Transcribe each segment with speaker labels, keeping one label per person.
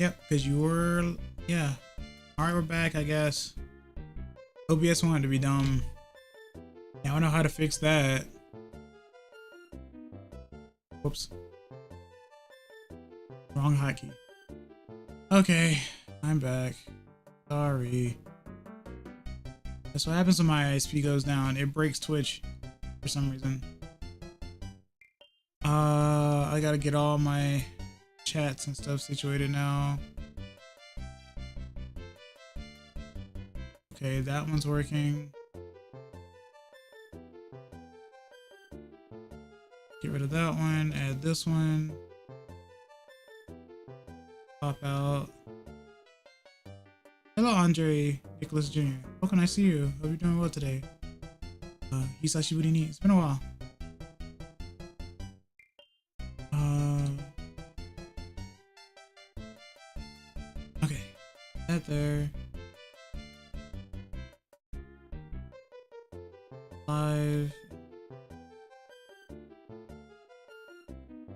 Speaker 1: Yep, because you were, yeah. Alright, we're back, I guess. OBS wanted to be dumb. Now I know how to fix that. Whoops. Wrong hotkey. Okay, I'm back. Sorry. That's what happens when my ISP goes down. It breaks Twitch for some reason. I gotta get all my chats and stuff situated now. Okay, that one's working. Get rid of that one, add this one. Pop out. Hello, Andre Nicholas Jr. How can I see you? Hope you're doing well today. Hisashi Buri ni. It's been a while. Okay. That there. Live.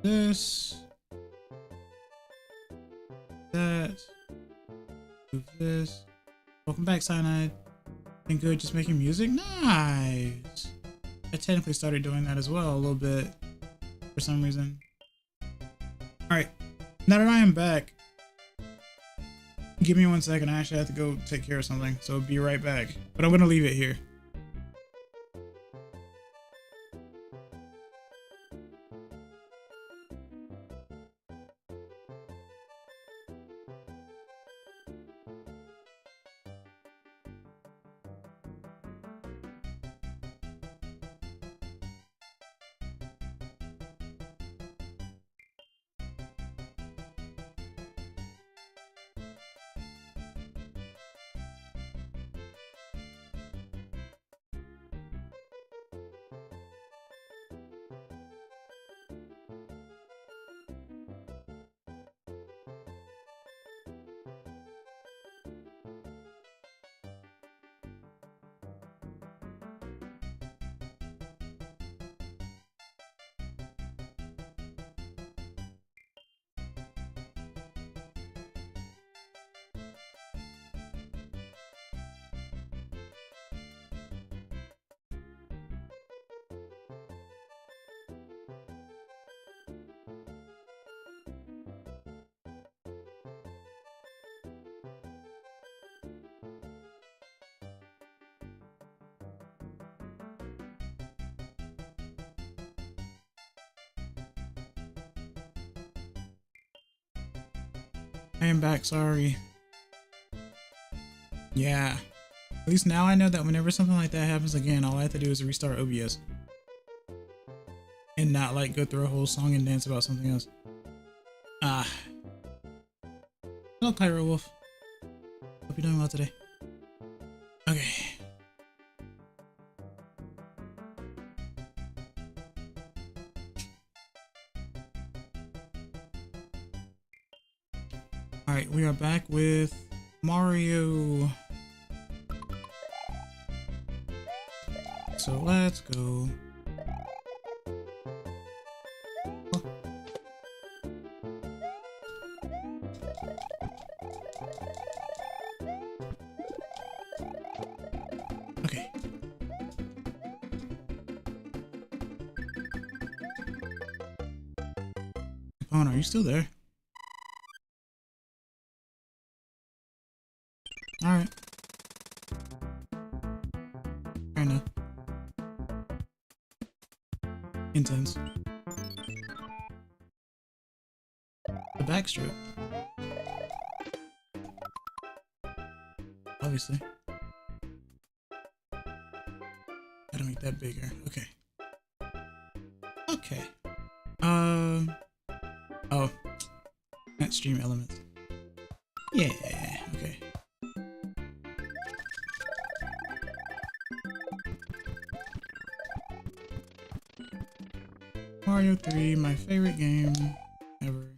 Speaker 1: This. That. Move this. Welcome back, Cyanide. Been good, just making music? Nice! I technically started doing that as well a little bit for some reason. Alright, now that I am back, give me 1 second. I actually have to go take care of something, so be right back. But I'm gonna leave it here. I am back, sorry. Yeah. At least now I know that whenever something like that happens again, all I have to do is restart OBS. And not like go through a whole song and dance about something else. Ah. Hello, Pyro Wolf. Hope you're doing well today. Okay. Alright, we are back with Mario. So let's go. Oh. Okay. Capone, are you still there? Alright. Fair enough. Intense. The backstroke. Obviously. Gotta make that bigger. Okay. Okay. Oh. Not stream elements. Yeah, okay. Mario 3, my favorite game ever.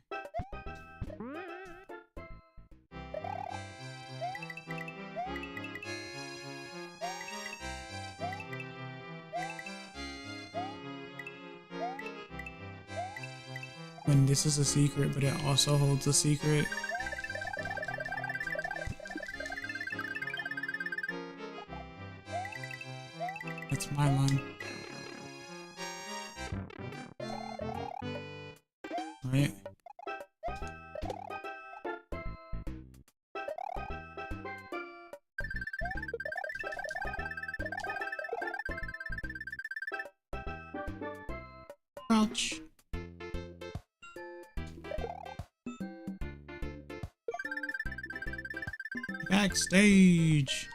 Speaker 1: When this is a secret, but it also holds a secret. right? Crouch. Backstage.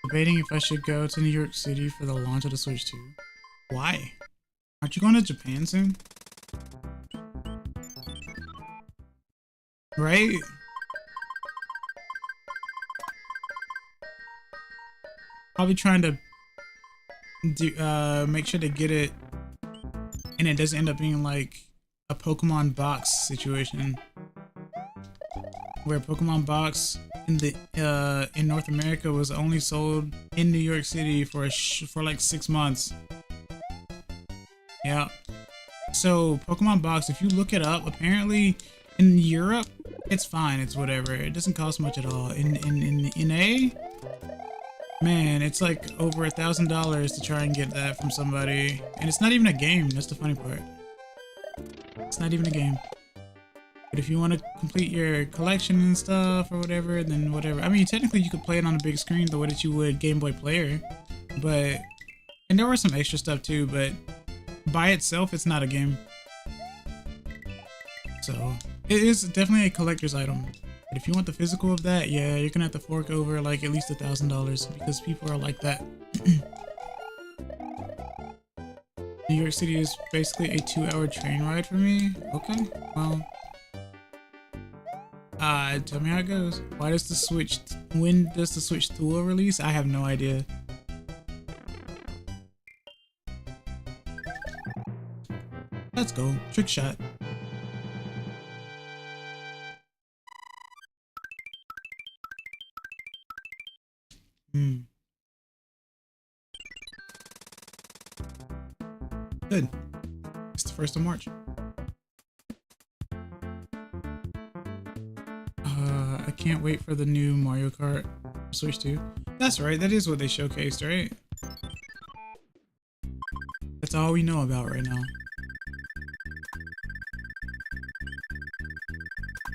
Speaker 1: Debating if I should go to New York City for the launch of the Switch 2. Why? Aren't you going to Japan soon? Right? Probably trying to do, make sure to get it and it doesn't end up being like a Pokemon box situation. Where Pokemon box in the in North America was only sold in New York City for for like 6 months. Yeah. So Pokemon box, if you look it up, apparently in Europe it's fine. It's whatever. It doesn't cost much at all. In A, man, it's like over $1,000 to try and get that from somebody, and it's not even a game. That's the funny part. It's not even a game. But if you want to complete your collection and stuff or whatever, then whatever. I mean, technically you could play it on a big screen the way that you would Game Boy Player, but and there was some extra stuff too, but by itself it's not a game. So it is definitely a collector's item. But if you want the physical of that, yeah, you're gonna have to fork over like at least $1,000 because people are like that. New York City is basically a 2-hour train ride for me. Okay, well. Tell me how it goes. Why does the Switch, when does the Switch 2 release? I have no idea. Let's go. Trick shot. Good. It's the 1st of March. I can't wait for the new Mario Kart Switch 2. That's right, that is what they showcased, right? That's all we know about right now.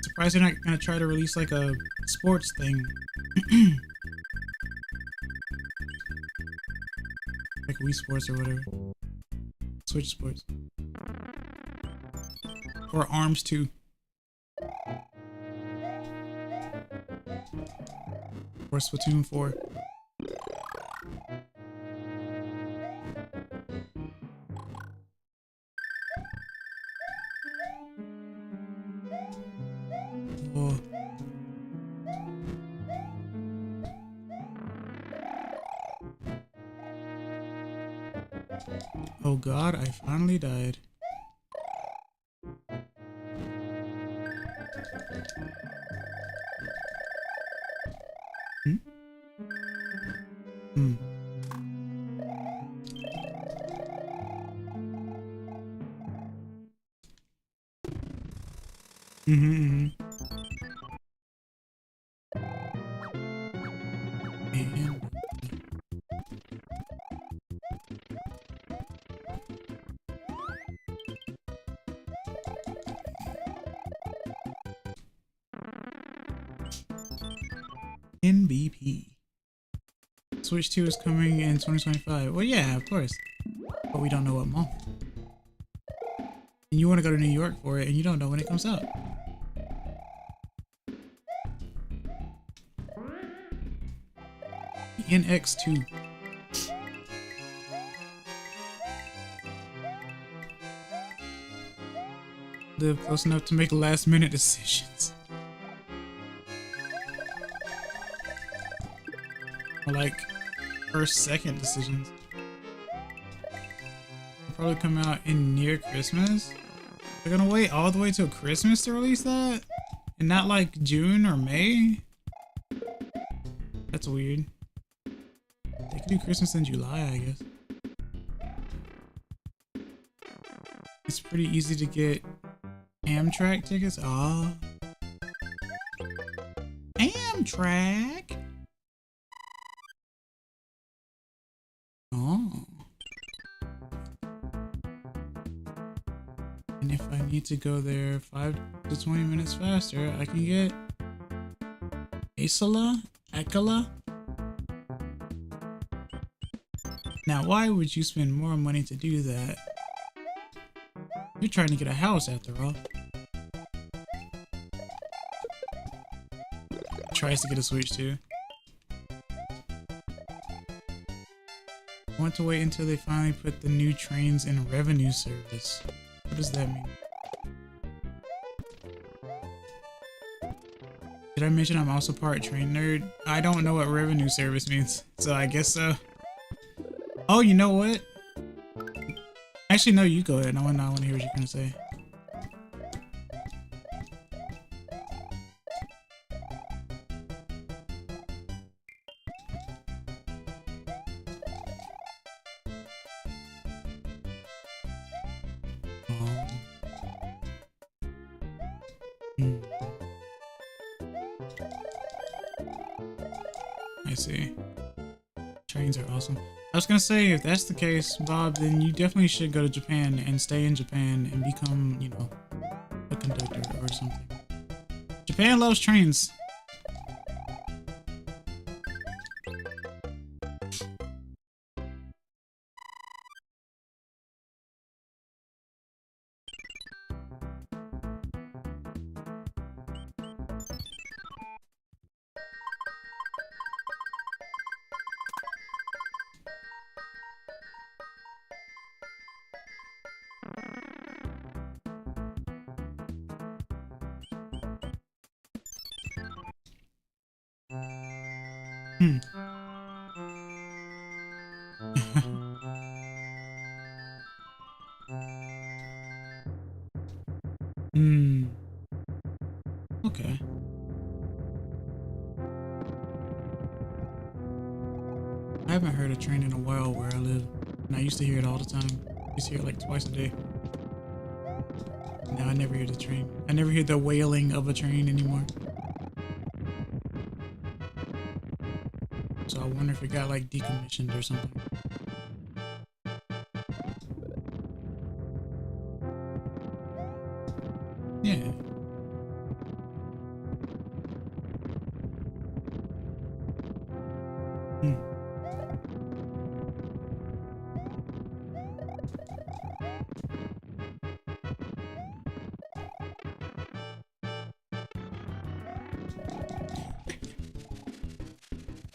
Speaker 1: Surprised they're not gonna try to release like a sports thing. Like Wii Sports or whatever. Switch Sports. Or ARMS 2. Or Splatoon 4. Oh. Oh god, I finally died. And NBP. Switch 2 is coming in 2025. Well, yeah, of course. But we don't know what month. And you want to go to New York for it, and you don't know when it comes out. NX2. Live close enough to make last-minute decisions. Or like first-second decisions. It'll probably come out in near Christmas. They're gonna wait all the way till Christmas to release that? And not like June or May? That's weird. They could do Christmas in July, I guess. It's pretty easy to get Amtrak tickets. Ah. Amtrak? Oh. And if I need to go there 5 to 20 minutes faster, I can get Akala? Now, why would you spend more money to do that? You're trying to get a house after all. Tries to get a Switch too. I want to wait until they finally put the new trains in revenue service. What does that mean? Did I mention I'm also part train nerd? I don't know what revenue service means, so I guess so. Oh, you know what? Actually, no, you go ahead. I want to hear what you're gonna say. I see. Trains are awesome. I was gonna say, if that's the case, Bob, then you definitely should go to Japan and stay in Japan and become, you know, a conductor or something. Japan loves trains. Hmm. Hmm. Okay. I haven't heard a train in a while where I live, and I used to hear it all the time. I used to hear it like twice a day. Now I never hear the train. I never hear the wailing of a train anymore. So I wonder if it got like decommissioned or something. Yeah. Hmm.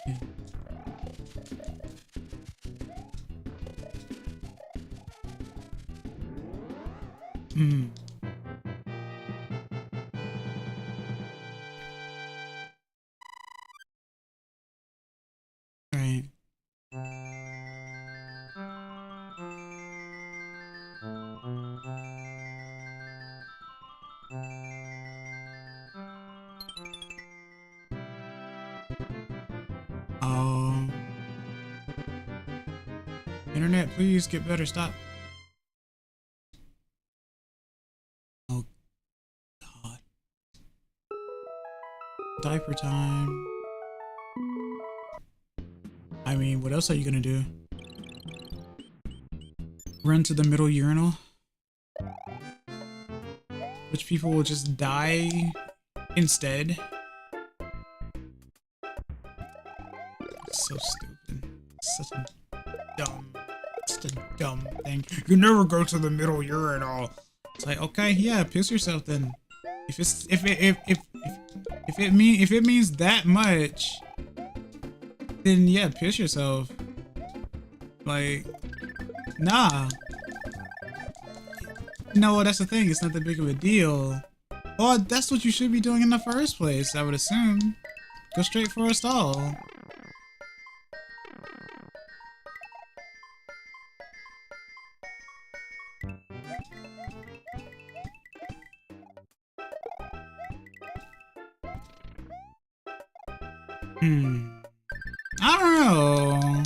Speaker 1: Yeah. Hmm. Right. Um. Internet, please get better. Stop. Oh God. Diaper time. I mean, what else are you gonna do? Run to the middle urinal? Which people will just die instead? So stupid. Such a dumb thing. You never go to the middle urinal. It's like, okay, yeah, piss yourself then. If it means that much, then yeah, piss yourself. Like, nah. No, that's the thing. It's not that big of a deal. Well, that's what you should be doing in the first place, I would assume. Go straight for a stall. I don't know.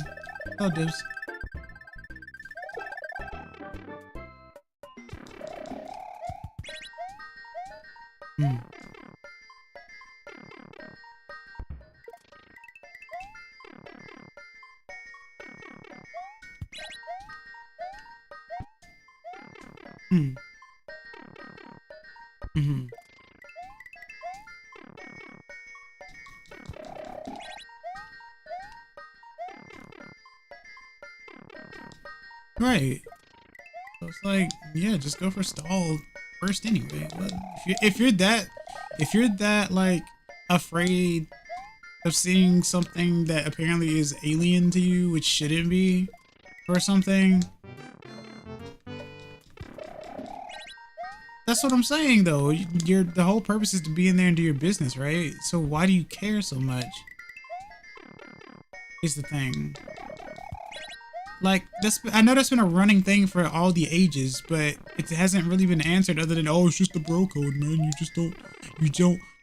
Speaker 1: Oh, dibs. Hmm. Hmm. Mm-hmm. Right. So it's like, yeah, just go for stall first anyway. If you're that like afraid of seeing something that apparently is alien to you, which shouldn't be, or something. That's what I'm saying, though. The whole purpose is to be in there and do your business, right? So why do you care so much? Is the thing. Like, I know that's been a running thing for all the ages, but it hasn't really been answered other than, oh, it's just the bro code, man. You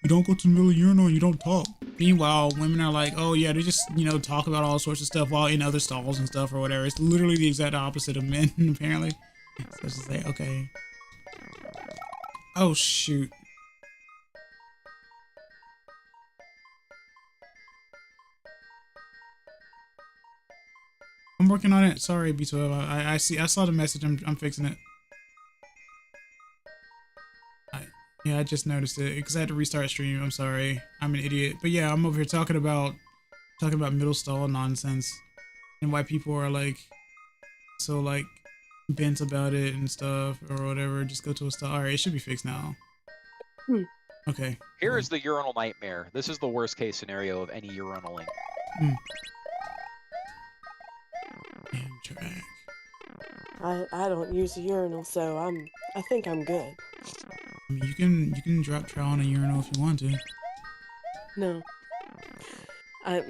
Speaker 1: don't go to the middle of the urinal and you don't talk. Meanwhile, women are like, oh yeah, they just, talk about all sorts of stuff while in other stalls and stuff or whatever. It's literally the exact opposite of men, apparently. So it's just like, okay. Oh, shoot. I'm working on it. Sorry, B12. I saw the message. I'm fixing it. Yeah, I just noticed it because I had to restart stream. I'm sorry. I'm an idiot. But yeah, I'm over here talking about middle stall nonsense and why people are like so like bent about it and stuff or whatever. Just go to a stall. All right, it should be fixed now. Okay.
Speaker 2: Here is the urinal nightmare. This is the worst case scenario of any urinaling.
Speaker 1: Track.
Speaker 3: I don't use a urinal, so I think I'm good.
Speaker 1: I mean, you can drop trow on a urinal if you want to.
Speaker 3: No. I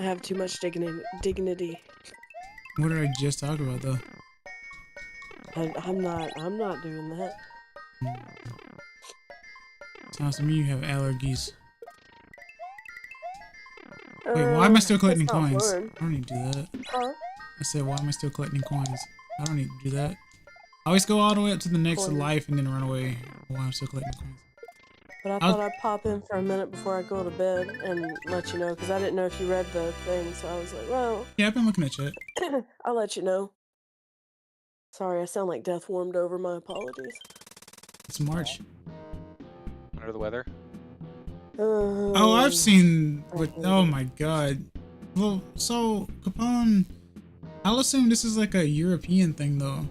Speaker 3: have too much dignity.
Speaker 1: What did I just talk about though?
Speaker 3: I'm not doing that.
Speaker 1: Sounds to me you have allergies. Wait, why am I still collecting coins? I don't need to do that.
Speaker 3: Huh?
Speaker 1: I said, why am I still collecting coins? I don't need to do that. I always go all the way up to the next life and then run away while I'm still collecting coins.
Speaker 3: But I thought I'd pop in for a minute before I go to bed and let you know, because I didn't know if you read the thing, so I was like, well...
Speaker 1: Yeah, I've been looking at chat.
Speaker 3: I'll let you know. Sorry, I sound like death warmed over. My apologies.
Speaker 1: It's March.
Speaker 2: Under the weather?
Speaker 1: Oh, I've seen... Oh my god. Well, so, Capone... I'll assume this is like a European thing, though.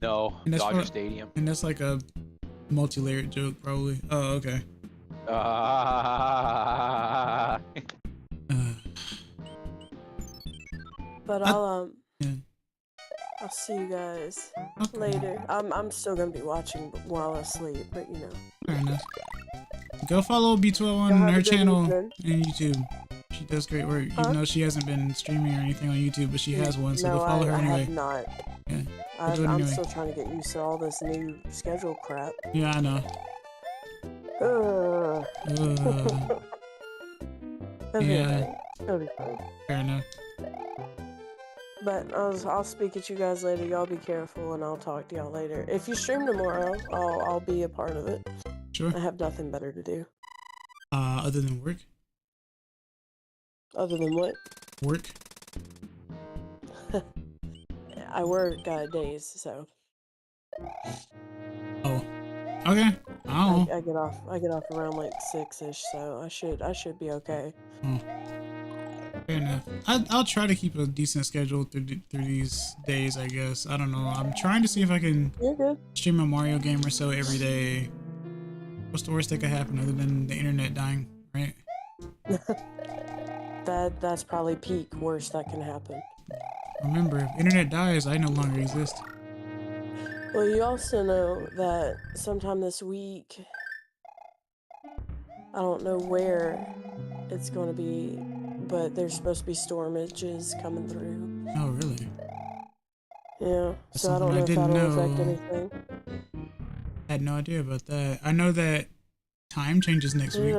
Speaker 2: No, Dodger Stadium.
Speaker 1: And that's like a multi-layered joke, probably. Oh, okay.
Speaker 3: But I'll see you guys later. I'm still gonna be watching while I sleep, but you know.
Speaker 1: Fair enough. Go follow B12 on her channel and YouTube. She does great work, even though she hasn't been streaming or anything on YouTube, but she has one, so go follow her anyway.
Speaker 3: I have not.
Speaker 1: Yeah,
Speaker 3: I'm still trying to get used to all this new schedule crap.
Speaker 1: Yeah, I know.
Speaker 3: Yeah. It'll be fine.
Speaker 1: Fair enough.
Speaker 3: But I'll speak at you guys later. Y'all be careful, and I'll talk to y'all later. If you stream tomorrow, I'll be a part of it.
Speaker 1: Sure.
Speaker 3: I have nothing better to do.
Speaker 1: Other than work?
Speaker 3: Other than what?
Speaker 1: Work.
Speaker 3: I work days, so.
Speaker 1: Oh. Okay. Oh.
Speaker 3: I get off around like 6-ish, so I should be okay.
Speaker 1: Oh. Fair enough. I'll try to keep a decent schedule through these days, I guess. I don't know. I'm trying to see if I can stream a Mario game or so every day. What's the worst that could happen other than the internet dying, right?
Speaker 3: That's probably peak worst that can happen.
Speaker 1: Remember, if internet dies, I no longer exist.
Speaker 3: Well, you also know that sometime this week, I don't know where it's going to be, but there's supposed to be stormages coming through.
Speaker 1: Oh, really?
Speaker 3: Yeah, so I don't know if that'll affect anything.
Speaker 1: I had no idea about that. I know that time changes next week.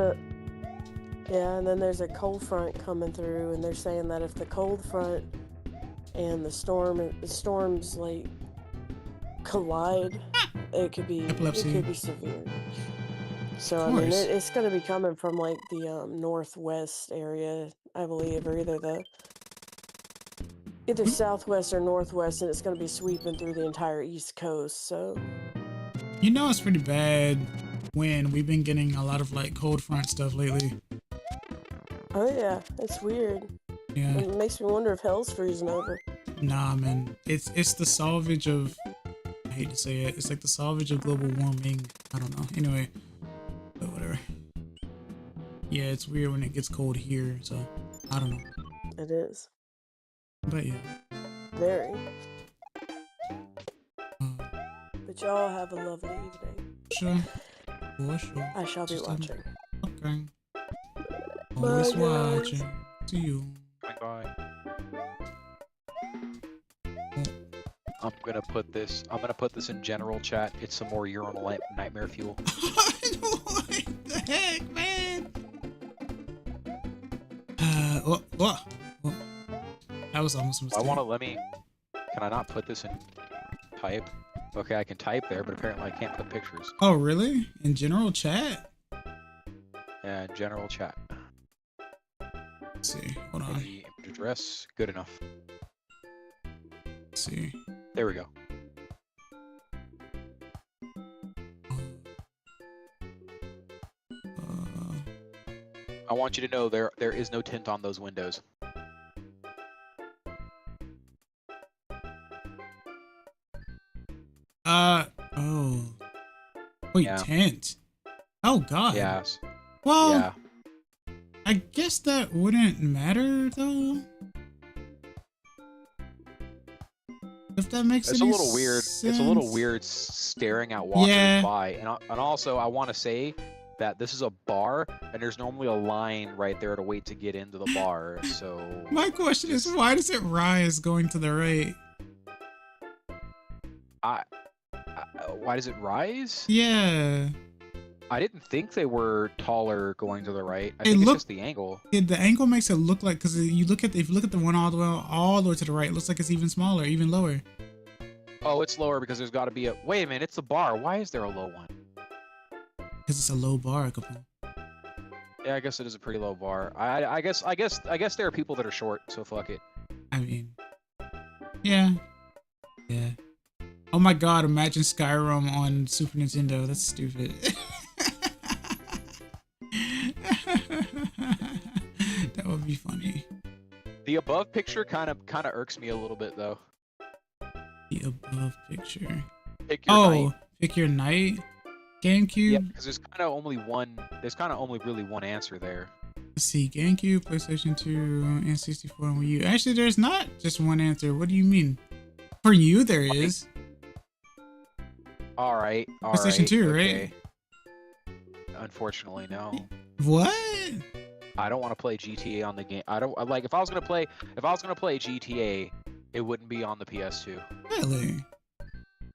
Speaker 3: Yeah, and then there's a cold front coming through, and they're saying that if the cold front and the storms like collide, it could be severe. So I mean, it's going to be coming from like the northwest area, I believe, or either southwest or northwest, and it's going to be sweeping through the entire east coast. So
Speaker 1: you know it's pretty bad when we've been getting a lot of like cold front stuff lately.
Speaker 3: Oh yeah, it's weird.
Speaker 1: Yeah.
Speaker 3: It makes me wonder if hell's freezing over.
Speaker 1: Nah, man. It's the salvage of. I hate to say it. It's like the salvage of global warming. I don't know. Anyway, but whatever. Yeah, it's weird when it gets cold here. So I don't know.
Speaker 3: It is.
Speaker 1: But yeah.
Speaker 3: Very.
Speaker 1: Uh,
Speaker 3: But y'all have a lovely evening.
Speaker 1: sure. For sure.
Speaker 3: I shall be
Speaker 1: Just
Speaker 3: watching.
Speaker 1: Okay. Always
Speaker 3: Bye, guys.
Speaker 1: watching. See you.
Speaker 2: Bye. I'm gonna put this in general chat. It's some more urinal nightmare fuel.
Speaker 1: What the heck, man? What? That was almost a mistake.
Speaker 2: Can I not put this in type? Okay, I can type there, but apparently I can't put pictures.
Speaker 1: Oh, really? In general chat?
Speaker 2: Yeah, general chat.
Speaker 1: Let's see. Hold on.
Speaker 2: The image address, good enough.
Speaker 1: Let's see.
Speaker 2: There we go. I want you to know there is no tint on those windows.
Speaker 1: Oh. Wait,
Speaker 2: Yeah.
Speaker 1: tent. Oh, God.
Speaker 2: Yes.
Speaker 1: Well,
Speaker 2: Yeah.
Speaker 1: I guess that wouldn't matter, though. If that makes
Speaker 2: It's a
Speaker 1: any
Speaker 2: little weird.
Speaker 1: sense.
Speaker 2: It's a little weird staring at walkers
Speaker 1: Yeah.
Speaker 2: by, and also I want to say that this is a bar, and there's normally a line right there to wait to get into the bar. So
Speaker 1: My question is, why does it rise going to the right?
Speaker 2: why does it rise?
Speaker 1: Yeah.
Speaker 2: I didn't think they were taller going to the right. I
Speaker 1: It
Speaker 2: think it's
Speaker 1: look-
Speaker 2: just the angle.
Speaker 1: The angle makes it look like, because if you look at the one all the way to the right, it looks like it's even smaller, even lower.
Speaker 2: Oh, it's lower because there's got to be a. Wait a minute, it's the bar. Why is there a low one?
Speaker 1: Because it's a low bar, Capone.
Speaker 2: Yeah, I guess it is a pretty low bar. I guess there are people that are short, so fuck it.
Speaker 1: I mean, yeah. Oh my God! Imagine Skyrim on Super Nintendo. That's stupid. That would be funny.
Speaker 2: The above picture kind of irks me a little bit though.
Speaker 1: The above picture.
Speaker 2: Pick your night.
Speaker 1: Pick your night. GameCube.
Speaker 2: Yeah, because there's kind of only really one answer there.
Speaker 1: Let's see. GameCube, PlayStation 2, N64, and Wii U. Actually, there's not just one answer. What do you mean? For you, there is.
Speaker 2: All right.
Speaker 1: PlayStation 2,
Speaker 2: okay.
Speaker 1: right?
Speaker 2: Unfortunately, no.
Speaker 1: What?
Speaker 2: I don't want to play GTA on the game. I don't like if I was gonna play GTA, it wouldn't be on the PS2.
Speaker 1: Really?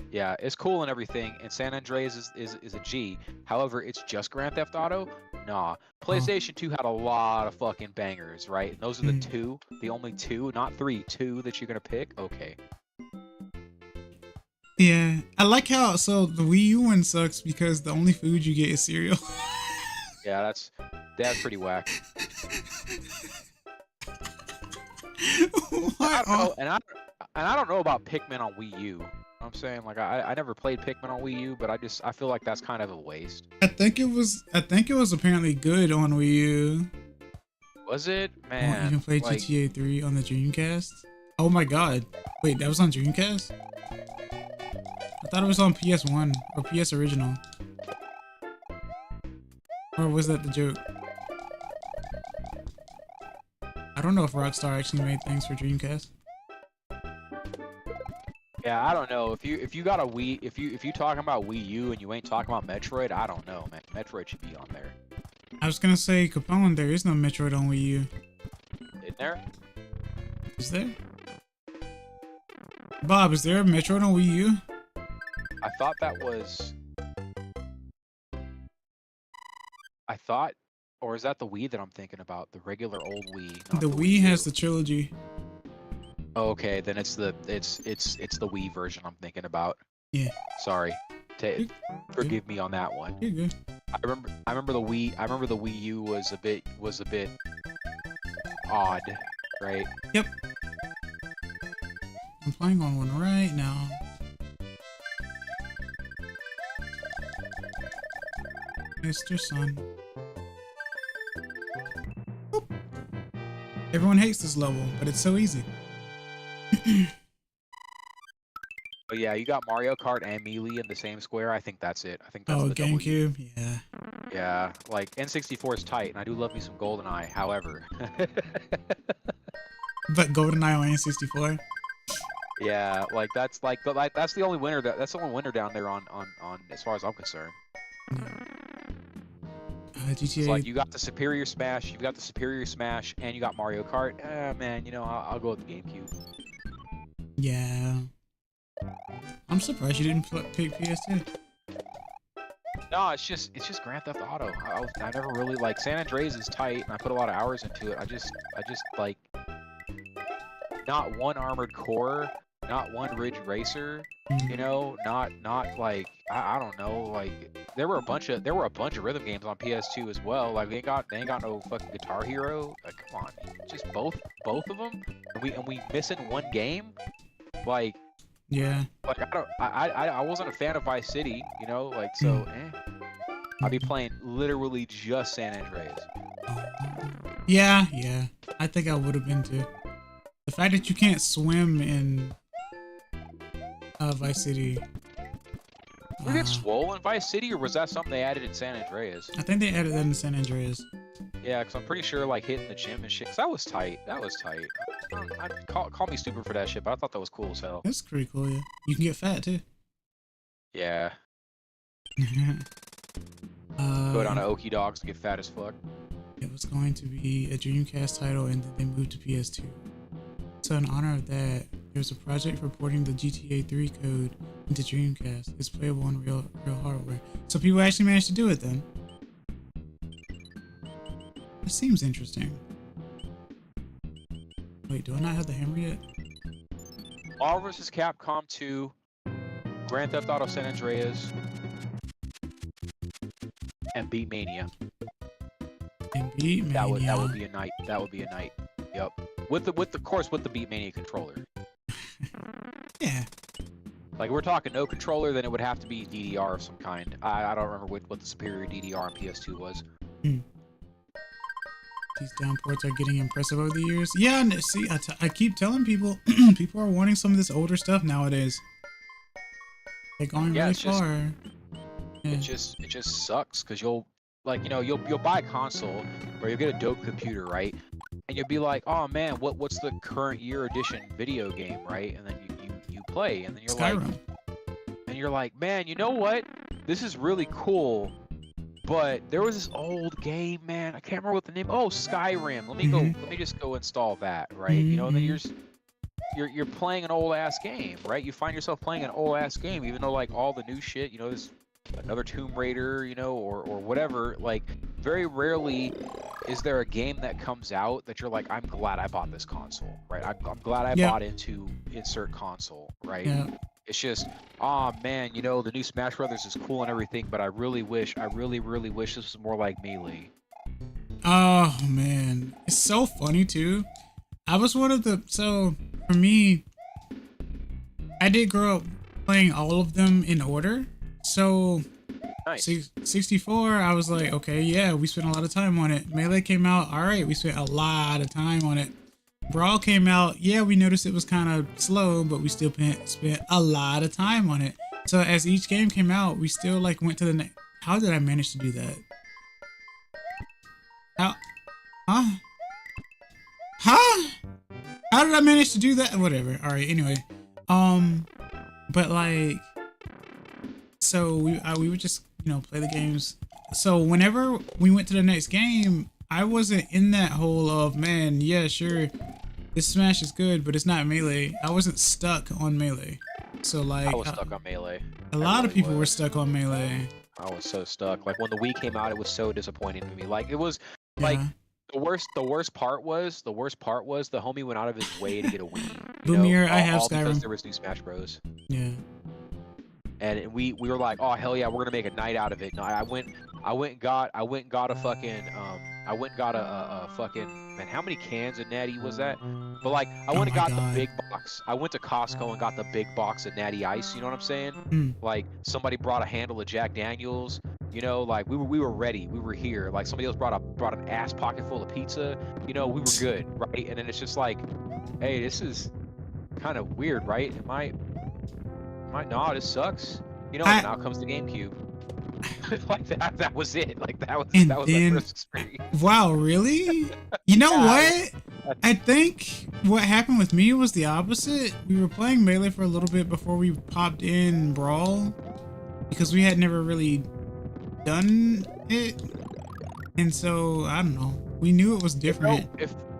Speaker 2: Yeah, it's cool and everything, and San Andreas is a G. However, it's just Grand Theft Auto. Nah, PlayStation 2 had a lot of fucking bangers, right? And those are the two, the only two, not three, two that you're gonna pick. Okay.
Speaker 1: Yeah, I like how the Wii U one sucks because the only food you get is cereal.
Speaker 2: Yeah, that's pretty whack.
Speaker 1: What?
Speaker 2: And I don't know about Pikmin on Wii U. You know what I'm saying, like I never played Pikmin on Wii U, but I feel like that's kind of a waste.
Speaker 1: I think it was apparently good on Wii U.
Speaker 2: Was it?
Speaker 1: Oh,
Speaker 2: Man.
Speaker 1: you can play GTA 3 on the Dreamcast? Oh my God. Wait, that was on Dreamcast? I thought it was on PS1 or PS Original. Or was that the joke? I don't know if Rockstar actually made things for Dreamcast.
Speaker 2: Yeah, I don't know. If you got a Wii, if you talking about Wii U and you ain't talking about Metroid, I don't know, man. Metroid should be on there.
Speaker 1: I was gonna say, Capone, there is no Metroid on Wii U.
Speaker 2: Isn't there?
Speaker 1: Is there? Bob, is there a Metroid on Wii U?
Speaker 2: I thought that was. Or is that the Wii that I'm thinking about? The regular old Wii. Not
Speaker 1: The
Speaker 2: Wii
Speaker 1: Wii has
Speaker 2: U.
Speaker 1: the trilogy.
Speaker 2: Okay, then it's the Wii version I'm thinking about.
Speaker 1: Yeah.
Speaker 2: Sorry. Forgive me on that one.
Speaker 1: You're good.
Speaker 2: I remember the Wii U was a bit odd, right?
Speaker 1: Yep. I'm playing on one right now. Mr. Sun. Boop. Everyone hates this level, but it's so easy.
Speaker 2: But yeah, you got Mario Kart and Melee in the same square. I think that's it. I think that's
Speaker 1: Oh,
Speaker 2: the W.
Speaker 1: GameCube? Yeah.
Speaker 2: Yeah, like N64 is tight, and I do love me some GoldenEye. However,
Speaker 1: But GoldenEye on N64?
Speaker 2: yeah, like that's that's the only winner that's the only winner down there on as far as I'm concerned.
Speaker 1: GTA.
Speaker 2: It's like you got the Superior Smash, and you got Mario Kart. Man, you know I'll go with the GameCube.
Speaker 1: Yeah. I'm surprised you didn't pick PS2.
Speaker 2: No, it's just Grand Theft Auto. I never really like San Andreas is tight, and I put a lot of hours into it. I just like not one Armored Core, not one Ridge Racer. You know, not like I don't know. Like there were a bunch of rhythm games on PS2 as well. Like they ain't got no fucking Guitar Hero. Like come on, just both of them, and we missing one game. Like
Speaker 1: Yeah.
Speaker 2: like I wasn't a fan of Vice City. You know, like so. I'd be playing literally just San Andreas.
Speaker 1: Yeah. I think I would have been too. The fact that you can't swim in Vice City.
Speaker 2: Was it swole in Vice City, or was that something they added in San Andreas?
Speaker 1: I think they added that in San Andreas.
Speaker 2: Yeah, because I'm pretty sure like hitting the gym and shit. Cause that was tight. Call me stupid for that shit, but I thought that was cool as hell.
Speaker 1: That's pretty cool. Yeah. You can get fat too.
Speaker 2: Yeah. Go down to Okie Dogs to get fat as fuck.
Speaker 1: It was going to be a Dreamcast title, and then they moved to PS2. So in honor of that, there's a project for porting the GTA 3 code into Dreamcast. It's playable on real hardware. So people actually managed to do it then. It seems interesting. Wait, do I not have the hammer yet?
Speaker 2: Marvel vs. Capcom 2, Grand Theft Auto San Andreas, and Beat Mania.
Speaker 1: And Beat Mania.
Speaker 2: That would be a night. That would be a night. Yep. With the Beat Mania controller.
Speaker 1: Yeah.
Speaker 2: Like we're talking no controller, then it would have to be DDR of some kind. I don't remember what the superior DDR on PS2 was.
Speaker 1: These downports are getting impressive over the years. Yeah, see, I keep telling people, people are wanting some of this older stuff nowadays. They're going really far.
Speaker 2: It just sucks because you'll buy a console or you'll get a dope computer, right? And you'll be like, oh man, what's the current year edition video game, right? And then you play, and then you're
Speaker 1: Skyrim.
Speaker 2: like, man, you know what? This is really cool. But there was this old game, man. I can't remember what the name. Oh, Skyrim. Let me just go install that, right? You know, and then you're playing an old ass game, right? You find yourself playing an old ass game, even though like all the new shit, you know, there's another Tomb Raider, you know, or whatever. Like, very rarely is there a game that comes out that you're like, I'm glad I bought this console, right? I'm glad I bought into insert console, right?
Speaker 1: Yeah.
Speaker 2: It's just, oh man, you know, the new Smash Brothers is cool and everything, but I really wish this was more like Melee.
Speaker 1: Oh man, it's so funny too. I was so for me, I did grow up playing all of them in order. So
Speaker 2: Nice.
Speaker 1: 64, I was like, okay, yeah, we spent a lot of time on it. Melee came out, all right, we spent a lot of time on it. Brawl came out, yeah, we noticed it was kind of slow, but we still spent a lot of time on it. So as each game came out, we still like went to the next. How did I manage to do that? Huh? How did I manage to do that? Whatever. All right. Anyway, but like, so we would just play the games. So whenever we went to the next game, I wasn't in that whole of, man, yeah, sure, this Smash is good, but it's not Melee. I wasn't stuck on Melee. So like,
Speaker 2: I was stuck on Melee.
Speaker 1: A lot of people were stuck on Melee.
Speaker 2: I was so stuck. Like when the Wii came out, it was so disappointing to me. Like it was like the worst part was the homie went out of his way to get a Wii.
Speaker 1: Lumiere, I have
Speaker 2: all
Speaker 1: Skyrim.
Speaker 2: Because there was new Smash Bros.
Speaker 1: Yeah.
Speaker 2: And we were like, oh hell yeah, we're gonna make a night out of it. No, I went and got a fucking man, how many cans of Natty was that? But like I went and got the big box. I went to Costco and got the big box of Natty Ice, you know what I'm saying? Like somebody brought a handle of Jack Daniels, You know, like we were ready. We were here. Like somebody else brought an ass pocket full of pizza. You know, we were good, right? And then it's just like, hey, this is kind of weird, right? Nah, this sucks. You know, and now comes the GameCube. Like that was it. Like that was
Speaker 1: then,
Speaker 2: my first experience.
Speaker 1: Wow, really? You know
Speaker 2: Yeah,
Speaker 1: what? I think what happened with me was the opposite. We were playing Melee for a little bit before we popped in Brawl, because we had never really done it, and so I don't know. We knew it was different.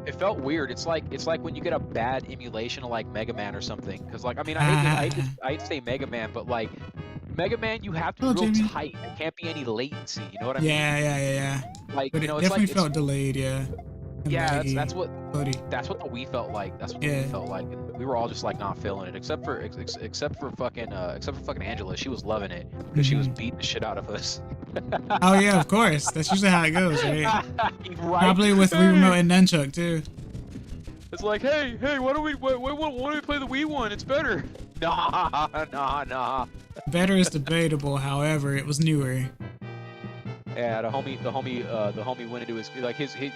Speaker 2: It felt weird. It's like when you get a bad emulation of like Mega Man or something. Because like, I mean, I hate to say Mega Man, but like Mega Man, you have to be real
Speaker 1: Jamie.
Speaker 2: tight. There can't be any latency. You know what I mean?
Speaker 1: Yeah.
Speaker 2: Like,
Speaker 1: But
Speaker 2: you know,
Speaker 1: it
Speaker 2: it's
Speaker 1: definitely
Speaker 2: like
Speaker 1: felt delayed, yeah. And
Speaker 2: yeah,
Speaker 1: laggy,
Speaker 2: that's what
Speaker 1: bloody.
Speaker 2: the Wii felt like. That's what the Wii felt like, and we were all just like not feeling it, except for fucking Angela. She was loving it because she was beating the shit out of us.
Speaker 1: Oh yeah, of course. That's usually how it goes, right?
Speaker 2: Right?
Speaker 1: Probably with Wii Remote and Nunchuck too.
Speaker 2: It's like, hey, why don't we play the Wii one? It's better. Nah.
Speaker 1: Better is debatable. However, it was newer.
Speaker 2: Yeah, the homie went into his like his kid.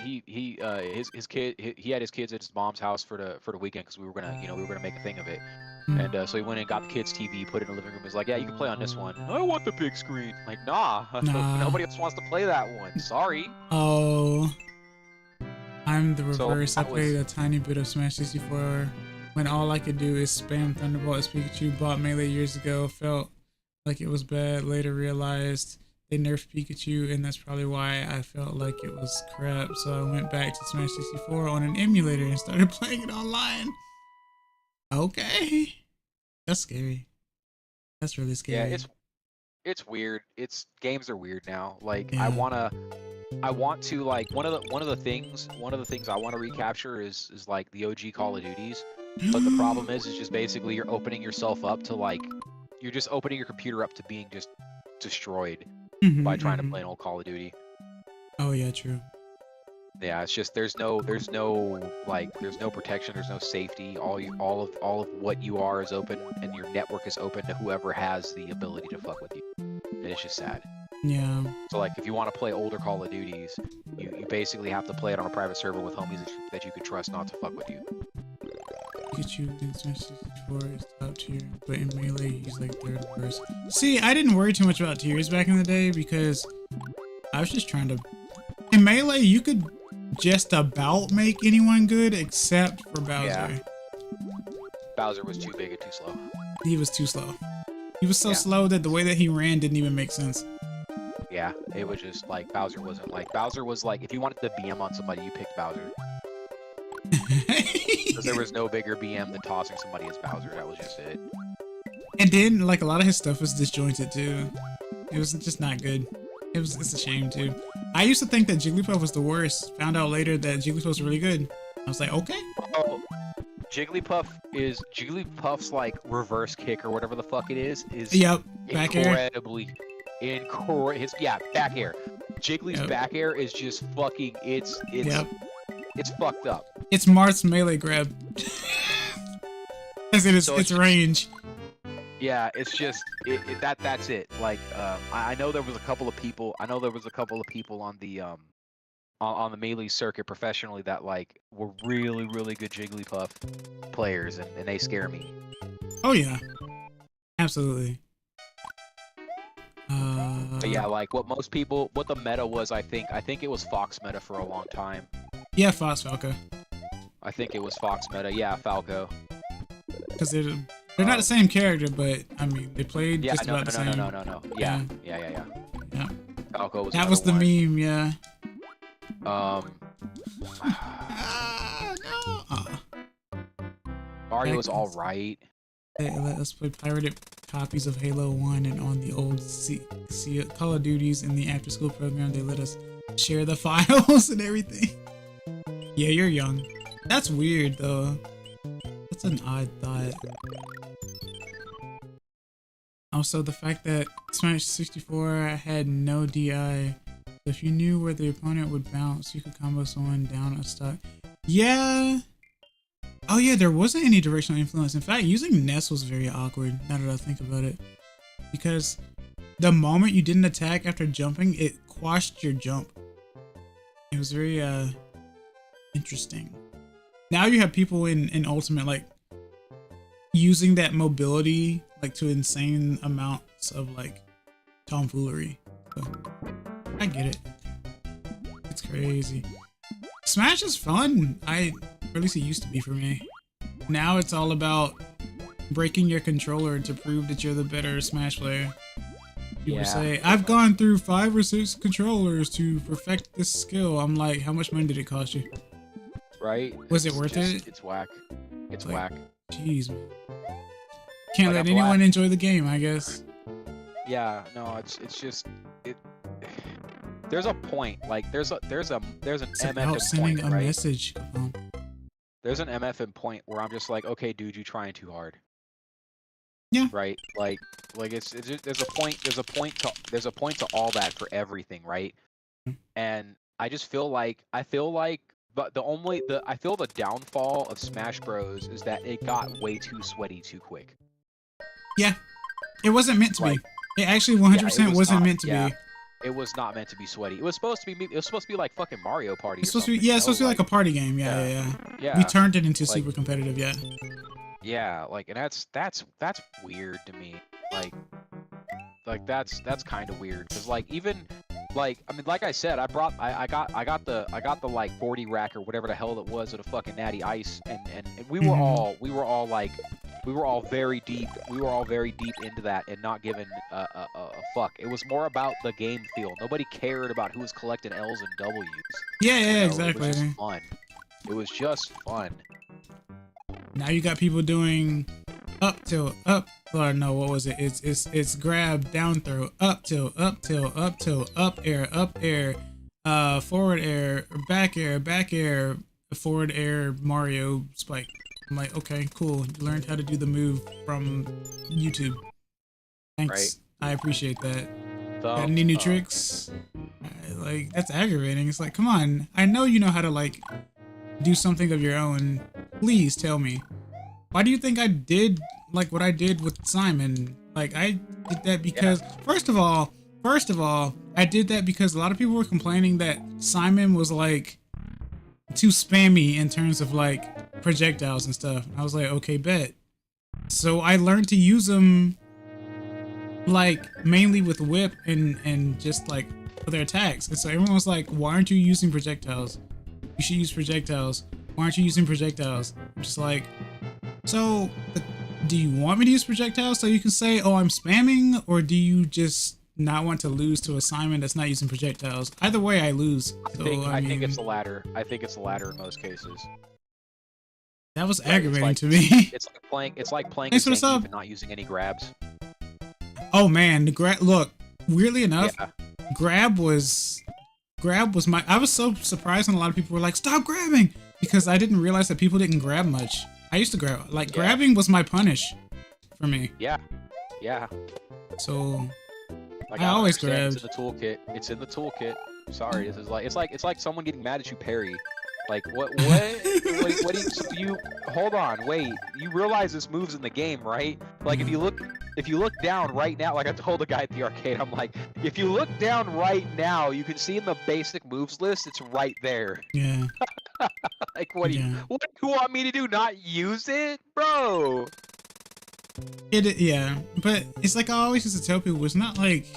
Speaker 2: He had his kids at his mom's house for the weekend because we were gonna make a thing of it. And so he went and got the kids' TV, put it in the living room. He's like, yeah, you can play on this one. I want the big screen. Like, nah. Nobody else wants to play that one. Sorry.
Speaker 1: Oh, I'm the reverse.
Speaker 2: So
Speaker 1: I played a tiny bit of Smash 64 when all I could do is spam Thunderbolt as Pikachu. Bought Melee years ago. Felt like it was bad. Later realized they nerfed Pikachu, and that's probably why I felt like it was crap. So I went back to Smash 64 on an emulator and started playing it online. Okay, that's scary. That's really scary.
Speaker 2: Yeah, it's weird. Games are weird now. Like
Speaker 1: Yeah.
Speaker 2: I want to like one of the things I want to recapture is like the OG Call of Duties. But the problem is just basically you're opening yourself up to like you're just opening your computer up to being just destroyed by trying to play an old Call of Duty.
Speaker 1: Oh yeah, true.
Speaker 2: Yeah, it's just there's no protection, there's no safety. All of what you are is open, and your network is open to whoever has the ability to fuck with you. And it's just sad.
Speaker 1: Yeah.
Speaker 2: So like if you want to play older Call of Duties, you basically have to play it on a private server with homies that you can trust not to fuck with you.
Speaker 1: Pikachu in Smash 64 is top tier, but in Melee he's like third worst. See, I didn't worry too much about tiers back in the day because I was just trying to. In Melee, you could just about make anyone good except for Bowser.
Speaker 2: Yeah. Bowser was too big and too slow.
Speaker 1: He was too slow. He was so slow that the way that he ran didn't even make sense.
Speaker 2: Yeah, it was just like Bowser was like if you wanted to BM on somebody, you picked Bowser. Because there was no bigger BM than tossing somebody as Bowser. That was just it.
Speaker 1: And then like a lot of his stuff was disjointed too. It was just not good. It's a shame too. I used to think that Jigglypuff was the worst. Found out later that Jigglypuff was really good. I was like, okay.
Speaker 2: Oh, Jigglypuff's like reverse kick or whatever the fuck it is
Speaker 1: yep, back
Speaker 2: incredibly back air. Jiggly's back air is just fucking it's fucked up.
Speaker 1: It's Marth's melee grab. As it is its range.
Speaker 2: Yeah, it's just that's it. Like I know there was a couple of people on the on the Melee circuit professionally that like were really good Jigglypuff players, and they scare me.
Speaker 1: Oh yeah, absolutely.
Speaker 2: But yeah, like what the meta was, I think it was Fox meta for a long time.
Speaker 1: Yeah, Fox Falco.
Speaker 2: I think it was Fox meta. Yeah, Falco.
Speaker 1: Because they're not the same character, but I mean they played just about the same.
Speaker 2: No. Yeah. Falco was.
Speaker 1: That was the meme. Yeah.
Speaker 2: Mario was all right.
Speaker 1: They let us play pirated copies of Halo 1 and on the old Call of Duties in the after-school program. They let us share the files and everything. Yeah, you're young. That's weird though. That's an odd thought. Also, the fact that Smash 64 had no DI. If you knew where the opponent would bounce, you could combo someone down a stock. Yeah. Oh yeah, there wasn't any directional influence. In fact, using Ness was very awkward, now that I think about it. Because the moment you didn't attack after jumping, it quashed your jump. It was very interesting. Now you have people in Ultimate like using that mobility like to insane amounts of like tomfoolery. So I get it. It's crazy. Smash is fun. Or at least it used to be for me. Now it's all about breaking your controller to prove that you're the better Smash player. People say, I've gone through 5 or 6 controllers to perfect this skill. I'm like, how much money did it cost you?
Speaker 2: Right?
Speaker 1: Was it worth it?
Speaker 2: It's whack. It's
Speaker 1: like,
Speaker 2: whack.
Speaker 1: Jeez, man. Can't
Speaker 2: Like,
Speaker 1: let anyone enjoy the game, I guess.
Speaker 2: Yeah, no, it's just there's a point, like there's an
Speaker 1: It's
Speaker 2: MF
Speaker 1: about sending
Speaker 2: point,
Speaker 1: a
Speaker 2: right?
Speaker 1: message.
Speaker 2: There's an MF point where I'm just like, okay, dude, you're trying too hard.
Speaker 1: Yeah.
Speaker 2: Right? Like it's just, there's a point to all that for everything, right? And I just feel like but I feel the downfall of Smash Bros is that it got way too sweaty too quick.
Speaker 1: Yeah. It wasn't meant to
Speaker 2: Like,
Speaker 1: be. It actually 100% wasn't meant to
Speaker 2: yeah.
Speaker 1: be.
Speaker 2: It was not meant to be sweaty. It was supposed to be like fucking Mario Party.
Speaker 1: It's supposed to be, yeah, it's supposed to be like a party game. Yeah.
Speaker 2: Yeah.
Speaker 1: We turned it into
Speaker 2: Like,
Speaker 1: super competitive, yeah.
Speaker 2: Yeah, like, and that's weird to me. Like that's kind of weird because like even like I mean like I said I got the like 40 rack or whatever the hell it was of the fucking Natty Ice and we were all very deep into that and not giving a fuck. It was more about the game feel. Nobody cared about who was collecting L's and W's.
Speaker 1: Yeah, exactly.
Speaker 2: It was just fun. It was just fun.
Speaker 1: Now you got people doing up tilt, up, or no, what was it? It's grab, down throw, up tilt, up air, forward air, back air, forward air, Mario spike. I'm like, okay, cool. You learned how to do the move from YouTube. Thanks. Right. I appreciate that. Got any new tricks? Like, that's aggravating. It's like, come on. I know you know how to, like, do something of your own. Please tell me. Why do you think I did, like, what I did with Simon? Like, I did that because, first of all, I did that because a lot of people were complaining that Simon was, like, too spammy in terms of, like, projectiles and stuff. I was like, okay, bet. So I learned to use them, like, mainly with whip and just, like, for their attacks. And so everyone was like, why aren't you using projectiles? You should use projectiles. Why aren't you using projectiles? I'm just like, so do you want me to use projectiles so you can say, oh, I'm spamming? Or do you just not want to lose to a Simon that's not using projectiles? Either way, I lose. So,
Speaker 2: I think it's the latter. I think it's the latter in most cases.
Speaker 1: That was aggravating to me.
Speaker 2: It's like playing
Speaker 1: Thanks for the sub.
Speaker 2: and not using any grabs.
Speaker 1: Oh man, the look, weirdly enough, grab was my, I was so surprised when a lot of people were like, stop grabbing, because I didn't realize that people didn't grab much. I used to grab, like, grabbing was my punish for me. Yeah. So
Speaker 2: like,
Speaker 1: I always grabbed.
Speaker 2: It's in the toolkit. It's in the toolkit. Sorry, this is like, it's like someone getting mad at you parry. Like, what do you hold on, wait, you realize this move's in the game, right? Like, if you look down right now, like I told the guy at the arcade, I'm like, if you look down right now, you can see in the basic moves list, it's right there.
Speaker 1: Yeah.
Speaker 2: Like, what do you want me to do, not use it? Bro!
Speaker 1: Yeah, but it's like I always used to tell people, it's not like,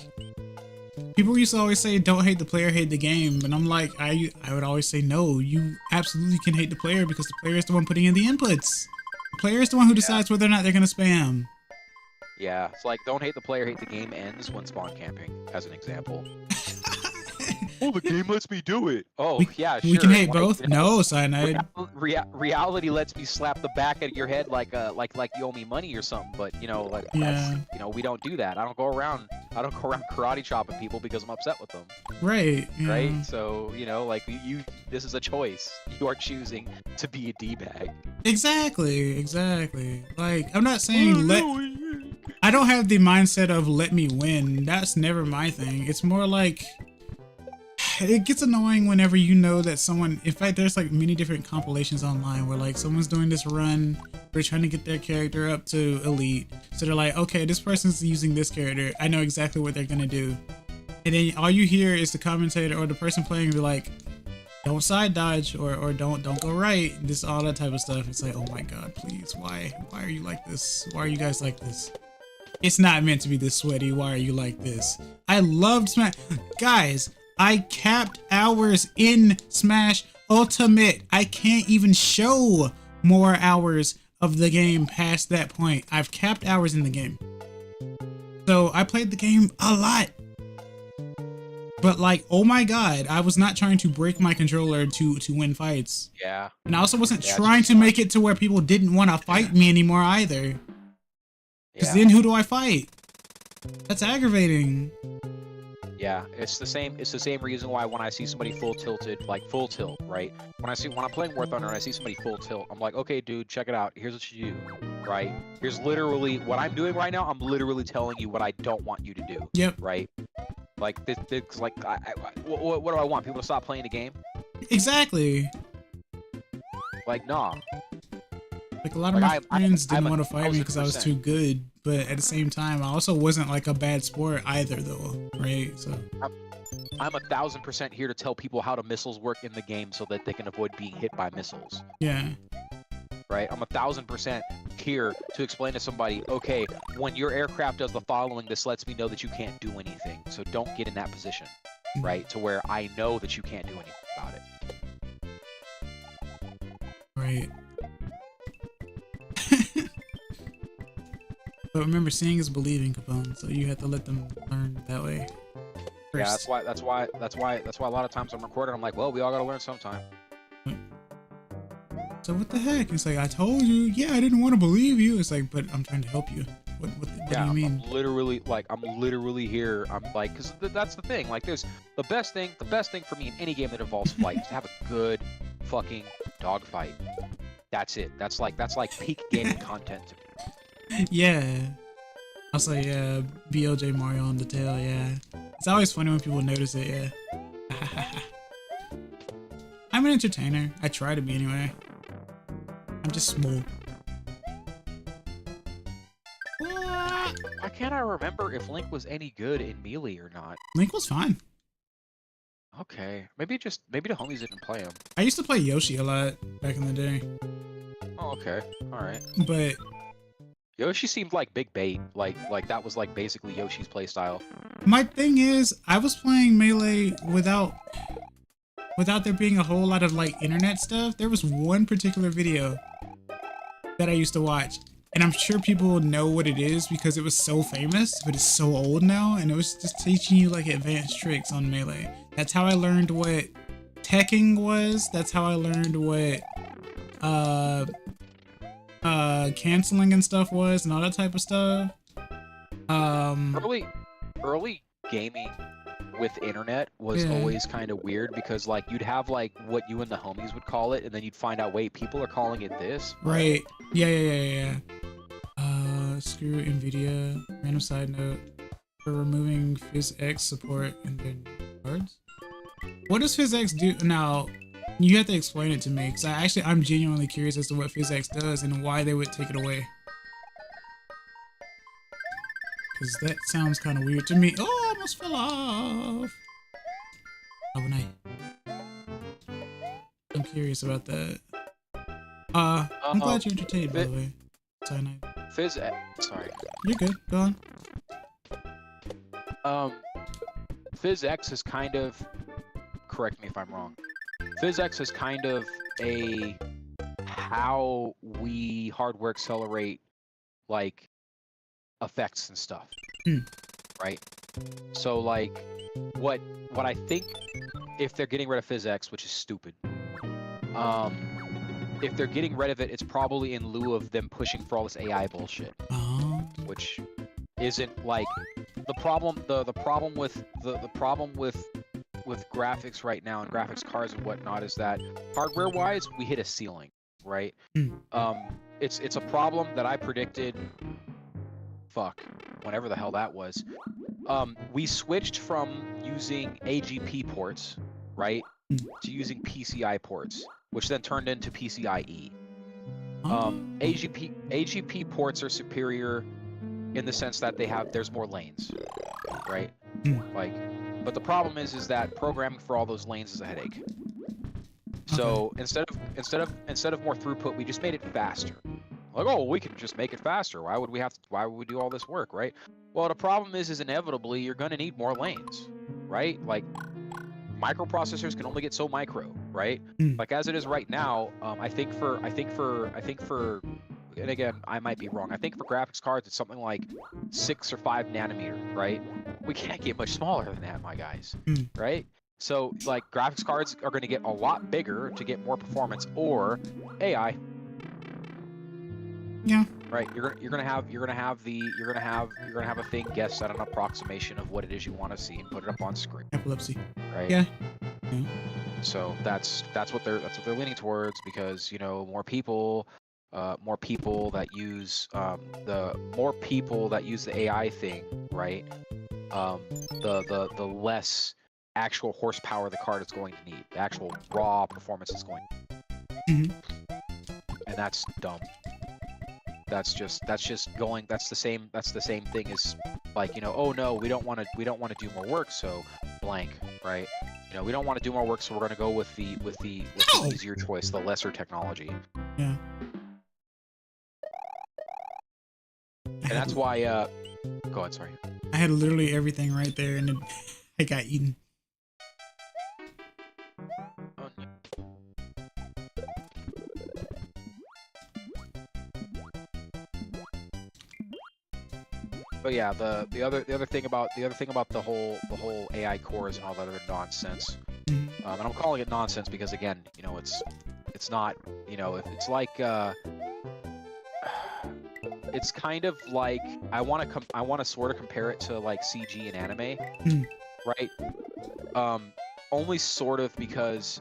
Speaker 1: people used to always say, don't hate the player, hate the game. And I'm like, I would always say, no, you absolutely can hate the player because the player is the one putting in the inputs. The player is the one who decides whether or not they're going to spam.
Speaker 2: Yeah, it's like, don't hate the player, hate the game ends when spawn camping, as an example. Oh, the game lets me do it. Oh, yeah, sure.
Speaker 1: We can hate both? No, Cyanide.
Speaker 2: Reality lets me slap the back of your head like you owe me money or something, but, you know, like, that's, you know, we don't do that. I don't go around karate chopping people because I'm upset with them.
Speaker 1: Right. Yeah.
Speaker 2: Right? So, you know, like, this is a choice. You are choosing to be a D-bag.
Speaker 1: Exactly. Like, I'm not saying I don't have the mindset of let me win. That's never my thing. It's more like, it gets annoying whenever you know that someone, in fact, there's like many different compilations online where like someone's doing this run, they're trying to get their character up to elite. So they're like, okay, this person's using this character. I know exactly what they're gonna do. And then all you hear is the commentator or the person playing be like, don't side dodge or don't go right. This, all that type of stuff. It's like, oh my God, please. Why are you like this? Why are you guys like this? It's not meant to be this sweaty. Why are you like this? I loved Smash. Guys, I capped hours in Smash Ultimate. I can't even show more hours of the game past that point. I've capped hours in the game. So I played the game a lot. But like, oh my God, I was not trying to break my controller to win fights.
Speaker 2: Yeah.
Speaker 1: And I also wasn't trying to make it to where people didn't want to fight me anymore either. Because then who do I fight? That's aggravating.
Speaker 2: Yeah, it's the same reason why when I see somebody full tilted, like full tilt, right? When I'm playing War Thunder and I see somebody full tilt, I'm like, okay, dude, check it out. Here's what you do, right? Here's literally what I'm doing right now. I'm literally telling you what I don't want you to do.
Speaker 1: Yep.
Speaker 2: Right? Like this like, what do I want? People to stop playing the game?
Speaker 1: Exactly.
Speaker 2: Like, nah.
Speaker 1: Like a lot of my friends didn't want to fight me because I was too good, but at the same time, I also wasn't like a bad sport either, though, right? So
Speaker 2: I'm 1000% here to tell people how the missiles work in the game so that they can avoid being hit by missiles.
Speaker 1: Yeah.
Speaker 2: Right? I'm 1000% here to explain to somebody, okay, when your aircraft does the following, this lets me know that you can't do anything. So don't get in that position, right? To where I know that you can't do anything about it.
Speaker 1: Right. But remember, seeing is believing, Capone. So you have to let them learn that way. First.
Speaker 2: Yeah, that's why a lot of times I'm recording. I'm like, well, we all gotta learn sometime.
Speaker 1: So what the heck? It's like, I told you. Yeah, I didn't want to believe you. It's like, but I'm trying to help you. What do you mean?
Speaker 2: I'm literally here. I'm like, because that's the thing. Like, there's the best thing for me in any game that involves flight is to have a good fucking dogfight. That's it. That's like peak gaming content to me.
Speaker 1: Yeah. I was like, yeah, BLJ Mario on the tail, yeah. It's always funny when people notice it, yeah. I'm an entertainer. I try to be anyway. I'm just small.
Speaker 2: Why can't I remember if Link was any good in Melee or not?
Speaker 1: Link was fine.
Speaker 2: Okay. Maybe the homies didn't play him.
Speaker 1: I used to play Yoshi a lot back in the day.
Speaker 2: Oh, okay. Alright.
Speaker 1: But
Speaker 2: Yoshi seemed like big bait. Like that was like basically Yoshi's playstyle.
Speaker 1: my thing is, I was playing Melee without there being a whole lot of like internet stuff. There was one particular video that I used to watch, and I'm sure people know what it is because it was so famous, but it's so old now, and it was just teaching you like advanced tricks on Melee. That's how I learned what teching was. That's how I learned what canceling and stuff was, and all that type of stuff.
Speaker 2: Early gaming with internet was always kind of weird because like you'd have like what you and the homies would call it, and then you'd find out, wait, people are calling it this.
Speaker 1: Right. Yeah. Screw Nvidia. Random side note for removing PhysX support in their cards. What does PhysX do now? You have to explain it to me, because I'm genuinely curious as to what PhysX does and why they would take it away. Because that sounds kind of weird to me. Oh, I almost fell off. I'm curious about that. I'm glad you're entertained, by the way. Cyanide.
Speaker 2: Sorry.
Speaker 1: You're good. Go on.
Speaker 2: PhysX is kind of, correct me if I'm wrong, PhysX is kind of a how we hardware accelerate like effects and stuff, right? So like what I think, if they're getting rid of PhysX, which is stupid, if they're getting rid of it, it's probably in lieu of them pushing for all this AI bullshit, which isn't like the problem. The problem with with graphics right now and graphics cards and whatnot is that hardware-wise, we hit a ceiling, right? It's a problem that I predicted. Fuck, whenever the hell that was. We switched from using AGP ports, right, to using PCI ports, which then turned into PCIe. AGP ports are superior in the sense that there's more lanes, right? Like, but the problem is that programming for all those lanes is a headache. So instead of more throughput, we just made it faster. Like, oh, we can just make it faster. Why would we do all this work, right? Well, the problem is inevitably you're going to need more lanes, right? Like, microprocessors can only get so micro, right? Like as it is right now, I think for, and again, I might be wrong. I think for graphics cards, it's something like 6 or 5 nanometer, right? We can't get much smaller than that, my guys, right? So like graphics cards are going to get a lot bigger to get more performance, or AI.
Speaker 1: Yeah.
Speaker 2: Right. You're gonna have a thing guess at an approximation of what it is you want to see and put it up on screen.
Speaker 1: Epilepsy.
Speaker 2: Right.
Speaker 1: Yeah.
Speaker 2: So that's what they're leaning towards, because, you know, more people that use the AI thing, right? The less actual horsepower the card is going to need, the actual raw performance is going to need. And that's dumb. That's the same thing as, like, you know, oh no, we don't want to do more work, so blank, right? You know, we don't want to do more work, so we're going to go with the easier choice, the lesser technology.
Speaker 1: Yeah.
Speaker 2: And that's why go ahead, sorry.
Speaker 1: I had literally everything right there, and then I got eaten. But yeah, the other thing about the whole AI cores and all that other nonsense, and I'm calling it nonsense because, again, you know, it's not, you know, it's like it's kind of like, I want to sort of compare it to like CG and anime, right? Only sort of, because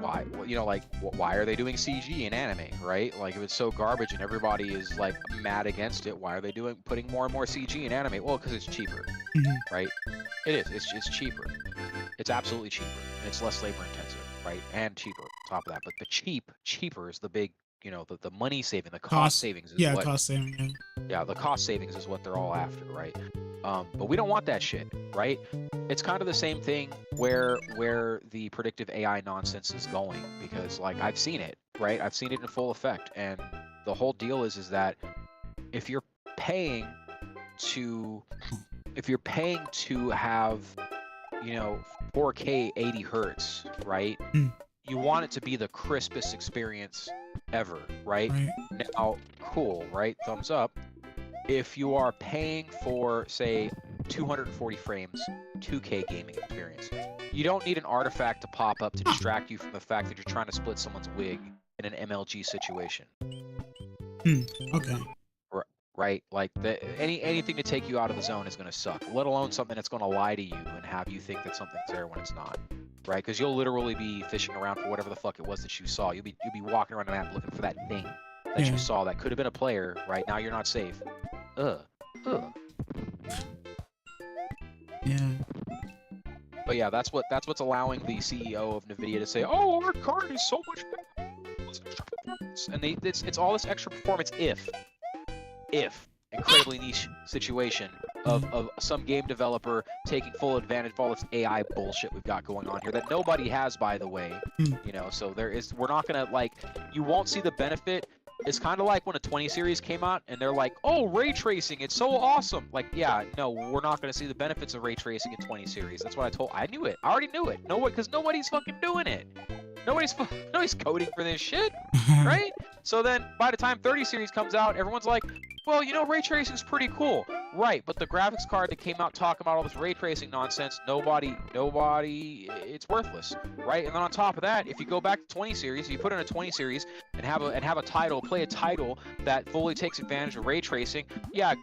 Speaker 1: why? You know, like, why are they doing CG in anime, right? Like, if it's so garbage and everybody is like mad against it, why are they putting more and more CG in anime? Well, because it's cheaper, right? It is. It's cheaper. It's absolutely cheaper, and it's less labor intensive, right? And cheaper on top of that. But the cheaper is the big, you know, the money saving, the cost savings. Is what, cost saving.
Speaker 2: Yeah, the cost savings is what they're all after, right? But we don't want that shit, right? It's kind of the same thing where the predictive AI nonsense is going, because, like, I've seen it, right? I've seen it in full effect, and the whole deal is that if you're paying to have, you know, 4K 80 hertz, right? You want it to be the crispest experience ever, right? Now, cool, right? Thumbs up. If you are paying for, say, 240 frames, 2K gaming experience, you don't need an artifact to pop up to distract you from the fact that you're trying to split someone's wig in an MLG situation.
Speaker 1: Okay.
Speaker 2: Right? Like, anything to take you out of the zone is going to suck, let alone something that's going to lie to you and have you think that something's there when it's not. Right? Because you'll literally be fishing around for whatever the fuck it was that you saw. You'll be walking around the map looking for that thing that you saw that could have been a player. Right now, you're not safe.
Speaker 1: Yeah.
Speaker 2: But yeah, that's what's allowing the CEO of NVIDIA to say, "Oh, our card is so much better, extra performance," and it's all this extra performance if incredibly niche situation of some game developer taking full advantage of all this AI bullshit we've got going on here that nobody has, by the way. You know, so we're not gonna, like, you won't see the benefit. It's kind of like when a 20 series came out and they're like, "Oh, ray tracing, it's so awesome." Like, yeah, no, we're not going to see the benefits of ray tracing in 20 series. That's what I knew it. I already knew it. No, because nobody's fucking doing it. Nobody's coding for this shit, right? So then by the time 30 series comes out, everyone's like, "Well, you know, ray tracing's pretty cool." Right, but the graphics card that came out talking about all this ray tracing nonsense, nobody, it's worthless, right? And then on top of that, if you go back to 20 series, if you put in a 20 series and have a title, play a title that fully takes advantage of ray tracing, yeah,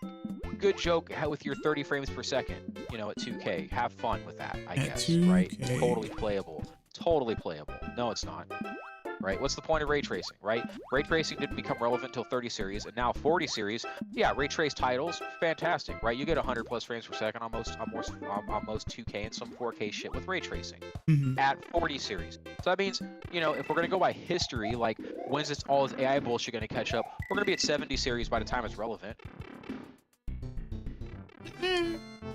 Speaker 2: good joke with your 30 frames per second, you know, at 2K. Have fun with that, I guess, 2K. Right? Totally playable. No, it's not. right? What's the point of ray tracing, right? Ray tracing didn't become relevant until 30 series, and now 40 series, yeah, ray trace titles, fantastic, right? You get 100 plus frames per second on most 2K and some 4K shit with ray tracing at 40 series. So that means, you know, if we're gonna go by history, like when's this all this AI bullshit gonna catch up? We're gonna be at 70 series by the time it's relevant.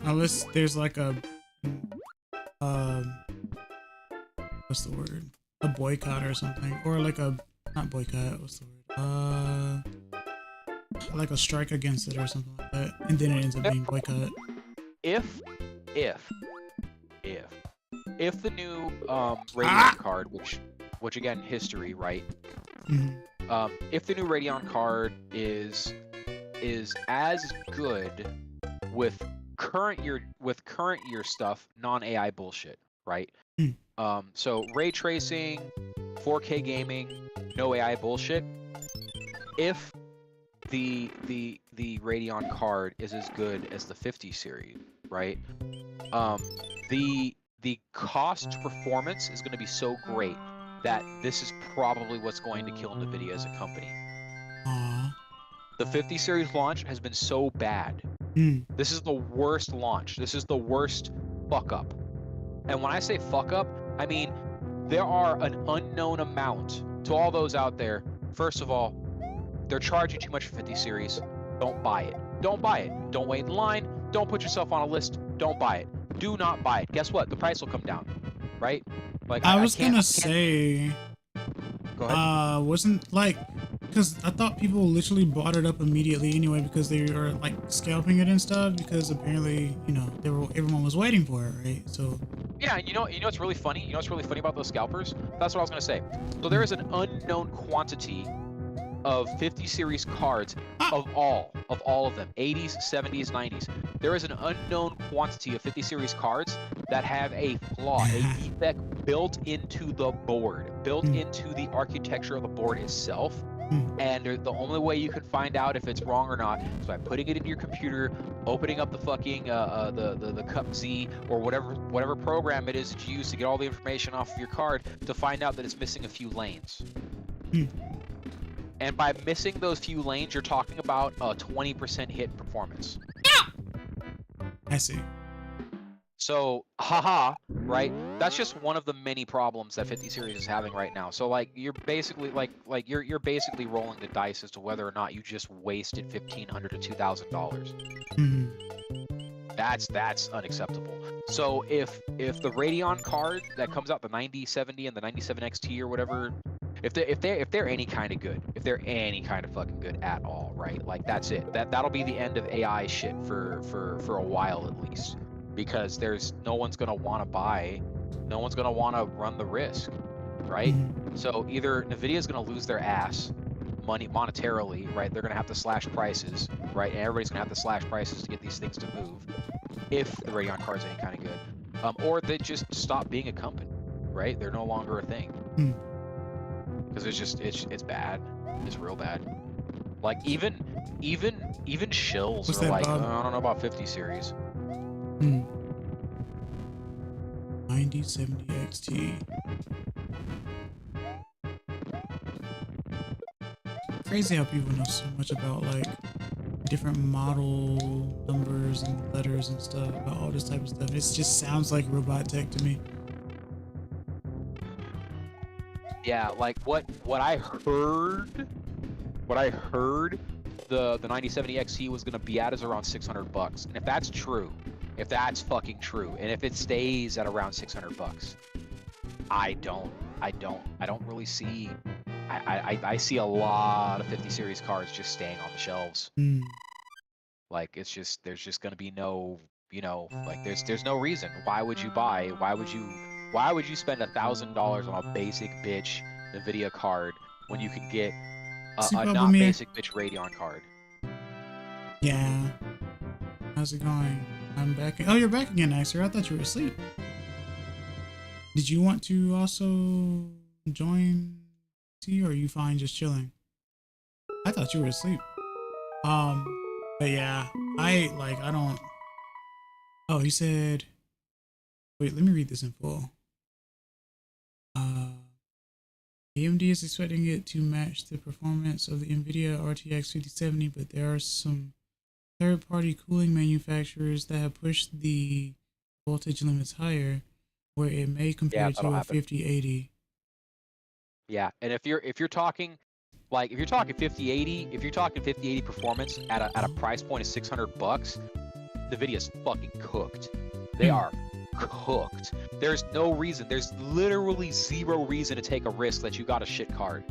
Speaker 1: Unless there's like a what's the word? A boycott or something, or like a not boycott. What's the word? Like a strike against it or something like that, and then it ends up being boycott.
Speaker 2: If the new Radeon card, which again history, right? If the new Radeon card is as good with current year stuff, non-AI bullshit, right? So ray tracing, 4K gaming, no AI bullshit. If the Radeon card is as good as the 50 series, right? The cost to performance is going to be so great that this is probably what's going to kill NVIDIA as a company. The 50 series launch has been so bad. This is the worst launch. This is the worst fuck up. And when I say fuck up, I mean there are an unknown amount to all those out there. First of all, they're charging too much for 50 series. Don't buy it. Don't buy it. Don't wait in line. Don't put yourself on a list. Don't buy it. Do not buy it. Guess what? The price will come down, right? Like
Speaker 1: I was gonna say,
Speaker 2: go ahead.
Speaker 1: wasn't like, because I thought people literally bought it up immediately anyway because they were like scalping it and stuff because apparently, you know, everyone was waiting for it, right? So
Speaker 2: yeah, you know what's really funny? You know what's really funny about those scalpers? That's what I was gonna say. So there is an unknown quantity of 50 series cards of all of them, 80s, 70s, 90s. There is an unknown quantity of 50 series cards that have a flaw, a defect built into the board, built into the architecture of the board itself. And the only way you can find out if it's wrong or not is by putting it into your computer, opening up the fucking the Cup Z or whatever program it is that you use to get all the information off of your card to find out that it's missing a few lanes. And by missing those few lanes, you're talking about a 20% hit performance.
Speaker 1: I see.
Speaker 2: So, haha, right? That's just one of the many problems that 50 series is having right now. So, like, you're basically you're basically rolling the dice as to whether or not you just wasted $1,500 to $2,000. That's unacceptable. So, if the Radeon card that comes out, the 9070 and the 97 XT or whatever, if they're any kind of good, if they're any kind of fucking good at all, right? Like that's it. That'll be the end of AI shit for a while at least, because there's no one's gonna want to buy, no one's gonna want to run the risk, right? So either Nvidia's gonna lose their ass money monetarily, right? They're gonna have to slash prices, right? And everybody's gonna have to slash prices to get these things to move, if the Radeon card's any kind of good, or they just stop being a company, right? They're no longer a thing. Because it's bad. It's real bad. Like even shills
Speaker 1: What's
Speaker 2: are
Speaker 1: that,
Speaker 2: like,
Speaker 1: Bob?
Speaker 2: I don't know about 50 series.
Speaker 1: 9070 XT. Crazy how people know so much about like different model numbers and letters and stuff, about all this type of stuff. It just sounds like robot tech to me.
Speaker 2: Yeah, like what I heard, the 9070 XT was gonna be at is around $600, and if that's true, if that's fucking true, and if it stays at around $600, I don't really see. I see a lot of 50 series cards just staying on the shelves. Like there's just gonna be no, you know, like there's no reason. Why would you buy? Why would you spend $1,000 on a basic bitch NVIDIA card when you can get a not basic bitch Radeon card?
Speaker 1: Yeah. How's it going? I'm back. Oh, you're back again, Axer. I thought you were asleep. Did you want to also join T, or are you fine just chilling? I thought you were asleep. But yeah, I don't. Oh, he said. Wait, let me read this in full. AMD is expecting it to match the performance of the NVIDIA RTX 5070, but there are some third-party cooling manufacturers that have pushed the voltage limits higher, where it may compare to a 5080.
Speaker 2: Yeah, and if you're talking like if you're talking 5080 performance at a price point of $600, NVIDIA's fucking cooked. They are cooked. There's no reason. There's literally zero reason to take a risk that you got a shit card.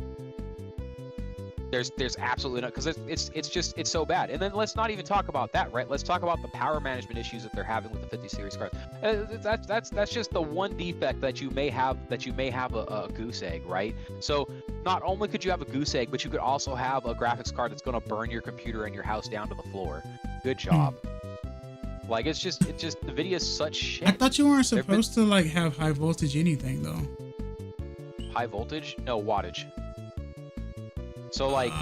Speaker 2: There's absolutely not, because it's so bad. And then let's not even talk about that, right? Let's talk about the power management issues that they're having with the 50 series cards. That's just the one defect that you may have a goose egg, right? So not only could you have a goose egg, but you could also have a graphics card that's going to burn your computer and your house down to the floor. Good job. Like it's just NVIDIA's such shit.
Speaker 1: I thought you weren't supposed to like have high voltage anything though.
Speaker 2: High voltage? No, wattage. So like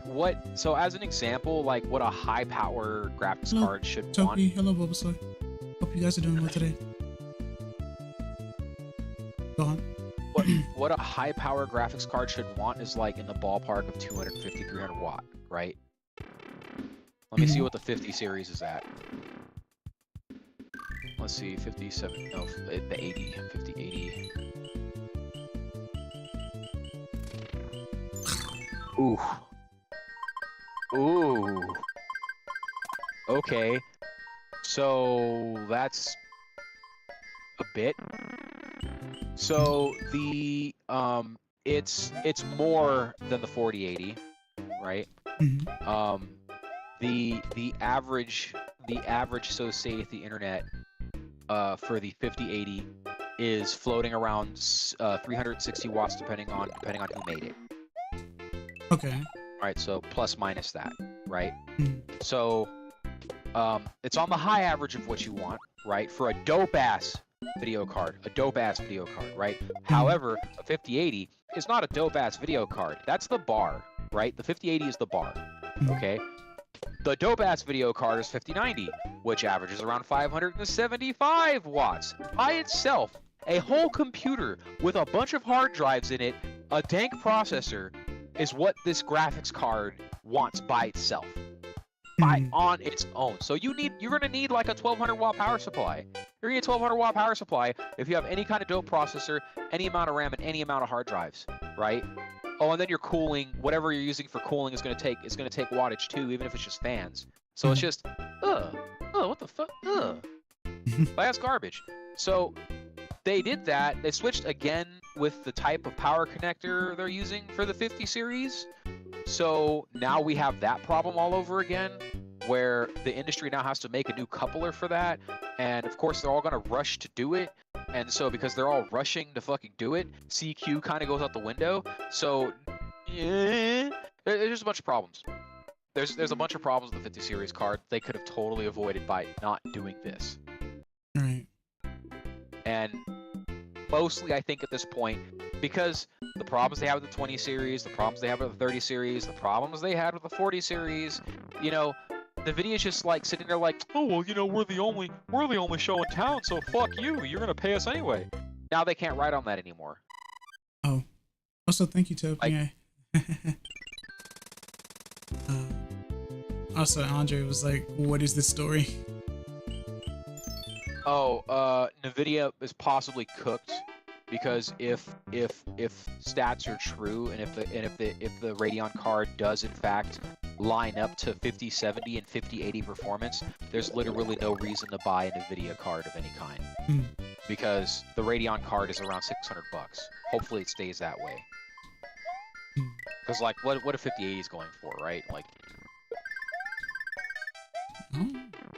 Speaker 2: what? So as an example, like what a high power graphics card should want.
Speaker 1: Hello, Bulbasaur. Hope you guys are doing well today. Go on.
Speaker 2: What a high power graphics card should want is like in the ballpark of 250, 300 watt, right? Let me see what the 50 series is at. Let's see, 57, no, the 80, 50, 80. Ooh. Ooh. Okay. So that's a bit. So the it's more than the 4080, right?
Speaker 1: Mm-hmm.
Speaker 2: The average so say the internet for the 5080 is floating around 360 watts depending on who made it.
Speaker 1: Okay.
Speaker 2: All right, so plus minus that, right?
Speaker 1: Mm-hmm.
Speaker 2: So it's on the high average of what you want, right? For a dope ass video card, right? However, a 5080 is not a dope ass video card. That's the bar, right? The 5080 is the bar. Okay. The dope ass video card is 5090, which averages around 575 watts. By itself, a whole computer with a bunch of hard drives in it, a dank processor, is what this graphics card wants by itself. On its own. So you're gonna need like a 1200 watt power supply. You're gonna need a 1200 watt power supply if you have any kind of dope processor, any amount of RAM, and any amount of hard drives, right? Oh, and then your cooling, whatever you're using for cooling is gonna take wattage too, even if it's just fans. So it's just, what the fuck, that's garbage. So they did that. They switched again with the type of power connector they're using for the 50 series. So now we have that problem all over again, where the industry now has to make a new coupler for that. And of course, they're all gonna rush to do it. And so because they're all rushing to fucking do it, CQ kind of goes out the window. So yeah, there's just a bunch of problems. There's a bunch of problems with the 50 series card they could have totally avoided by not doing this.
Speaker 1: Right.
Speaker 2: And mostly I think at this point, because the problems they have with the 20 series, the problems they have with the 30 series, the problems they had with the 40 series, you know, NVIDIA's just like sitting there like, oh well, you know, we're the only show in town, so fuck you, you're gonna pay us anyway. Now they can't write on that anymore.
Speaker 1: Oh, also thank you, Toby. Also, Andre was like, "What is this story?"
Speaker 2: Oh, NVIDIA is possibly cooked because if stats are true and if the Radeon card does in fact line up to 5070 and 5080 performance, there's literally no reason to buy a NVIDIA card of any kind because the Radeon card is around $600. Hopefully, it stays that way. Because like, what a 5080 is going for, right? Like,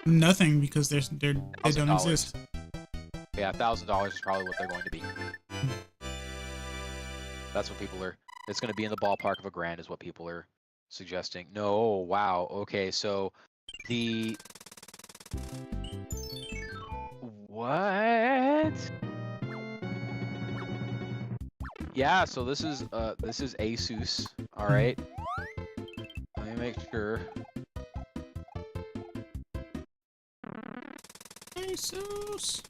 Speaker 1: nothing because they don't exist.
Speaker 2: Yeah, $1,000 is probably what they're going to be. That's what people are. It's going to be in the ballpark of $1,000 is what people are suggesting. No, wow. Okay, so the what? Yeah, so this is Asus. All right. Let me make sure.
Speaker 1: Asus.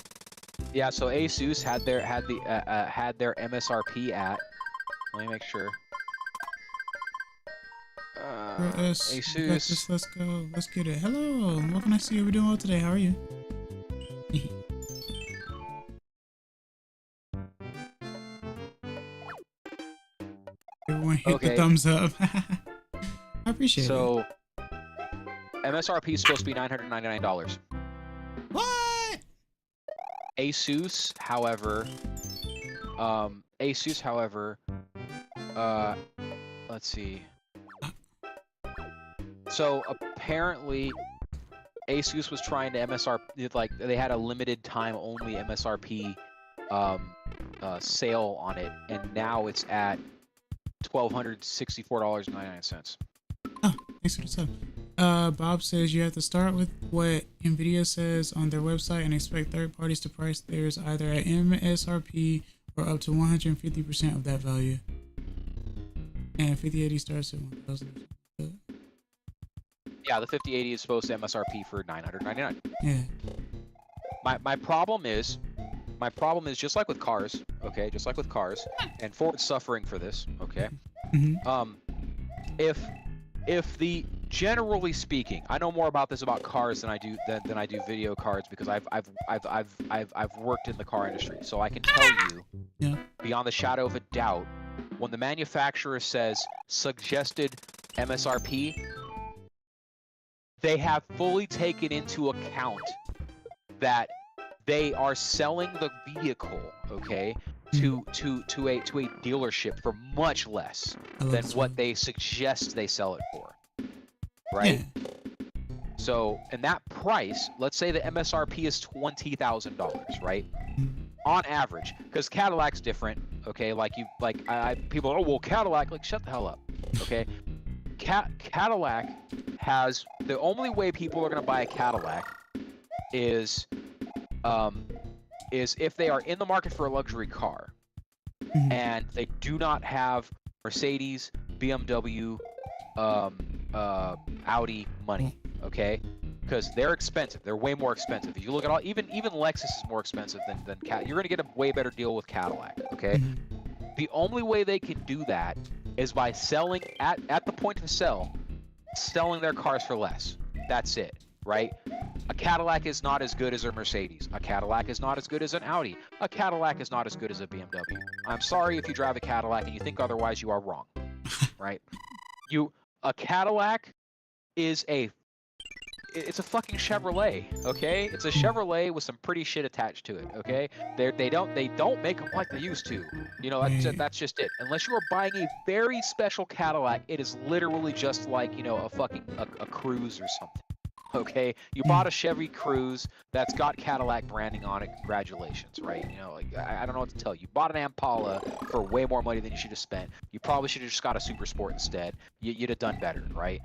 Speaker 2: Yeah, so Asus had their MSRP at. Let me make sure.
Speaker 1: Us, we got
Speaker 2: Asus.
Speaker 1: this. Let's go. Let's get it. Hello. What can I see? We're doing well today. How are you? Everyone hit the
Speaker 2: Okay.
Speaker 1: thumbs up. I appreciate it.
Speaker 2: So MSRP is supposed to be $999.
Speaker 1: What?
Speaker 2: Asus, however, let's see. So apparently, Asus was trying to MSRP, like they had a limited time only MSRP sale on it, and now it's at $1,264.99.
Speaker 1: Oh, thanks for the sub. Bob says you have to start with what NVIDIA says on their website and expect third parties to price theirs either at MSRP or up to 150% of that value. And 5080 starts at 1,000.
Speaker 2: Yeah, the 5080 is supposed to MSRP for $999.
Speaker 1: Yeah.
Speaker 2: My problem is just like with cars, okay? Just like with cars, and Ford's suffering for this, okay?
Speaker 1: Mm-hmm.
Speaker 2: If the generally speaking, I know more about this about cars than I do video cards because I've worked in the car industry, so I can tell you,
Speaker 1: yeah,
Speaker 2: beyond the shadow of a doubt, when the manufacturer says suggested MSRP, they have fully taken into account that they are selling the vehicle, okay, to a dealership for much less than what they suggest they sell it for, right?
Speaker 1: Yeah.
Speaker 2: So, and that price, let's say the MSRP is $20,000, right? On average, because Cadillac's different, okay? Like people are, oh well, Cadillac, like shut the hell up, okay? Cadillac has, the only way people are gonna buy a Cadillac is if they are in the market for a luxury car and they do not have Mercedes, BMW, Audi money, okay? Because they're expensive. They're way more expensive. If you look at all, even Lexus is more expensive than Cadillac. You're gonna get a way better deal with Cadillac, okay? The only way they can do that is by selling at the point to sell, selling their cars for less. That's it, right? A Cadillac is not as good as a Mercedes. A Cadillac is not as good as an Audi. A Cadillac is not as good as a BMW. I'm sorry if you drive a Cadillac and you think otherwise, you are wrong, right? A Cadillac is it's a fucking Chevrolet, okay? It's a Chevrolet with some pretty shit attached to it, okay? They don't make them like they used to. You know, that's just it. Unless you are buying a very special Cadillac, it is literally just like, you know, a fucking a Cruze or something. Okay, you bought a Chevy Cruze that's got Cadillac branding on it. Congratulations, right? You know, like I don't know what to tell you. You bought an Impala for way more money than you should have spent. You probably should have just got a Super Sport instead. You'd have done better, right?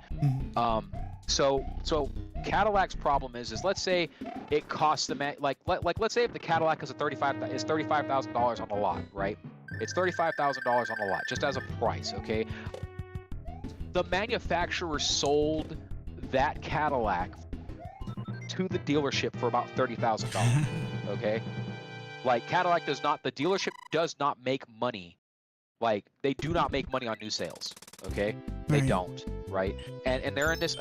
Speaker 2: So Cadillac's problem is let's say it costs them like let's say if the Cadillac is $35,000 on the lot, right? It's $35,000 on the lot just as a price, okay? The manufacturer sold that Cadillac to the dealership for about $30,000, okay? Like the dealership does not make money. Like they do not make money on new sales, okay? They don't, right? And they're in this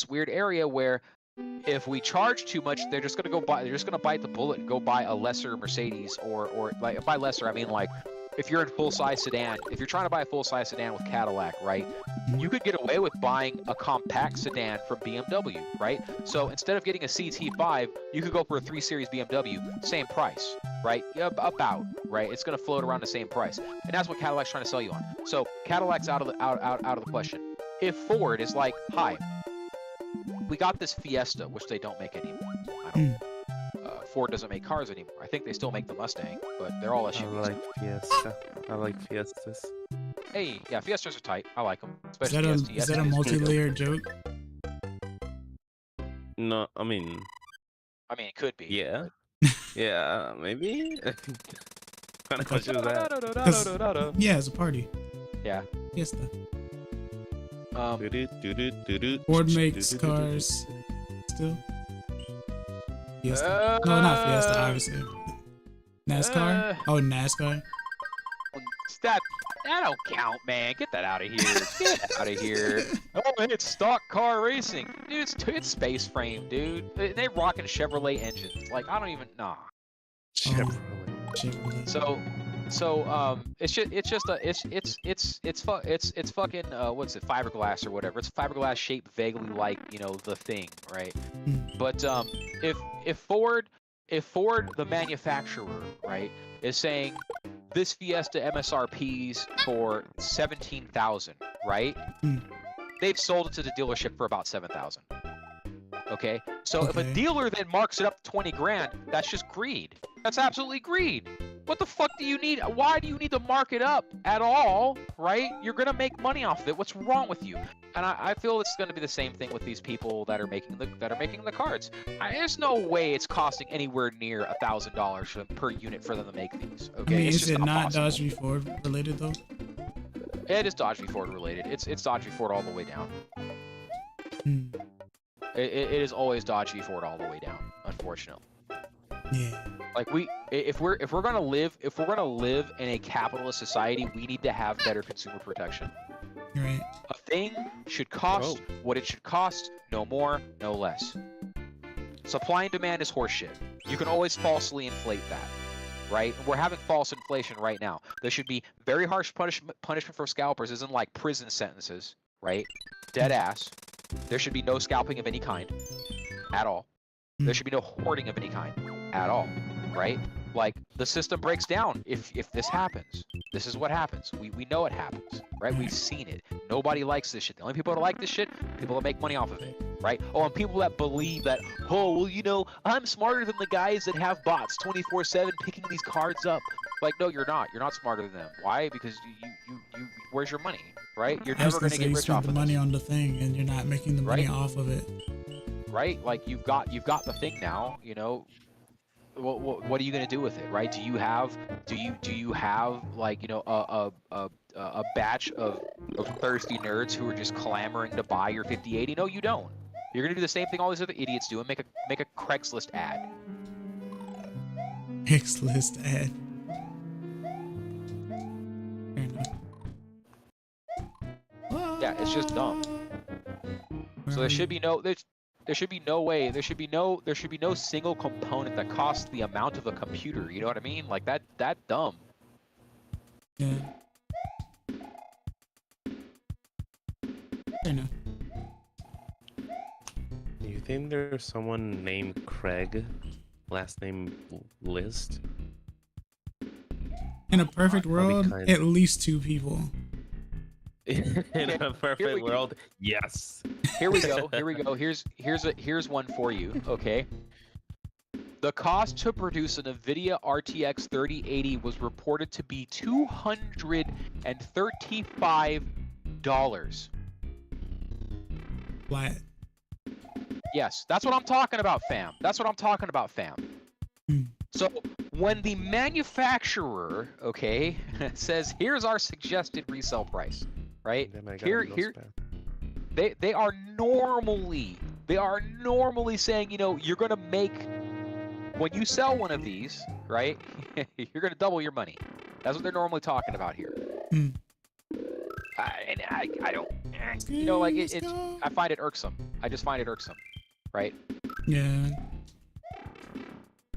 Speaker 2: weird area where if we charge too much, they're just gonna bite the bullet and go buy a lesser Mercedes or like by lesser I mean like if you're in full-size sedan, if you're trying to buy a full-size sedan with Cadillac, right, you could get away with buying a compact sedan from BMW, right? So instead of getting a CT5, you could go for a 3 Series BMW, same price, right? About, right? It's gonna float around the same price, and that's what Cadillac's trying to sell you on. So Cadillac's out of the question. If Ford is like, hi, we got this Fiesta, which they don't make anymore. Ford doesn't make cars anymore. I think they still make the Mustang, but they're all SUVs.
Speaker 4: I like Fiesta. I like Fiestas.
Speaker 2: Hey, yeah, Fiestas are tight. I like them.
Speaker 1: Is that a multi-layered joke?
Speaker 4: No, I mean,
Speaker 2: it could be.
Speaker 4: Yeah. Yeah, maybe. Kind of question was that?
Speaker 1: Yeah, it's a party.
Speaker 2: Yeah.
Speaker 1: Fiesta. Ford makes cars still. Fiesta. No, not Fiesta, obviously. NASCAR? Oh, NASCAR.
Speaker 2: That don't count, man. Get that out of here. Get out of here. Oh, it's stock car racing, dude. It's space frame, dude. They rocking Chevrolet engines. Like I don't even nah.
Speaker 4: Chevrolet.
Speaker 2: So it's fucking what's it, fiberglass or whatever. It's fiberglass shaped vaguely like, you know, the thing, right? But if Ford the manufacturer, right, is saying this Fiesta MSRP's for 17,000, right? They've sold it to the dealership for about 7,000. Okay, so if a dealer then marks it up to 20 grand, that's just greed. That's absolutely greed. What the fuck do you need? Why do you need to mark it up at all, right? You're gonna make money off of it. What's wrong with you? And I feel it's gonna be the same thing with these people that are making the cards. There's no way it's costing anywhere near $1,000 per unit for them to make these. Okay,
Speaker 1: I mean,
Speaker 2: it's
Speaker 1: is
Speaker 2: just
Speaker 1: it not
Speaker 2: impossible.
Speaker 1: Dodge v Ford related though?
Speaker 2: It is Dodge v Ford related. It's Dodge v Ford all the way down. It is always Dodge v Ford all the way down, unfortunately.
Speaker 1: Yeah.
Speaker 2: Like if we're gonna live in a capitalist society, we need to have better consumer protection.
Speaker 1: Right.
Speaker 2: A thing should cost what it should cost, no more, no less. Supply and demand is horseshit. You can always falsely inflate that, right? We're having false inflation right now. There should be very harsh punishment for scalpers, isn't like prison sentences, right? Dead ass. There should be no scalping of any kind, at all. There should be no hoarding of any kind, at all, right? Like, the system breaks down if this happens. This is what happens. We know it happens, right? We've seen it. Nobody likes this shit. The only people that like this shit, people that make money off of it, right? Oh, and people that believe that, oh, well, you know, I'm smarter than the guys that have bots 24/7 picking these cards up. Like, no, you're not. You're not smarter than them. Why? Because you where's your money, right? You're never going to get rich off
Speaker 1: the
Speaker 2: of
Speaker 1: money
Speaker 2: this.
Speaker 1: on the thing, and you're not making the money off of it.
Speaker 2: Right? Like you've got the thing now. You know, what are you going to do with it, right? Do you have like, you know, a batch of thirsty nerds who are just clamoring to buy your 5080? No, you don't. You're going to do the same thing all these other idiots do and make a Craigslist ad.
Speaker 1: Craigslist ad. Fair enough.
Speaker 2: Yeah, it's just dumb. So there should be no way. There should be no single component that costs the amount of a computer. You know what I mean? Like that dumb.
Speaker 1: Yeah. Fair enough.
Speaker 4: Do you think there's someone named Craig, last name List?
Speaker 1: In a perfect world,
Speaker 4: kind.
Speaker 1: at least 2 people.
Speaker 4: In a perfect world, yes.
Speaker 2: Here we go. Here's one for you. Okay. The cost to produce an NVIDIA RTX 3080 was reported to be $235.
Speaker 1: Flat.
Speaker 2: Yes, that's what I'm talking about, fam. That's what I'm talking about, fam. So when the manufacturer, okay, says here's our suggested resale price, right? They are normally saying, you know, you're gonna make, when you sell one of these, right, you're gonna double your money. That's what they're normally talking about here. And I don't, you know, like I find it irksome. I just find it irksome, right?
Speaker 1: Yeah.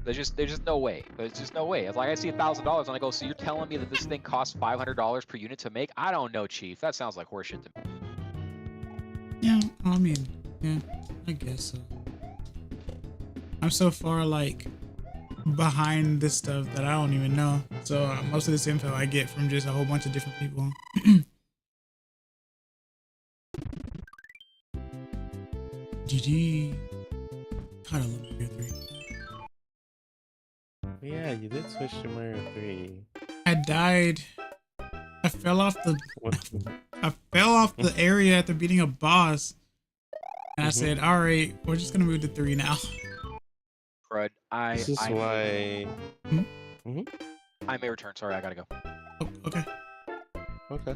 Speaker 2: There's just no way. There's just no way. It's like I see $1,000 and I go, so you're telling me that this thing costs $500 per unit to make? I don't know, Chief. That sounds like horseshit to me.
Speaker 1: Yeah, I mean, yeah, I guess so. I'm so far, like, behind this stuff that I don't even know. So most of this info I get from just a whole bunch of different people. GG. God, I love Mario 3.
Speaker 4: Yeah, you did switch to Mario 3.
Speaker 1: I died. I fell off the area after beating a boss. And I said, alright, we're just gonna move to 3 now.
Speaker 2: Fred,
Speaker 4: This is why...
Speaker 2: I may return. Sorry, I gotta go.
Speaker 1: Oh, okay.
Speaker 4: Okay.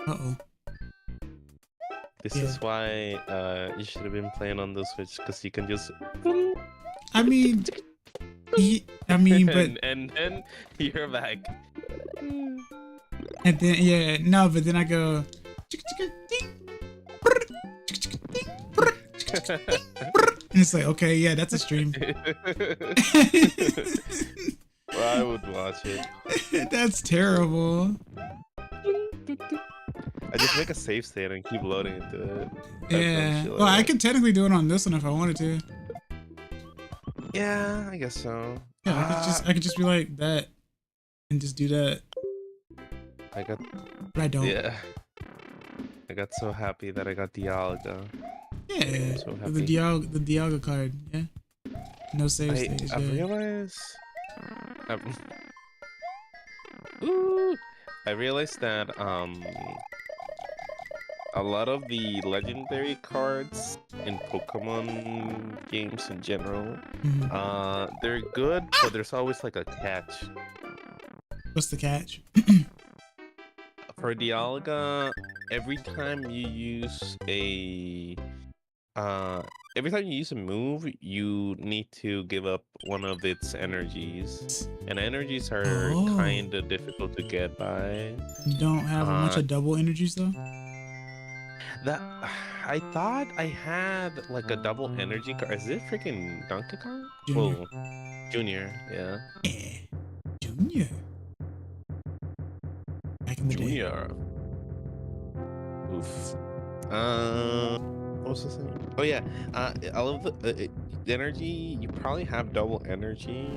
Speaker 1: Uh-oh.
Speaker 4: This is why you should have been playing on the Switch, because you can just...
Speaker 1: I mean, I mean, but
Speaker 4: and then you're back.
Speaker 1: and then yeah, no, but then I go. And it's like, okay, yeah, that's a stream.
Speaker 4: Well, I would watch it.
Speaker 1: That's terrible.
Speaker 4: I just make a save state and keep loading into it.
Speaker 1: Yeah. Well, I could technically do it on this one if I wanted to.
Speaker 4: Yeah, I guess so.
Speaker 1: Yeah, I could just be like that and just do that.
Speaker 4: I got.
Speaker 1: But I don't.
Speaker 4: Yeah. I got so happy that I got Dialga.
Speaker 1: Yeah.
Speaker 4: So
Speaker 1: The Dialga card. Yeah. No save states.
Speaker 4: I
Speaker 1: Yeah.
Speaker 4: realized. Ooh, I realized that a lot of the legendary cards in Pokemon games in general, they're good, but there's always like a catch.
Speaker 1: What's the catch?
Speaker 4: For Dialga, every time you use a move, you need to give up one of its energies, and energies are kind of difficult to get by.
Speaker 1: You don't have a bunch of double energies though.
Speaker 4: That I thought I had like a double energy card. Is it freaking Donkey Kong?
Speaker 1: Junior.
Speaker 4: Well, Junior, yeah.
Speaker 1: Yeah. Junior. Back in the day.
Speaker 4: Junior. Oof. What was this thing? Oh yeah. I love the energy. You probably have double energy,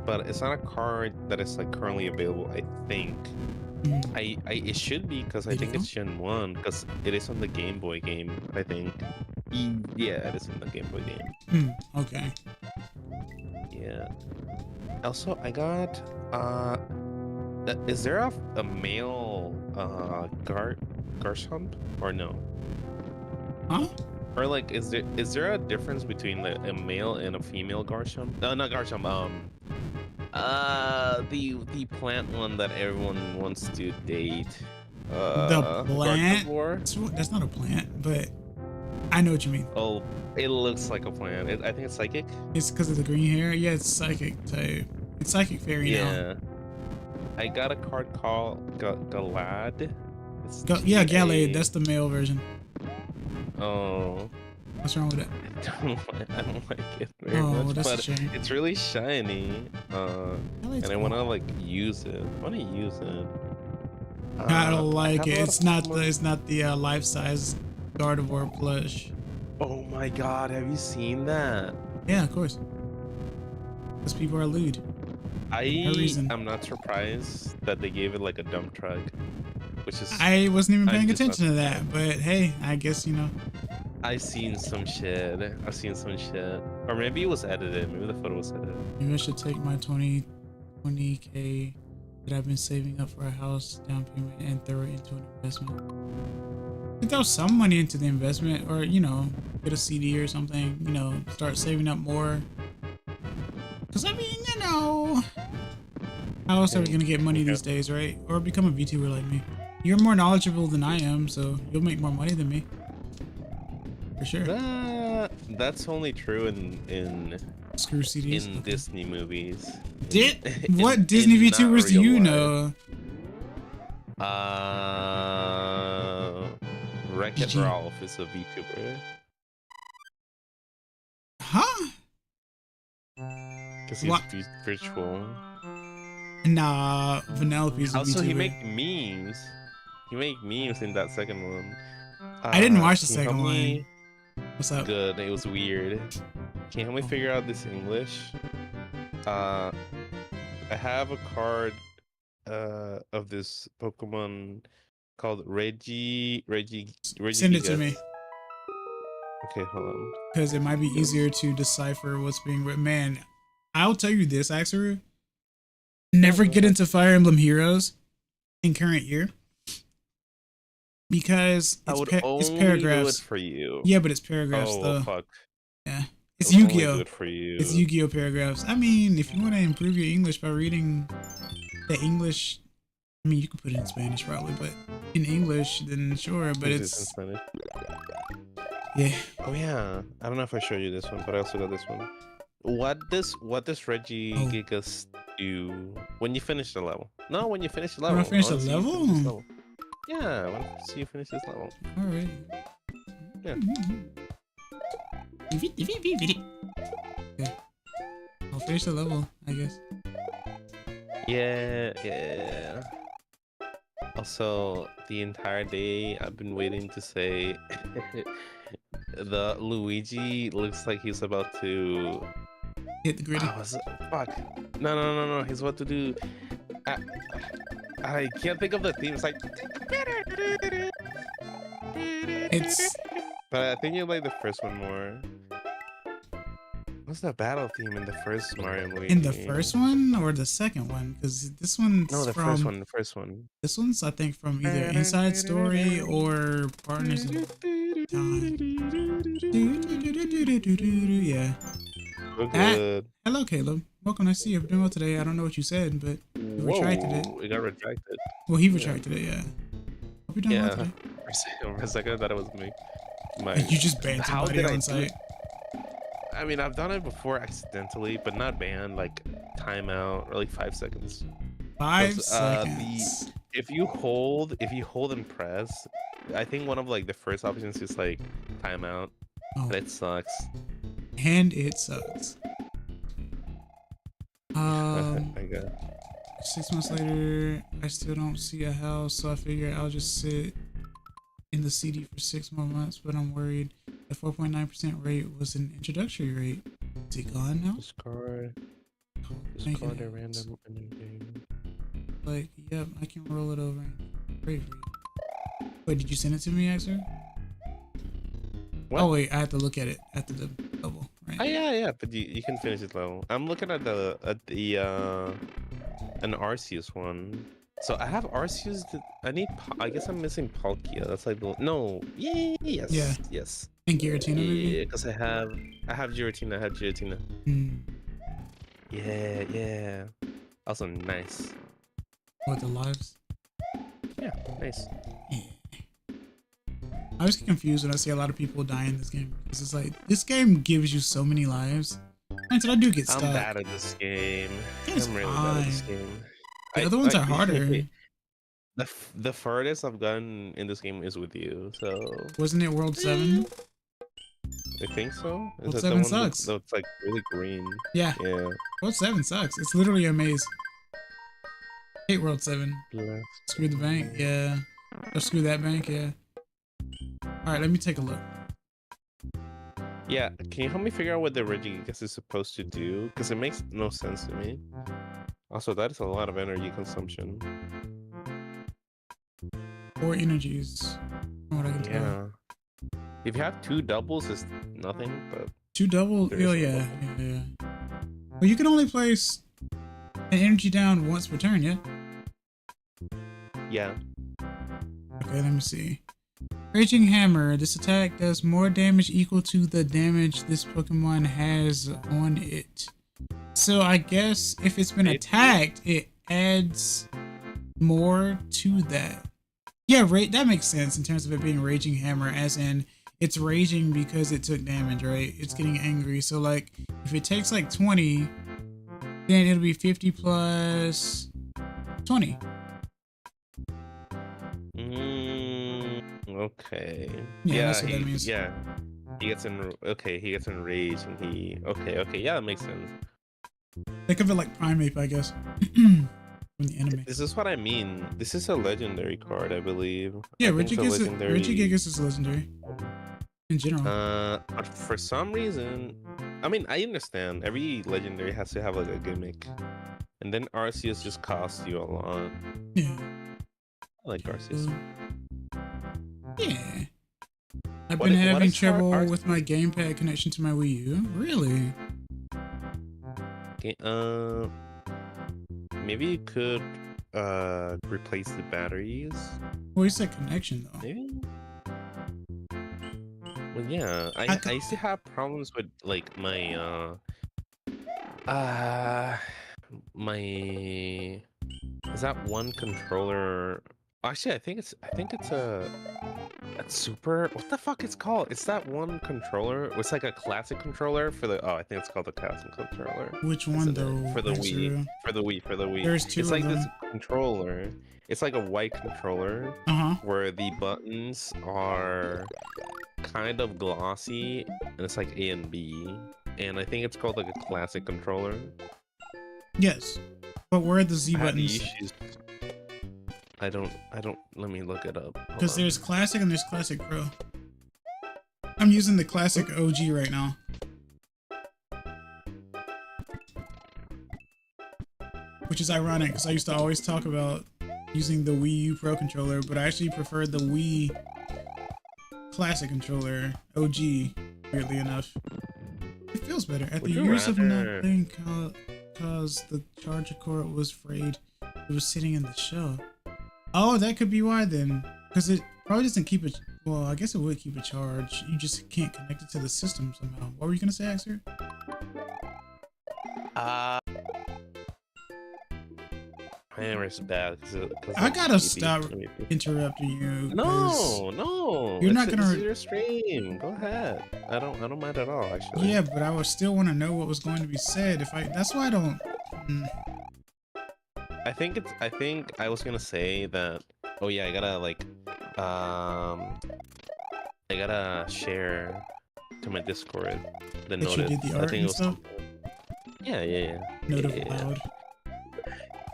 Speaker 4: but it's not a card that is like currently available. I think. It should be because I think it's Gen 1 because it is on the Game Boy game. I think. Yeah, it is in the Game Boy game.
Speaker 1: Okay.
Speaker 4: Yeah. Also, I got is there a male Garchomp or no?
Speaker 1: Huh?
Speaker 4: Or like, is there a difference between like a male and a female Garchomp? No, not Garchomp. The plant one that everyone wants to date.
Speaker 1: The plant?
Speaker 4: Garchomp?
Speaker 1: That's not a plant, but I know what you mean.
Speaker 4: Oh, it looks like a plant. I think it's psychic.
Speaker 1: It's because of the green hair. Yeah, it's psychic type. It's psychic fairy now.
Speaker 4: Yeah. I got a card called Galad.
Speaker 1: Yeah, Galade. That's the male version.
Speaker 4: Oh.
Speaker 1: What's wrong with it?
Speaker 4: I don't like it very much,
Speaker 1: that's
Speaker 4: but
Speaker 1: a shame.
Speaker 4: it's really shiny. And I want to like use it. I want to use it.
Speaker 1: I don't like it. It's not the life-size Gardevoir plush.
Speaker 4: Oh my god, have you seen that?
Speaker 1: Yeah, of course. Because people are lewd.
Speaker 4: I'm not surprised that they gave it like a dump truck, which is.
Speaker 1: I wasn't even paying attention to that, but hey, I guess you know.
Speaker 4: I've seen some shit. Or maybe it was edited. Maybe the photo was edited.
Speaker 1: Maybe I should take my 20K that I've been saving up for a house down payment and throw it into an investment. I throw some money into the investment, or you know, get a CD or something. You know, start saving up more. Cause I mean, you know, how else are we gonna get money these days, right? Or become a VTuber like me. You're more knowledgeable than I am, so you'll make more money than me. For sure.
Speaker 4: That's only true in
Speaker 1: Screw CDs.
Speaker 4: In Disney movies.
Speaker 1: What Disney VTubers do you know?
Speaker 4: Wreck-It Ralph is a VTuber.
Speaker 1: Huh?
Speaker 4: Because he's virtual.
Speaker 1: Nah, Vanellope's a
Speaker 4: Also,
Speaker 1: VTuber.
Speaker 4: he make memes. He make memes in that second one.
Speaker 1: I didn't watch the second one. What's up?
Speaker 4: Good. It was weird. Can you help me figure out this English? I have a card of this Pokemon called Reggie.
Speaker 1: Send it to me.
Speaker 4: Okay, hold on.
Speaker 1: Because it might be easier to decipher what's being written. Man, I'll tell you this, Axeru. Never get into Fire Emblem Heroes in current year. Because it's paragraphs.
Speaker 4: Do it for you.
Speaker 1: Yeah, but it's paragraphs though.
Speaker 4: Fuck.
Speaker 1: Yeah. It's Yu-Gi-Oh!
Speaker 4: Do it for you.
Speaker 1: It's Yu-Gi-Oh! Paragraphs. I mean, if you want to improve your English by reading the English, I mean, you could put it in Spanish probably, but in English, then sure, but it's...
Speaker 4: in Spanish?
Speaker 1: Yeah.
Speaker 4: Oh yeah. I don't know if I showed you this one, but I also got this one. what does Reggie
Speaker 1: Oh.
Speaker 4: Gigas do when you finish the level? No, when you finish the
Speaker 1: When I
Speaker 4: level.
Speaker 1: finish
Speaker 4: I
Speaker 1: the
Speaker 4: wanna see you finish
Speaker 1: level?
Speaker 4: this level. Yeah, I want to see you finish this level.
Speaker 1: All right.
Speaker 4: Yeah.
Speaker 1: Okay. I'll finish the level, I guess.
Speaker 4: Yeah. Also, the entire day I've been waiting to say the Luigi looks like he's about to.
Speaker 1: Hit the gritty.
Speaker 4: Fuck. No. He's about to do. I can't think of the theme. It's like.
Speaker 1: It's
Speaker 4: But I think you like the first one more. What's the battle theme in the first Mario movie?
Speaker 1: in the first one or the second one, because this one's
Speaker 4: No, the
Speaker 1: from
Speaker 4: first one. The first one.
Speaker 1: this one's I think from either Inside Story or Partners in Time. Yeah.
Speaker 4: So good.
Speaker 1: Hello, Caleb. Welcome. Nice to see you. I'm doing well today. I don't know what you said, but you retracted it.
Speaker 4: It got retracted.
Speaker 1: Well, he retracted it. Yeah. Hope you're doing well
Speaker 4: Yeah.
Speaker 1: today.
Speaker 4: For a second, I thought it was me.
Speaker 1: You just banned
Speaker 4: How
Speaker 1: somebody
Speaker 4: did I
Speaker 1: on
Speaker 4: do
Speaker 1: site.
Speaker 4: it? I mean, I've done it before accidentally, but not banned. Like timeout or like 5 seconds.
Speaker 1: 5
Speaker 4: 'Cause,
Speaker 1: seconds.
Speaker 4: If you hold and press, I think one of like the first options is like timeout,
Speaker 1: Oh,
Speaker 4: and it sucks.
Speaker 1: and it sucks.
Speaker 4: I guess.
Speaker 1: 6 months later, I still don't see a house, so I figure I'll just sit in the CD for 6 more months, but I'm worried the 4.9% rate was an introductory rate. Is it gone now?
Speaker 4: Discard.
Speaker 1: Oh,
Speaker 4: Discard a
Speaker 1: thank you.
Speaker 4: random game.
Speaker 1: Like, yep, I can roll it over and great for you. Wait, did you send it to me, Axer?
Speaker 4: What?
Speaker 1: Oh wait, I have to look at it after the level, right?
Speaker 4: Oh yeah, but you can finish this level. I'm looking at the an Arceus one. So I have Arceus. I guess I'm missing Palkia. That's like no. Yes.
Speaker 1: Yeah.
Speaker 4: Yes.
Speaker 1: And Giratina, maybe?
Speaker 4: Yeah, because I have Giratina.
Speaker 1: Hmm.
Speaker 4: Yeah. Also nice.
Speaker 1: What, the lives?
Speaker 4: Yeah, nice.
Speaker 1: Yeah. I always get confused when I see a lot of people die in this game, because it's like, this game gives you so many lives. Granted, I do get stuck.
Speaker 4: I'm bad at this game.
Speaker 1: It's
Speaker 4: I'm really bad at this
Speaker 1: fine.
Speaker 4: game.
Speaker 1: The other ones are harder.
Speaker 4: The furthest I've gotten in this game is with you, so
Speaker 1: Wasn't it World 7?
Speaker 4: I think so.
Speaker 1: World
Speaker 4: Is that
Speaker 1: 7
Speaker 4: the one
Speaker 1: sucks.
Speaker 4: that's like really green?
Speaker 1: Yeah,
Speaker 4: Yeah.
Speaker 1: World 7 sucks. It's literally a maze. Hate World 7.
Speaker 4: Left.
Speaker 1: Screw the bank, yeah. Or screw that bank, yeah. Alright, let me take a look.
Speaker 4: Yeah, can you help me figure out what the Regigigas is supposed to do? Because it makes no sense to me. Also, that is a lot of energy consumption.
Speaker 1: 4 energies. From what I can tell.
Speaker 4: Yeah. If you have 2 doubles, it's nothing, but
Speaker 1: 2 double?
Speaker 4: There is
Speaker 1: Oh,
Speaker 4: a
Speaker 1: yeah.
Speaker 4: double.
Speaker 1: Yeah. Well, you can only place an energy down once per turn, yeah?
Speaker 4: yeah.
Speaker 1: Okay, let me see. Raging Hammer. This attack does more damage equal to the damage this Pokemon has on it. So I guess if it's been attacked, it adds more to that. Yeah, that makes sense in terms of it being Raging Hammer, as in it's raging because it took damage, right? It's getting angry. So like, if it takes like 20, then it'll be 50 plus 20.
Speaker 4: Okay.
Speaker 1: Yeah, that's what that means.
Speaker 4: Yeah. He gets enraged and he okay, yeah, that makes sense.
Speaker 1: Think of it like Primeape, I guess. From the anime.
Speaker 4: This is what I mean. This is a legendary card, I believe.
Speaker 1: Yeah,
Speaker 4: I think it's a
Speaker 1: Regigigas is legendary. In general.
Speaker 4: But for some reason, I mean, I understand every legendary has to have like a gimmick, and then Arceus just costs you a lot.
Speaker 1: Yeah.
Speaker 4: I like Arceus.
Speaker 1: Yeah. I've
Speaker 4: What
Speaker 1: been
Speaker 4: is
Speaker 1: having
Speaker 4: Ar-
Speaker 1: trouble
Speaker 4: Ar-
Speaker 1: with my gamepad connection to my Wii U. Really?
Speaker 4: Okay, maybe you could replace the batteries.
Speaker 1: Well, you said connection though.
Speaker 4: Maybe. Well, yeah, I used to have problems with like my is that one controller Actually, I think it's a super. What the fuck it's called? It's that one controller. It's like a classic controller for the. Oh, I think it's called the classic controller.
Speaker 1: Which one
Speaker 4: Isn't it?
Speaker 1: though?
Speaker 4: For the Wii.
Speaker 1: Extra?
Speaker 4: For the Wii. For the Wii.
Speaker 1: There's two
Speaker 4: It's
Speaker 1: of
Speaker 4: like this
Speaker 1: them.
Speaker 4: controller. It's like a white controller
Speaker 1: Uh huh.
Speaker 4: where the buttons are kind of glossy, and it's like A and B. And I think it's called like a classic controller.
Speaker 1: Yes. But where are the Z
Speaker 4: I had the
Speaker 1: buttons?
Speaker 4: issues. I don't. Let me look it up. Hold
Speaker 1: Because
Speaker 4: on.
Speaker 1: there's classic and there's classic pro. I'm using the classic OG right now. Which is ironic because I used to always talk about using the Wii U Pro controller, but I actually prefer the Wii classic controller, OG, weirdly enough. It feels better. After
Speaker 4: Would you
Speaker 1: years of not
Speaker 4: rather-
Speaker 1: playing cause the charger cord was frayed, it was sitting in the shell. Oh, that could be why then. Because it probably doesn't keep it. Well, I guess it would keep a charge. You just can't connect it to the system somehow. What were you gonna say, Axer?
Speaker 4: My hammer's bad. Cause
Speaker 1: I
Speaker 4: of
Speaker 1: gotta
Speaker 4: TV.
Speaker 1: stop interrupting you. 'cause-
Speaker 4: No.
Speaker 1: You're not
Speaker 4: This
Speaker 1: gonna-
Speaker 4: is your stream. Go ahead. I don't mind at all. Actually.
Speaker 1: Yeah, but I would still want to know what was going to be said. If I, that's why I don't.
Speaker 4: I think I was gonna say that. Oh yeah, I gotta like, I gotta share to my Discord the
Speaker 1: That you
Speaker 4: notice.
Speaker 1: did the
Speaker 4: I
Speaker 1: art
Speaker 4: think
Speaker 1: and
Speaker 4: it was.
Speaker 1: stuff?
Speaker 4: Yeah.
Speaker 1: Note of
Speaker 4: Yeah.
Speaker 1: loud.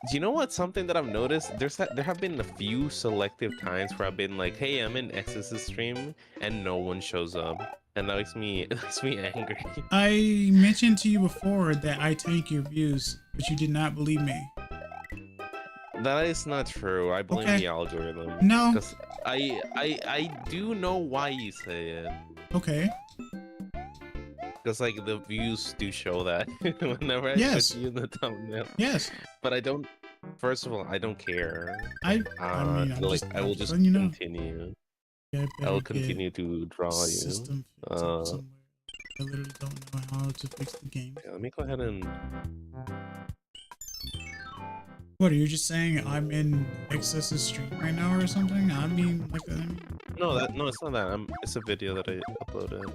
Speaker 4: Do you know what? Something that I've noticed. There have been a few selective times where I've been like, "Hey, I'm in X's stream," and no one shows up, and that makes me it makes me angry.
Speaker 1: I mentioned to you before that I tank your views, but you did not believe me.
Speaker 4: That is not true. I blame
Speaker 1: Okay.
Speaker 4: the algorithm.
Speaker 1: No.
Speaker 4: Because I do know why you say it.
Speaker 1: Okay.
Speaker 4: Because like the views do show that whenever I
Speaker 1: Yes.
Speaker 4: put you in the thumbnail.
Speaker 1: Yes.
Speaker 4: But I don't. First of all, I don't care.
Speaker 1: I mean, I'm
Speaker 4: like
Speaker 1: just,
Speaker 4: I will
Speaker 1: I'm
Speaker 4: just
Speaker 1: letting you know.
Speaker 4: continue.
Speaker 1: Yeah,
Speaker 4: I
Speaker 1: better
Speaker 4: will
Speaker 1: get
Speaker 4: continue to draw you.
Speaker 1: system fix
Speaker 4: Uh,
Speaker 1: up somewhere. I literally don't know how to fix the game.
Speaker 4: Yeah, let me go ahead and.
Speaker 1: What are you just saying? I'm in Excess's stream right now or something? I mean, like,
Speaker 4: No, it's not that. It's a video that I uploaded.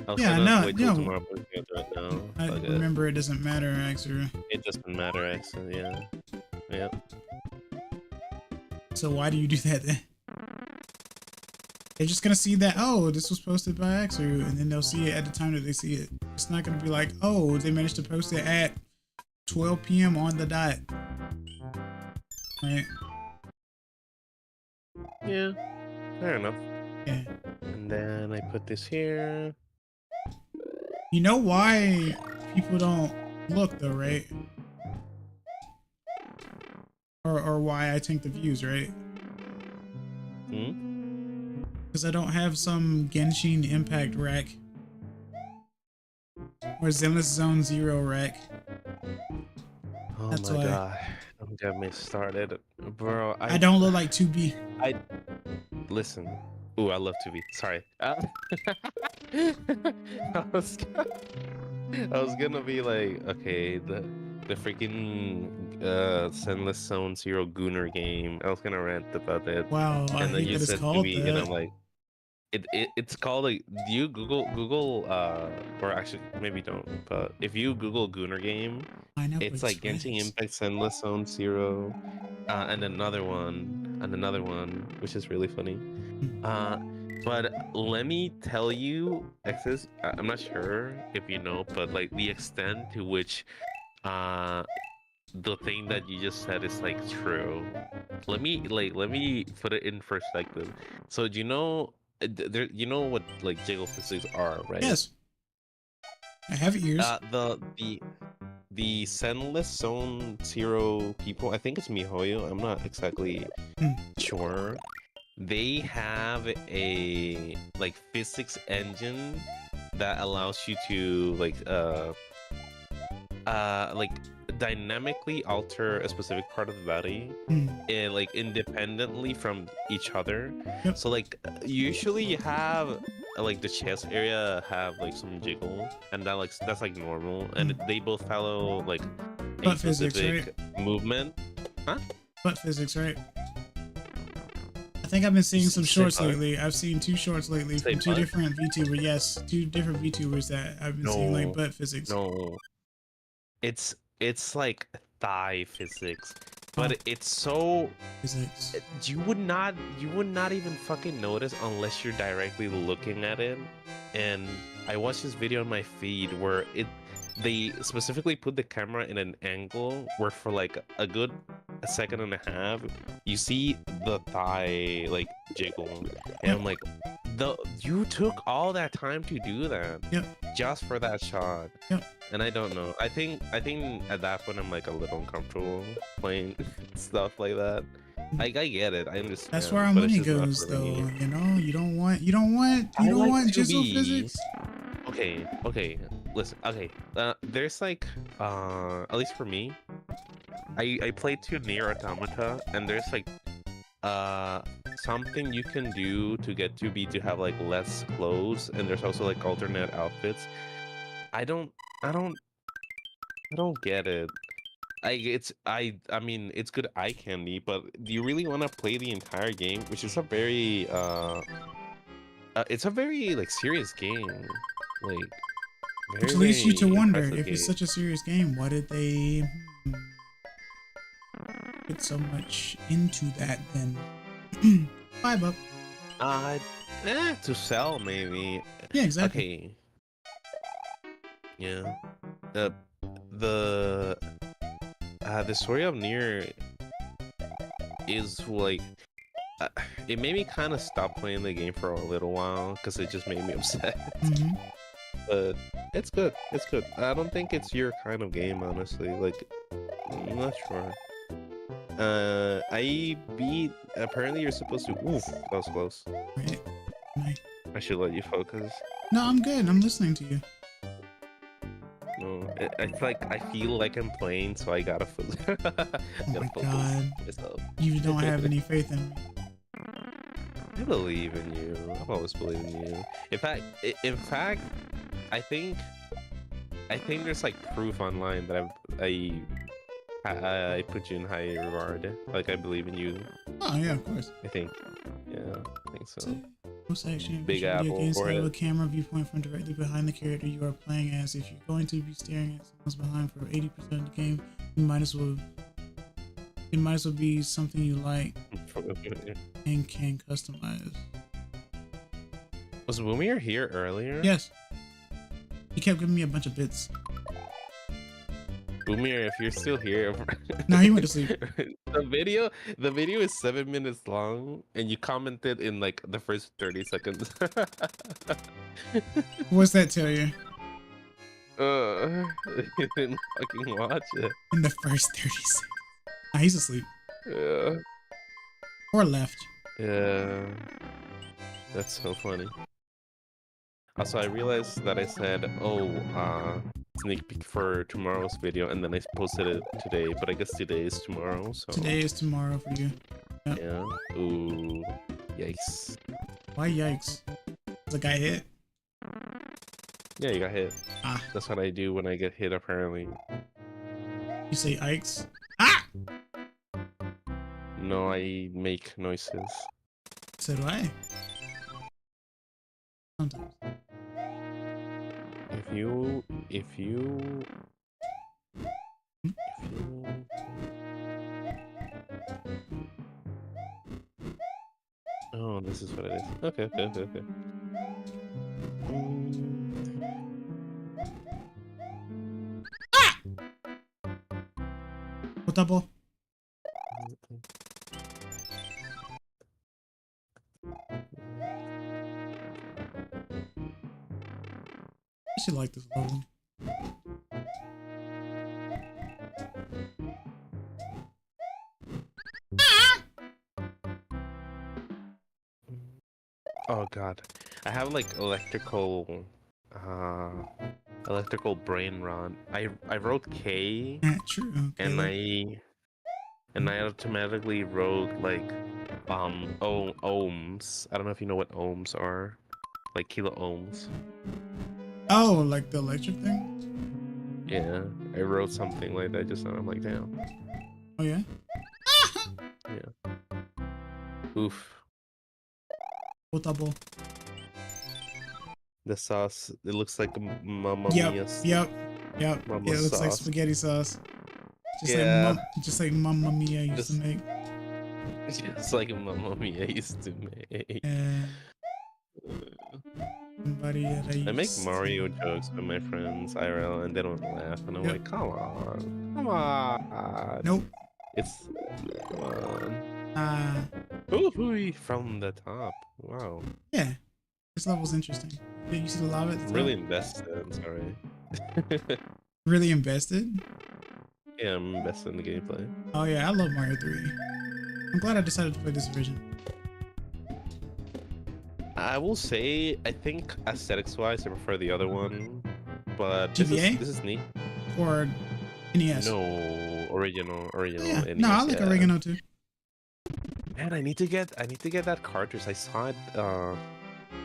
Speaker 4: I was
Speaker 1: Yeah,
Speaker 4: gonna
Speaker 1: no,
Speaker 4: wait till
Speaker 1: no.
Speaker 4: tomorrow, but I can't do it now.
Speaker 1: I
Speaker 4: Fuck it.
Speaker 1: remember it doesn't matter, Axer.
Speaker 4: It doesn't matter, actually. Yeah. Yep.
Speaker 1: So why do you do that then? They're just gonna see that, oh, this was posted by Axer, and then they'll see it at the time that they see it. It's not gonna be like, oh, they managed to post it at 12 p.m. on the dot. Right?
Speaker 4: Yeah. Fair enough.
Speaker 1: Yeah.
Speaker 4: And then I put this here.
Speaker 1: You know why people don't look though, right? Or why I tank the views, right?
Speaker 4: Hmm?
Speaker 1: Because I don't have some Genshin Impact rack. Or Zenless Zone Zero rack.
Speaker 4: Oh
Speaker 1: That's
Speaker 4: my
Speaker 1: why.
Speaker 4: god. Don't get me started. Bro,
Speaker 1: I don't look like 2B.
Speaker 4: Listen. Ooh, I love 2B. Sorry. I was gonna be like, okay, the freaking Sendless Zone Zero Gooner game. I was gonna rant about it.
Speaker 1: Wow, I
Speaker 4: And then
Speaker 1: hate
Speaker 4: you
Speaker 1: that it's
Speaker 4: said
Speaker 1: called
Speaker 4: 2B, and I'm
Speaker 1: that.
Speaker 4: like, it's called like, do you Google or actually maybe don't, but if you Google Gooner game,
Speaker 1: I know
Speaker 4: it's
Speaker 1: which
Speaker 4: like Genshin
Speaker 1: ways.
Speaker 4: Impact Sendless Zone Zero, and another one, which is really funny. But let me tell you, X's, I'm not sure if you know, but like the extent to which the thing that you just said is like true. Let me put it in perspective. So do you know you know what like jiggle physics are, right?
Speaker 1: Yes. I have ears.
Speaker 4: The Sendless Zone Zero people, I think it's MiHoYo, I'm not exactly sure. They have a like physics engine that allows you to like dynamically alter a specific part of the body like independently from each other.
Speaker 1: Yep.
Speaker 4: So like usually you have like the chest area have like some jiggle, and that's like normal, and they both follow like a
Speaker 1: Butt physics,
Speaker 4: specific movement.
Speaker 1: Butt physics, right? I think I've been seeing some
Speaker 4: Say
Speaker 1: shorts
Speaker 4: what?
Speaker 1: lately. I've seen 2 shorts lately
Speaker 4: Say
Speaker 1: from 2
Speaker 4: what?
Speaker 1: different VTubers. Yes, 2 different VTubers that I've been seeing like
Speaker 4: No,
Speaker 1: butt physics.
Speaker 4: no. It's like thigh physics,
Speaker 1: Oh,
Speaker 4: but it's so
Speaker 1: physics.
Speaker 4: you would not even fucking notice unless you're directly looking at it. And I watched this video on my feed where they specifically put the camera in an angle where for like a good second and a half you see the thigh like jiggle, and
Speaker 1: Yep.
Speaker 4: I'm like, you took all that time to do that
Speaker 1: Yep.
Speaker 4: just for that shot.
Speaker 1: Yep.
Speaker 4: And I don't know. I think at that point I'm like a little uncomfortable playing stuff like that. I get it. I understand.
Speaker 1: That's where our
Speaker 4: but it's
Speaker 1: money
Speaker 4: just not
Speaker 1: goes,
Speaker 4: for
Speaker 1: though.
Speaker 4: me.
Speaker 1: You know, you don't want
Speaker 4: I like
Speaker 1: jizzle
Speaker 4: 2B.
Speaker 1: physics.
Speaker 4: Okay. Listen. Okay. There's like at least for me, I played 2 Near Automata, and there's like something you can do to get 2B to have like less clothes, and there's also like alternate outfits. I don't get it. I mean it's good eye candy, but do you really want to play the entire game, which is a very it's a very like serious game, like
Speaker 1: Which
Speaker 4: very
Speaker 1: leads you to
Speaker 4: very
Speaker 1: wonder,
Speaker 4: impressive
Speaker 1: if it's
Speaker 4: game.
Speaker 1: such a serious game, why did they put so much into that then? $5 up.
Speaker 4: To sell maybe.
Speaker 1: Yeah, exactly.
Speaker 4: Okay. Yeah. The the story of Nier is like it made me kind of stop playing the game for a little while because it just made me upset.
Speaker 1: hmm
Speaker 4: But it's good. It's good. I don't think it's your kind of game, honestly. Like, I'm not sure. I beat. Apparently, you're supposed to. Oof, that was close.
Speaker 1: Right. Right.
Speaker 4: I should let you focus.
Speaker 1: No, I'm good. I'm listening to you.
Speaker 4: No, it's like I feel like I'm playing, so I gotta focus.
Speaker 1: Oh
Speaker 4: gotta
Speaker 1: my
Speaker 4: focus
Speaker 1: god.
Speaker 4: myself.
Speaker 1: You don't have any faith in me.
Speaker 4: I believe in you. I've always believed in you. In fact, I think there's like proof online that I put you in high regard. Like I believe in you.
Speaker 1: Oh yeah, of course.
Speaker 4: I think. Yeah, I think so.
Speaker 1: Most action
Speaker 4: Big
Speaker 1: video
Speaker 4: Apple
Speaker 1: games
Speaker 4: for
Speaker 1: have a
Speaker 4: it.
Speaker 1: camera viewpoint from directly behind the character you are playing as. If you're going to be staring at someone's behind for 80% of the game, it might as well be something you like and can customize.
Speaker 4: Was Boomier here earlier?
Speaker 1: Yes. He kept giving me a bunch of bits.
Speaker 4: Boomier, if you're still here.
Speaker 1: No, he went to sleep.
Speaker 4: the video is 7 minutes long, and you commented in like the first 30 seconds.
Speaker 1: What's that tell you?
Speaker 4: You didn't fucking watch it.
Speaker 1: In the first 30 seconds. Nah, he's asleep.
Speaker 4: Yeah.
Speaker 1: Or left.
Speaker 4: Yeah. That's so funny. Also, I realized that I said, sneak peek for tomorrow's video, and then I posted it today, but I guess today is tomorrow, so...
Speaker 1: Today is tomorrow for you. Yep.
Speaker 4: Yeah. Ooh. Yikes.
Speaker 1: Why yikes? Was a guy hit?
Speaker 4: Yeah, you got hit.
Speaker 1: Ah.
Speaker 4: That's what I do when I get hit, apparently.
Speaker 1: You say yikes? Ah!
Speaker 4: No, I make noises.
Speaker 1: So do I. Sometimes.
Speaker 4: If you... Oh, this is what it is. Okay.
Speaker 1: Potable. I should like this level.
Speaker 4: Oh god. I have like electrical brain rot. I wrote K
Speaker 1: Yeah, true.
Speaker 4: and
Speaker 1: Okay.
Speaker 4: I automatically wrote like ohms. I don't know if you know what ohms are. Like kilo ohms.
Speaker 1: Oh, like the electric thing?
Speaker 4: Yeah. I wrote something like that just now. I'm like, damn.
Speaker 1: Oh yeah?
Speaker 4: Yeah. Oof.
Speaker 1: Potable.
Speaker 4: The sauce, it looks like Mamma
Speaker 1: Yep.
Speaker 4: Mia.
Speaker 1: Yep. Yeah,
Speaker 4: Mama
Speaker 1: it looks like
Speaker 4: sauce.
Speaker 1: spaghetti sauce.
Speaker 4: Yeah.
Speaker 1: Just like Mamma Mia used
Speaker 4: Just-
Speaker 1: to make.
Speaker 4: It's like Mamma Mia used to make.
Speaker 1: And somebody that I
Speaker 4: I make
Speaker 1: used
Speaker 4: Mario
Speaker 1: to...
Speaker 4: jokes with my friends IRL and they don't laugh and I'm
Speaker 1: Yep.
Speaker 4: like, come on. Come on.
Speaker 1: Nope.
Speaker 4: It's come on.
Speaker 1: Uh,
Speaker 4: Hoo-hoo from the top. Wow.
Speaker 1: yeah. This level's interesting. Yeah, you see the lava at the
Speaker 4: I'm
Speaker 1: top?
Speaker 4: really invested, I'm sorry.
Speaker 1: Really invested?
Speaker 4: Yeah, I'm invested in the gameplay.
Speaker 1: Oh yeah, I love Mario 3. I'm glad I decided to play this version.
Speaker 4: I will say, I think aesthetics wise, I prefer the other one. But
Speaker 1: GBA?
Speaker 4: this is neat.
Speaker 1: Or NES?
Speaker 4: No, original
Speaker 1: Yeah.
Speaker 4: NES,
Speaker 1: No, I like
Speaker 4: yeah.
Speaker 1: oregano too.
Speaker 4: Man, I need to get that cartridge. I saw it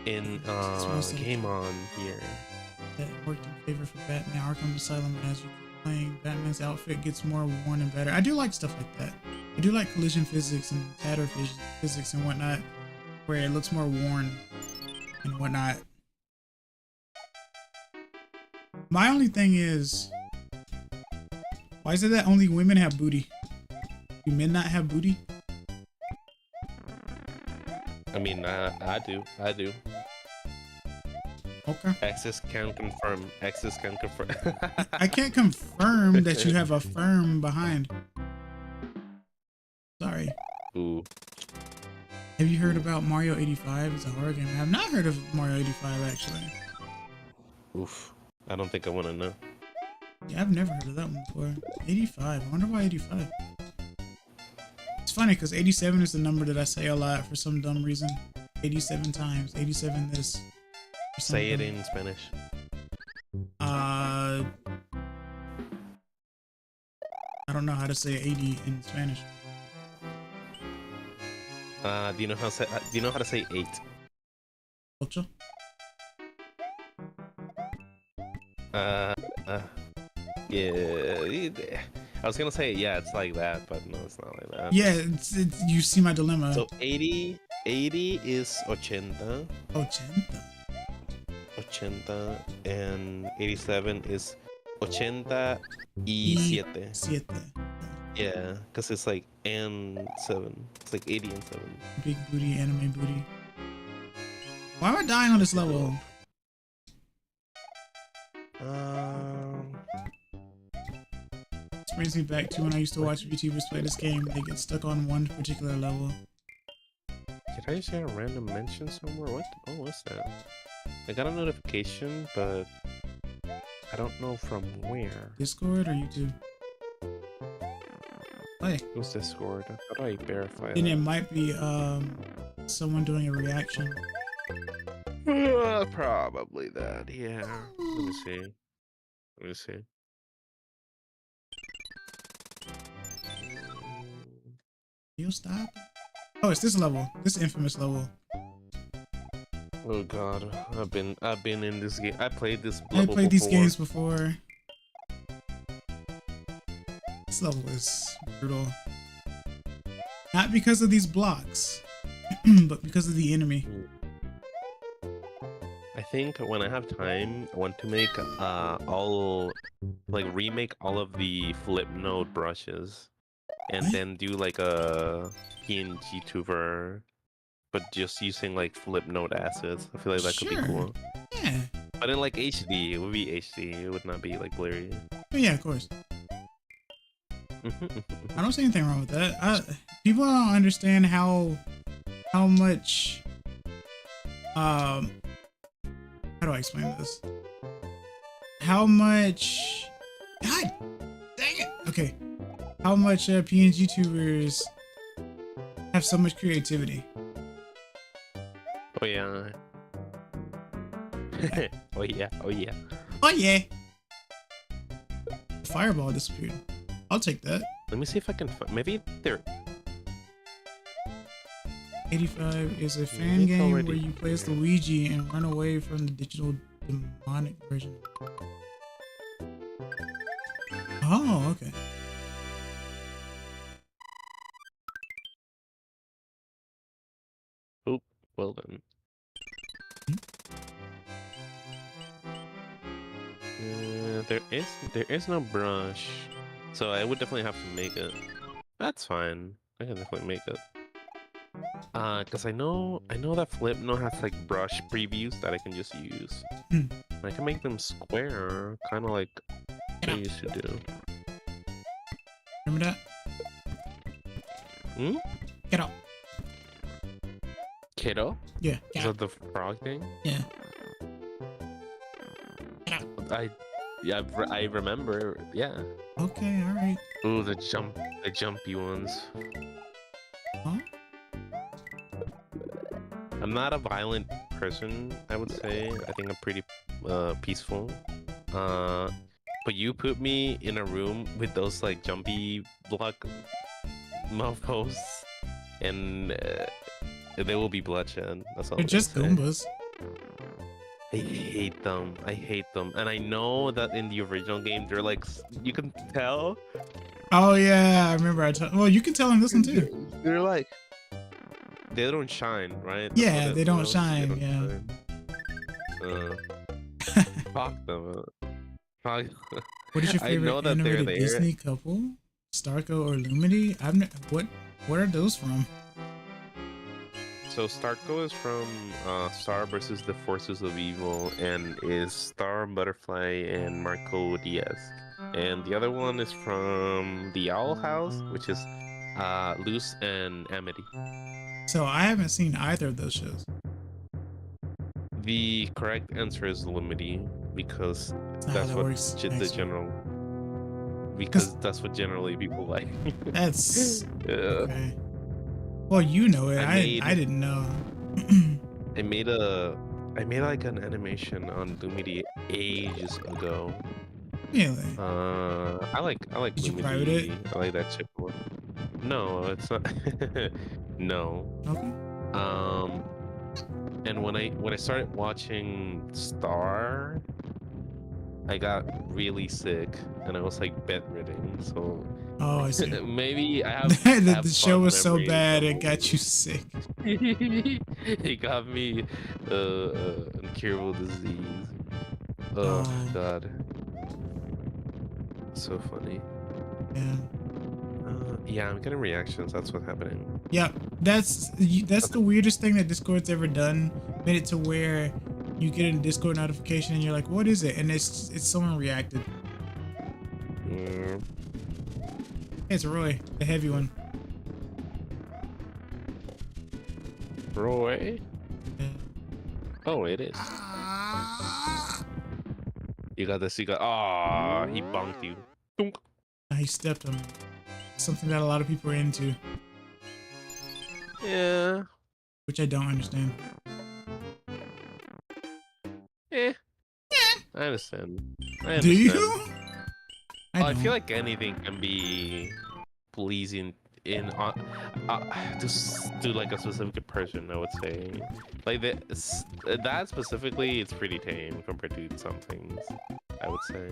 Speaker 4: in
Speaker 1: Smells like-
Speaker 4: Game On here.
Speaker 1: That worked in favor for Batman Arkham Asylum as you keep playing. Batman's outfit gets more worn and better. I do like stuff like that. I do like collision physics and tatter physics and whatnot, where it looks more worn and whatnot. My only thing is, why is it that only women have booty? Do men not have booty?
Speaker 4: I mean, I do.
Speaker 1: Okay.
Speaker 4: Access can confirm. Access can confirm.
Speaker 1: I can't confirm that you have a firm behind. Sorry.
Speaker 4: Ooh.
Speaker 1: Have you heard about Mario 85? It's a horror game. I have not heard of Mario 85 actually.
Speaker 4: Oof. I don't think I want to know.
Speaker 1: Yeah, I've never heard of that one before. 85. I wonder why 85. It's funny because 87 is the number that I say a lot for some dumb reason. 87 times. 87 this. or
Speaker 4: Say it
Speaker 1: something.
Speaker 4: in Spanish.
Speaker 1: I don't know how to say 80 in Spanish.
Speaker 4: Do you know how to say? Do you know how to say 8?
Speaker 1: Ocho?
Speaker 4: Yeah. I was gonna say yeah, it's like that, but no, it's not like that.
Speaker 1: Yeah, it's you see my dilemma.
Speaker 4: So 80 is 80,
Speaker 1: Ochenta.
Speaker 4: 80, and 87 is 87.
Speaker 1: Siete.
Speaker 4: Yeah, because it's like and 7. It's like 80 and 7.
Speaker 1: Big booty, anime booty. Why am I dying on this level? This brings me back to when I used to watch VTubers play this game. They get stuck on one particular level.
Speaker 4: Did I just get a random mention somewhere? What? Oh, what's that? I got a notification, but I don't know from where.
Speaker 1: Discord or YouTube? Hey,
Speaker 4: It was Discord. How do I verify
Speaker 1: then it
Speaker 4: that?
Speaker 1: might be someone doing a reaction.
Speaker 4: Probably that, yeah. Let me see. Let me see.
Speaker 1: You'll stop? Oh, it's this level. This infamous level.
Speaker 4: Oh god, I've been in this game. I played this
Speaker 1: I
Speaker 4: level
Speaker 1: played these
Speaker 4: before.
Speaker 1: games before. This level is brutal. Not because of these blocks, but because of the enemy.
Speaker 4: I think when I have time, I want to make remake all of the flip node brushes, and
Speaker 1: What?
Speaker 4: then do like a PNG tuber, but just using like flip node assets. I feel like that could be
Speaker 1: Sure.
Speaker 4: cool.
Speaker 1: Yeah.
Speaker 4: But in like HD, it would be HD. It would not be like blurry.
Speaker 1: Oh, yeah, of course. I don't see anything wrong with that. People don't understand how much how do I explain this? How much God dang it. Okay. How much PNG tubers have so much creativity.
Speaker 4: Oh yeah. Oh yeah. Oh yeah.
Speaker 1: Oh yeah. Fireball disappeared. I'll take that.
Speaker 4: Let me see if I can find. Maybe they're.
Speaker 1: 85 is a fan
Speaker 4: It's
Speaker 1: game
Speaker 4: already
Speaker 1: where you play as Luigi and run away from the digital demonic version. Oh, okay.
Speaker 4: Oh, well then. there is no brush, so I would definitely have to make it. That's fine. I can definitely make it. Cause I know that Flipno has like brush previews that I can just use.
Speaker 1: Hmm.
Speaker 4: I can make them square, kind of like I used to do.
Speaker 1: Remember that?
Speaker 4: Hmm?
Speaker 1: Get out.
Speaker 4: Kiddo?
Speaker 1: Yeah.
Speaker 4: Is
Speaker 1: Get
Speaker 4: that
Speaker 1: out.
Speaker 4: the frog thing?
Speaker 1: Yeah. Get out.
Speaker 4: I remember. Yeah.
Speaker 1: Okay. All right.
Speaker 4: Ooh, the jumpy ones.
Speaker 1: Huh?
Speaker 4: I'm not a violent person, I would say. I think I'm pretty peaceful. But you put me in a room with those like jumpy block mofos, and there will be bloodshed. That's all.
Speaker 1: They're
Speaker 4: I'm
Speaker 1: just
Speaker 4: gonna say.
Speaker 1: Goombas.
Speaker 4: I hate them. I hate them. And I know that in the original game, they're like, you can tell.
Speaker 1: Oh yeah, I remember. Well, you can tell in this one too.
Speaker 4: They're like, they don't shine, right? That's
Speaker 1: Yeah,
Speaker 4: what
Speaker 1: they don't
Speaker 4: what else?
Speaker 1: shine. Yeah.
Speaker 4: shine. Fuck them. Fuck.
Speaker 1: What is your
Speaker 4: I know
Speaker 1: favorite
Speaker 4: that they're
Speaker 1: animated
Speaker 4: there.
Speaker 1: Disney couple? Starco or Lumity? What are those from?
Speaker 4: So Starco is from Star versus the Forces of Evil, and is Star, Butterfly, and Marco Diaz. And the other one is from the Owl House, which is Luz and Amity.
Speaker 1: So I haven't seen either of those shows.
Speaker 4: The correct answer is Lumity, because
Speaker 1: That's not how
Speaker 4: that's
Speaker 1: that
Speaker 4: what
Speaker 1: works.
Speaker 4: the
Speaker 1: actually.
Speaker 4: general. Because that's what generally people like.
Speaker 1: That's
Speaker 4: Yeah.
Speaker 1: okay. Well, you know it. I didn't know.
Speaker 4: I made like an animation on Lumity ages ago.
Speaker 1: Really?
Speaker 4: I like
Speaker 1: Did you
Speaker 4: Lumity.
Speaker 1: private it?
Speaker 4: I like that chip one. No, it's not. No.
Speaker 1: Okay.
Speaker 4: And when I started watching Star, I got really sick and I was like bedridden. So
Speaker 1: Oh, I see.
Speaker 4: maybe I have.
Speaker 1: The show
Speaker 4: fond
Speaker 1: was so
Speaker 4: memories
Speaker 1: bad
Speaker 4: of
Speaker 1: it got you sick.
Speaker 4: it got me incurable disease. Oh
Speaker 1: Oh.
Speaker 4: God, so funny.
Speaker 1: Yeah.
Speaker 4: Yeah, I'm getting reactions. That's what's happening.
Speaker 1: Yeah, that's the weirdest thing that Discord's ever done. Made it to where you get a Discord notification and you're like, "What is it?" And it's someone reacted.
Speaker 4: Mm.
Speaker 1: Hey, it's Roy, the heavy one.
Speaker 4: Roy.
Speaker 1: Yeah.
Speaker 4: Oh, it is. You got this. You got. Ah, he bonked you. Dunk.
Speaker 1: He stepped on me. Something that a lot of people are into,
Speaker 4: Yeah.
Speaker 1: which I don't understand.
Speaker 4: Eh. I understand.
Speaker 1: Do you?
Speaker 4: I feel like anything can be pleasing in just to like a specific person. I would say, like that specifically, it's pretty tame compared to some things. I would say.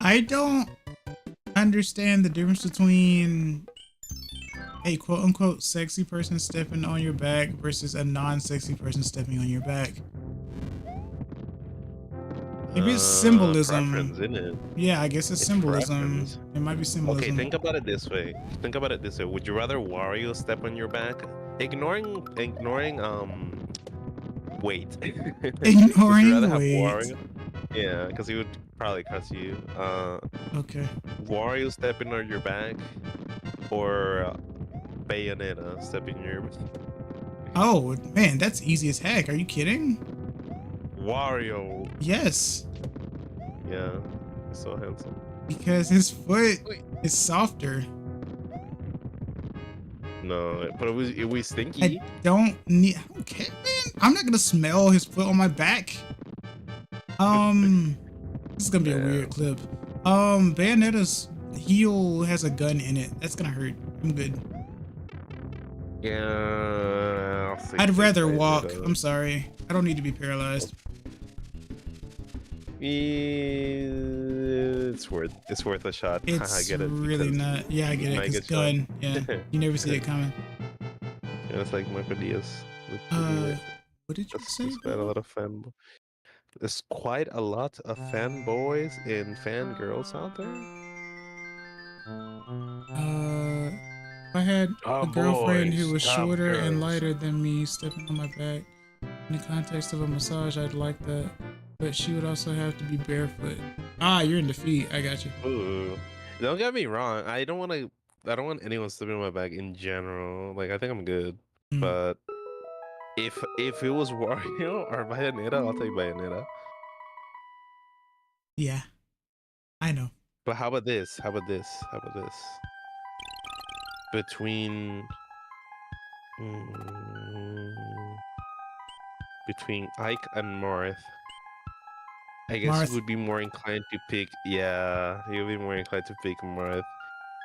Speaker 1: I don't understand the difference between a quote-unquote sexy person stepping on your back versus a non-sexy person stepping on your back. Maybe it's symbolism.
Speaker 4: Preference, isn't it?
Speaker 1: Yeah, I guess it's symbolism.
Speaker 4: preference.
Speaker 1: It might be symbolism.
Speaker 4: Okay, think about it this way. Would you rather Wario step on your back? Ignoring weight. Would you rather have
Speaker 1: weight.
Speaker 4: Wario? Yeah, because he would probably cuss you.
Speaker 1: Okay.
Speaker 4: Wario stepping on your back, or Bayonetta stepping on your back?
Speaker 1: Oh man, that's easy as heck. Are you kidding?
Speaker 4: Wario.
Speaker 1: Yes.
Speaker 4: Yeah, he's so handsome.
Speaker 1: Because his foot is softer.
Speaker 4: No, but it was stinky.
Speaker 1: I don't care, man. I'm not gonna smell his foot on my back. This is gonna be a weird clip. Bayonetta's heel has a gun in it. That's gonna hurt. I'm good.
Speaker 4: Yeah.
Speaker 1: I'd rather walk. I'm sorry. I don't need to be paralyzed.
Speaker 4: It's worth a shot. I
Speaker 1: It's
Speaker 4: get it.
Speaker 1: really not. Yeah, I get it. It's gun. Yeah, you never see it coming.
Speaker 4: Yeah, it's like Marco Diaz.
Speaker 1: What did you say?
Speaker 4: That's got a lot of fanboy. There's quite a lot of fanboys and fangirls out there.
Speaker 1: If I had a girlfriend who was
Speaker 4: Top
Speaker 1: shorter and
Speaker 4: girls.
Speaker 1: lighter than me stepping on my back in the context of a massage, I'd like that. But she would also have to be barefoot. Ah, you're in defeat. I got you.
Speaker 4: Ooh. Don't get me wrong. I don't want anyone stepping on my back in general. Like I think I'm good.
Speaker 1: Mm.
Speaker 4: But if it was Wario or Bayonetta, I'll take Bayonetta.
Speaker 1: Yeah, I know.
Speaker 4: But how about this? How about this? How about this? Between between Ike and Marth, I guess
Speaker 1: Marth.
Speaker 4: he would be more inclined to pick. Yeah, he would be more inclined to pick Marth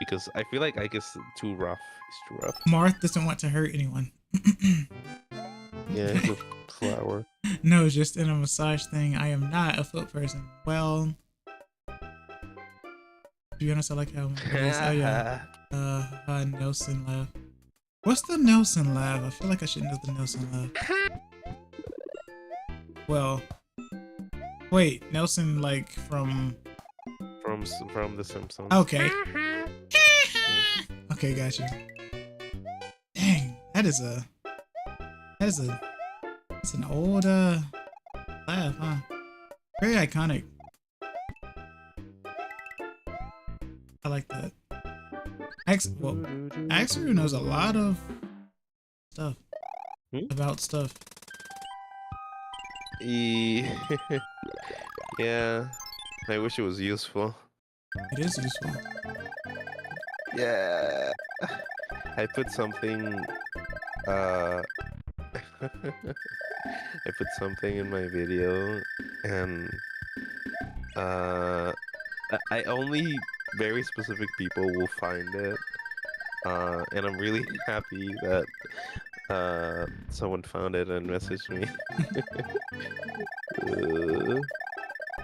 Speaker 4: because I feel like Ike is too rough. He's too rough.
Speaker 1: Marth doesn't want to hurt anyone.
Speaker 4: Yeah, he's a flower.
Speaker 1: No, just in a massage thing. I am not a foot person. Well, to be honest, I like how Nelson laugh. What's the Nelson laugh? I feel like I should know the Nelson laugh. Well, wait, Nelson like from
Speaker 4: the Simpsons.
Speaker 1: Okay. Okay, got you. Dang, that's an old laugh, huh? Very iconic. I like that. Axeru knows a lot of stuff about stuff.
Speaker 4: Yeah, I wish it was useful.
Speaker 1: It is useful.
Speaker 4: Yeah, I put something. I put something in my video, and I only very specific people will find it. And I'm really happy that someone found it and messaged me.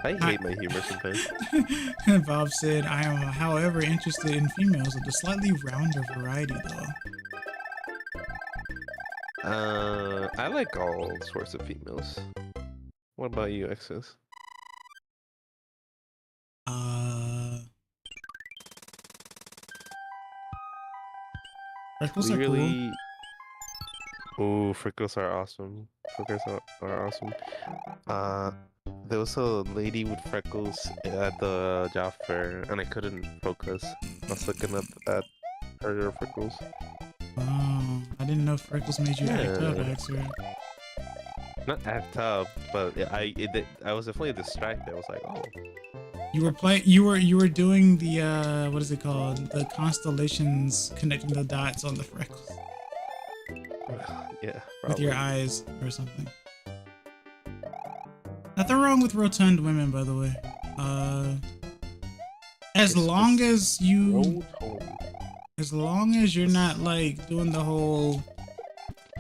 Speaker 4: I hate my humor sometimes.
Speaker 1: Bob said, I am, however, interested in females of the slightly rounder variety, though.
Speaker 4: I like all sorts of females. What about you, Exes?
Speaker 1: Freckles are cool.
Speaker 4: Oh, freckles are awesome. Freckles are awesome. There was a lady with freckles at the job fair, and I couldn't focus. I was looking at her freckles.
Speaker 1: Oh, I didn't know freckles made you act up, Axer.
Speaker 4: Not act up, but I was definitely distracted. I was like, oh.
Speaker 1: You were playing. You were doing the what is it called? The constellations, connecting the dots on the freckles.
Speaker 4: Yeah. Probably.
Speaker 1: With your eyes or something. Nothing wrong with rotund women, by the way. As long as you're not like doing the whole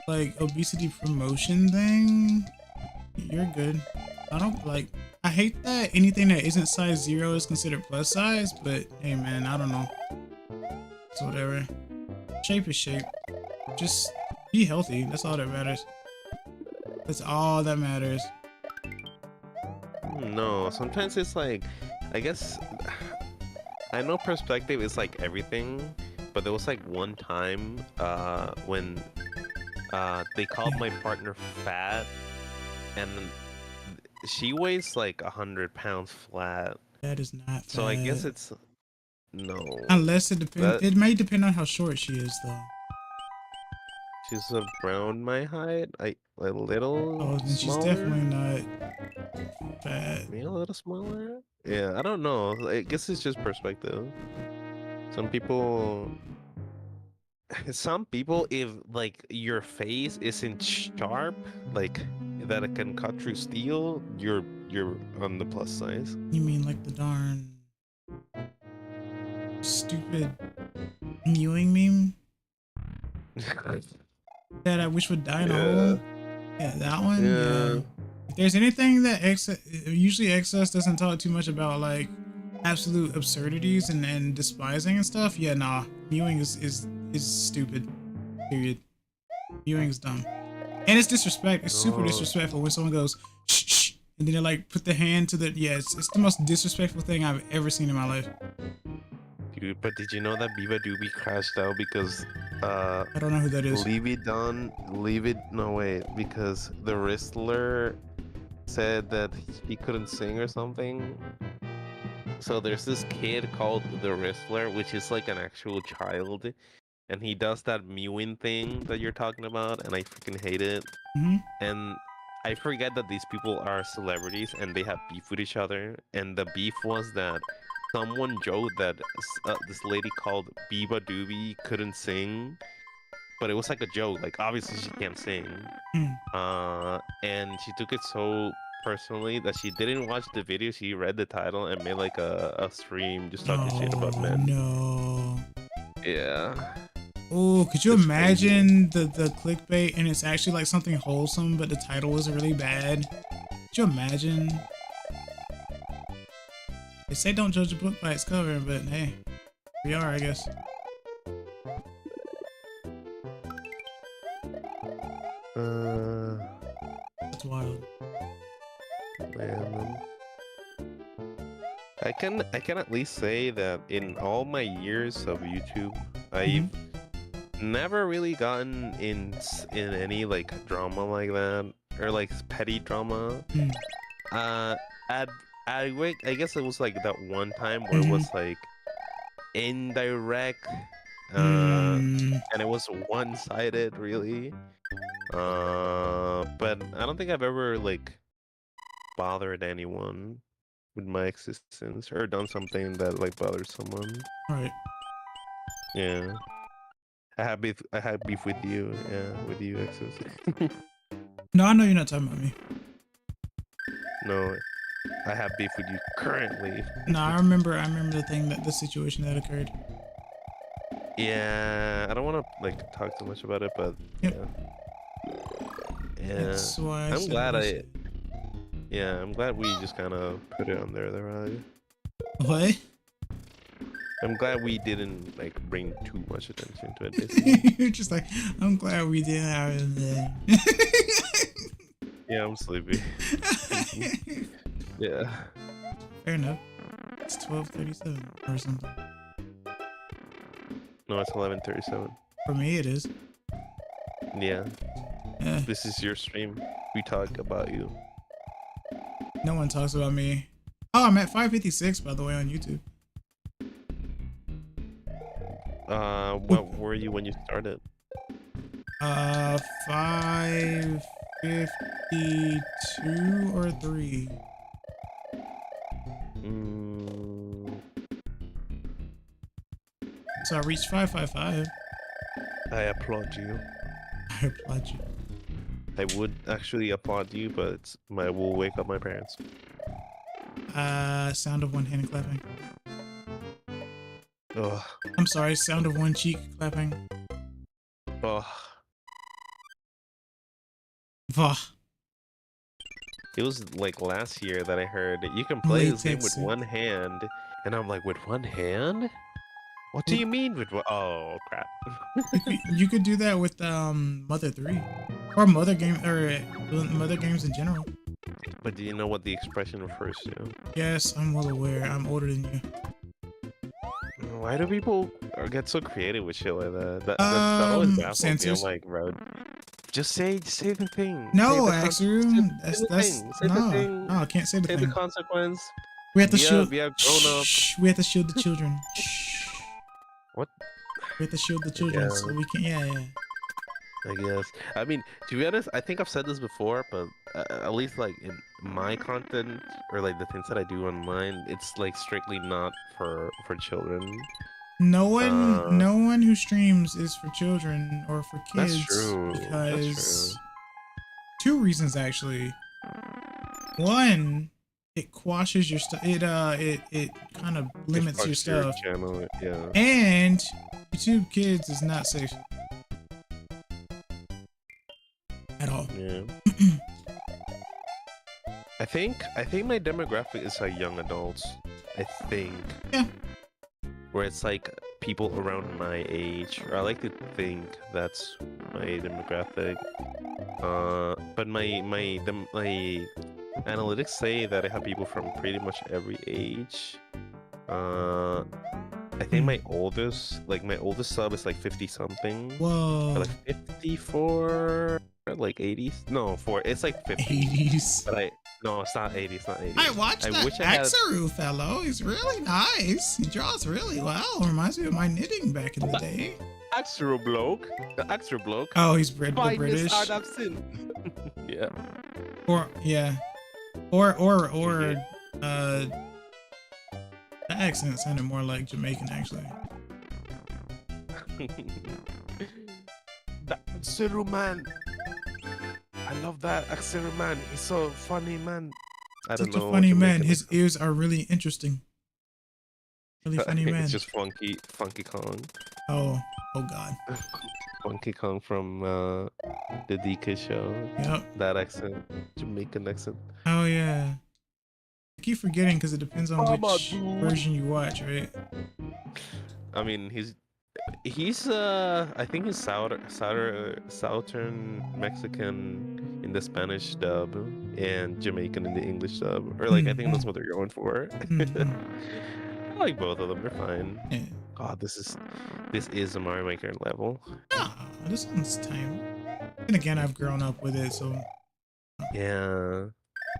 Speaker 1: like obesity promotion thing, you're good. I hate that anything that isn't size 0 is considered plus size, but hey man, I don't know. It's whatever. Shape is shape. Just be healthy. That's all that matters. That's all that matters.
Speaker 4: No, sometimes it's like, I guess, I know perspective is like everything, but there was like one time when they called my partner fat, and she weighs like 100 pounds flat.
Speaker 1: That is not fat.
Speaker 4: So I guess it's no.
Speaker 1: Unless it depends. It may depend on how short she is, though.
Speaker 4: She's around my height, a little.
Speaker 1: Oh, then she's definitely not fat.
Speaker 4: Maybe a little smaller. Yeah, I don't know. I guess it's just perspective. Some people, if like your face isn't sharp, like that it can cut through steel, you're on the plus size.
Speaker 1: You mean like the darn stupid mewing meme that I wish would die in a hole? Yeah, that one. Yeah. If there's anything that usually excess doesn't talk too much about, like absolute absurdities and despising and stuff. Yeah, nah. Mewing is stupid. Period. Mewing is dumb. And it's disrespect. It's super disrespectful when someone goes shh shh And then they like put the hand to the it's the most disrespectful thing I've ever seen in my life.
Speaker 4: Dude, but did you know that Biba Doobie crashed out because
Speaker 1: I don't know who that is.
Speaker 4: because the Whistler said that he couldn't sing or something. So there's this kid called the Whistler, which is like an actual child, and he does that mewing thing that you're talking about, and I freaking hate it.
Speaker 1: Hmm.
Speaker 4: And I forget that these people are celebrities and they have beef with each other. And the beef was that someone joked that this lady called Biba Doobie couldn't sing, but it was like a joke. Like obviously she can't sing. And she took it so personally that she didn't watch the video. She read the title and made like a stream just talking shit about men.
Speaker 1: No.
Speaker 4: Yeah.
Speaker 1: Oh, could you
Speaker 4: It's
Speaker 1: imagine the clickbait and it's actually like something wholesome, but the title was really bad? Could you imagine? They say don't judge a book by its cover, but hey, we are, I guess. That's wild.
Speaker 4: Man. I can at least say that in all my years of YouTube, I've never really gotten in any like drama like that or like petty drama. I guess it was like that one time where it was like indirect, and it was one-sided really. But I don't think I've ever like bothered anyone with my existence or done something that like bothers someone.
Speaker 1: Right.
Speaker 4: Yeah. I had beef with you, with you, Exos.
Speaker 1: No, I know you're not talking about me.
Speaker 4: No, I have beef with you currently.
Speaker 1: No, I remember the situation that occurred.
Speaker 4: Yeah, I don't want to like talk too much about it, but
Speaker 1: Yep.
Speaker 4: yeah.
Speaker 1: That's why
Speaker 4: I'm glad I'm glad we just kind of put it on there, right?
Speaker 1: What?
Speaker 4: I'm glad we didn't like bring too much attention to it. Basically.
Speaker 1: You're just like, I'm glad we didn't have it there.
Speaker 4: Yeah, I'm sleepy. Yeah.
Speaker 1: Fair enough. It's 12:37 or something.
Speaker 4: No, it's 11:37.
Speaker 1: For me, it is.
Speaker 4: Yeah.
Speaker 1: Yeah.
Speaker 4: This is your stream. We talk about you.
Speaker 1: No one talks about me. Oh, I'm at 556 by the way on YouTube.
Speaker 4: What were you when you started?
Speaker 1: 552 or 3. So I reached 555.
Speaker 4: I applaud you.
Speaker 1: I applaud you.
Speaker 4: I would actually applaud you, but I will wake up my parents.
Speaker 1: Sound of one hand clapping.
Speaker 4: Ugh.
Speaker 1: I'm sorry, sound of one cheek clapping.
Speaker 4: Ugh.
Speaker 1: Vah.
Speaker 4: It was like last year that I heard that you can play this game with
Speaker 1: Latex.
Speaker 4: one hand, and I'm like, with one hand? What do you mean with one? Oh crap!
Speaker 1: You could do that with Mother 3 or Mother games in general.
Speaker 4: But do you know what the expression refers to?
Speaker 1: Yes, I'm well aware. I'm older than you.
Speaker 4: Why do people get so creative with shit like that? That always baffles me. I'm
Speaker 1: censors.
Speaker 4: like, bro, just say the thing.
Speaker 1: No,
Speaker 4: say
Speaker 1: actually,
Speaker 4: the
Speaker 1: no, I can't say the
Speaker 4: say
Speaker 1: thing.
Speaker 4: the consequence.
Speaker 1: We have to shield.
Speaker 4: We have grown up.
Speaker 1: Shh, we have to shield the children. Shh.
Speaker 4: What?
Speaker 1: We have to shield the children,
Speaker 4: Yeah.
Speaker 1: so we can. Yeah.
Speaker 4: I guess. I mean, to be honest, I think I've said this before, but at least like in my content or like the things that I do online, it's like strictly not for children.
Speaker 1: No one who streams is for children or for kids.
Speaker 4: That's true.
Speaker 1: Because
Speaker 4: That's true.
Speaker 1: 2 reasons actually. One, it quashes your stuff. It kind of limits your
Speaker 4: Fucks your
Speaker 1: stuff.
Speaker 4: channel, yeah.
Speaker 1: And YouTube Kids is not safe at all.
Speaker 4: Yeah. I think my demographic is like young adults. I think.
Speaker 1: Yeah.
Speaker 4: Where it's like people around my age, or I like to think that's my demographic. But my analytics say that I have people from pretty much every age. I think my oldest sub is like 50 something.
Speaker 1: Whoa.
Speaker 4: Or like 54, like 80s. No, it's like 50.
Speaker 1: 80s.
Speaker 4: But no, it's not 80. It's not 80.
Speaker 1: I watched that
Speaker 4: wish I had.
Speaker 1: Axaru fellow. He's really nice. He draws really well. Reminds me of my knitting back in the day.
Speaker 4: Axro bloke. The Axro bloke.
Speaker 1: Oh, he's the
Speaker 4: Finest
Speaker 1: British.
Speaker 4: art I've seen. Yeah.
Speaker 1: Or yeah. Or that accent sounded more like Jamaican actually.
Speaker 4: That Axro man. I love that Axro man. He's so funny, man. I don't
Speaker 1: Such
Speaker 4: know.
Speaker 1: a funny man.
Speaker 4: Jamaican
Speaker 1: His
Speaker 4: is.
Speaker 1: ears are really interesting. Really funny man.
Speaker 4: It's just Funky Kong.
Speaker 1: Oh god.
Speaker 4: Funky Kong from the DK show.
Speaker 1: Yep.
Speaker 4: That accent, Jamaican accent.
Speaker 1: Oh yeah. I keep forgetting because it depends on which version you watch, right?
Speaker 4: I mean, he's I think he's Southern Mexican in the Spanish dub and Jamaican in the English dub, or like I think that's what they're going for. I like both of them. They're fine.
Speaker 1: Yeah.
Speaker 4: God, this is a Mario Maker level.
Speaker 1: Ah, this one's time. And again, I've grown up with it, so
Speaker 4: Yeah.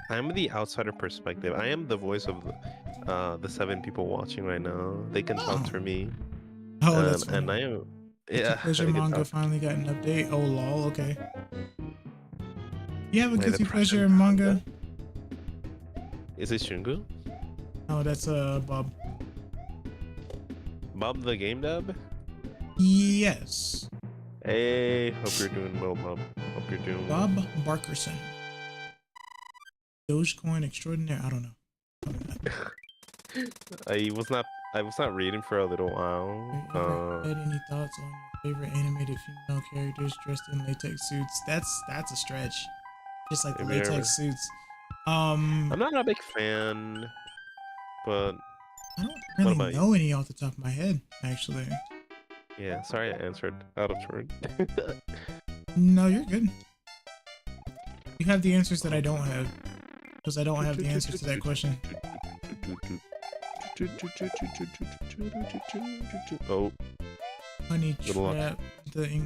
Speaker 4: I'm the outsider perspective. I am the voice of the 7 people watching right now. They can talk for me.
Speaker 1: Oh, that's
Speaker 4: and
Speaker 1: funny.
Speaker 4: I am.
Speaker 1: Guilty
Speaker 4: Yeah.
Speaker 1: Pleasure
Speaker 4: I can
Speaker 1: manga
Speaker 4: talk.
Speaker 1: finally got an update. Oh lol, okay. You have a
Speaker 4: Play the
Speaker 1: guilty pleasure
Speaker 4: present.
Speaker 1: manga?
Speaker 4: Is it Shungu?
Speaker 1: Oh, that's Bob.
Speaker 4: Bob the game dub?
Speaker 1: Yes.
Speaker 4: Hey, hope you're doing well, Bob. Hope you're doing well.
Speaker 1: Bob Barkerson. Dogecoin extraordinaire. I don't know. Probably not.
Speaker 4: I was not reading for a little while.
Speaker 1: Have you ever had any thoughts on your favorite animated female characters dressed in latex suits? That's a stretch. Just like the
Speaker 4: Have you ever-
Speaker 1: latex suits.
Speaker 4: I'm not a big fan, but
Speaker 1: I don't really
Speaker 4: about you?
Speaker 1: know any off the top of my head, actually.
Speaker 4: yeah, sorry I answered out of turn.
Speaker 1: No, you're good. You have the answers that I don't have. Because I don't have the answers to that question.
Speaker 4: Oh,
Speaker 1: Honey
Speaker 4: Little luck.
Speaker 1: Trap, the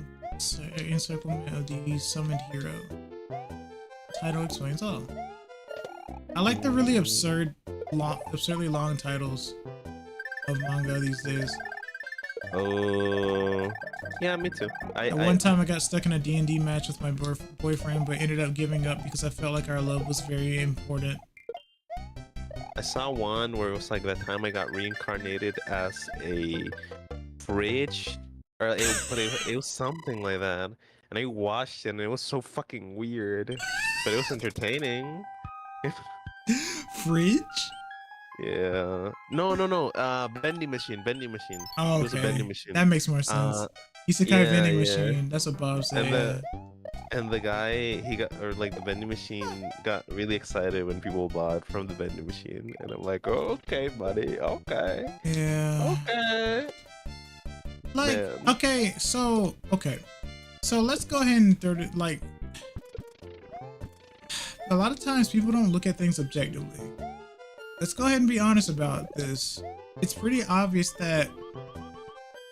Speaker 1: encirclement of the summoned hero. Title explains all. I like the really absurdly long titles of manga these days.
Speaker 4: oh, yeah, me too.
Speaker 1: One time I got stuck in a D&D match with my boyfriend, but ended up giving up because I felt like our love was very important.
Speaker 4: I saw one where it was like that time I got reincarnated as a fridge, or it was something like that, and I watched it and it was so fucking weird, but it was entertaining.
Speaker 1: Fridge?
Speaker 4: Yeah. No. Vending machine.
Speaker 1: Oh,
Speaker 4: It was a
Speaker 1: okay.
Speaker 4: vending machine.
Speaker 1: That makes more sense. Isekai
Speaker 4: yeah,
Speaker 1: vending
Speaker 4: yeah.
Speaker 1: machine. That's what Bob said.
Speaker 4: And the guy, the vending machine got really excited when people bought from the vending machine, and I'm like, oh, okay, buddy, okay,
Speaker 1: Yeah.
Speaker 4: okay.
Speaker 1: Like,
Speaker 4: Man.
Speaker 1: okay, so let's go ahead and throw it, like, a lot of times people don't look at things objectively. Let's go ahead and be honest about this. It's pretty obvious that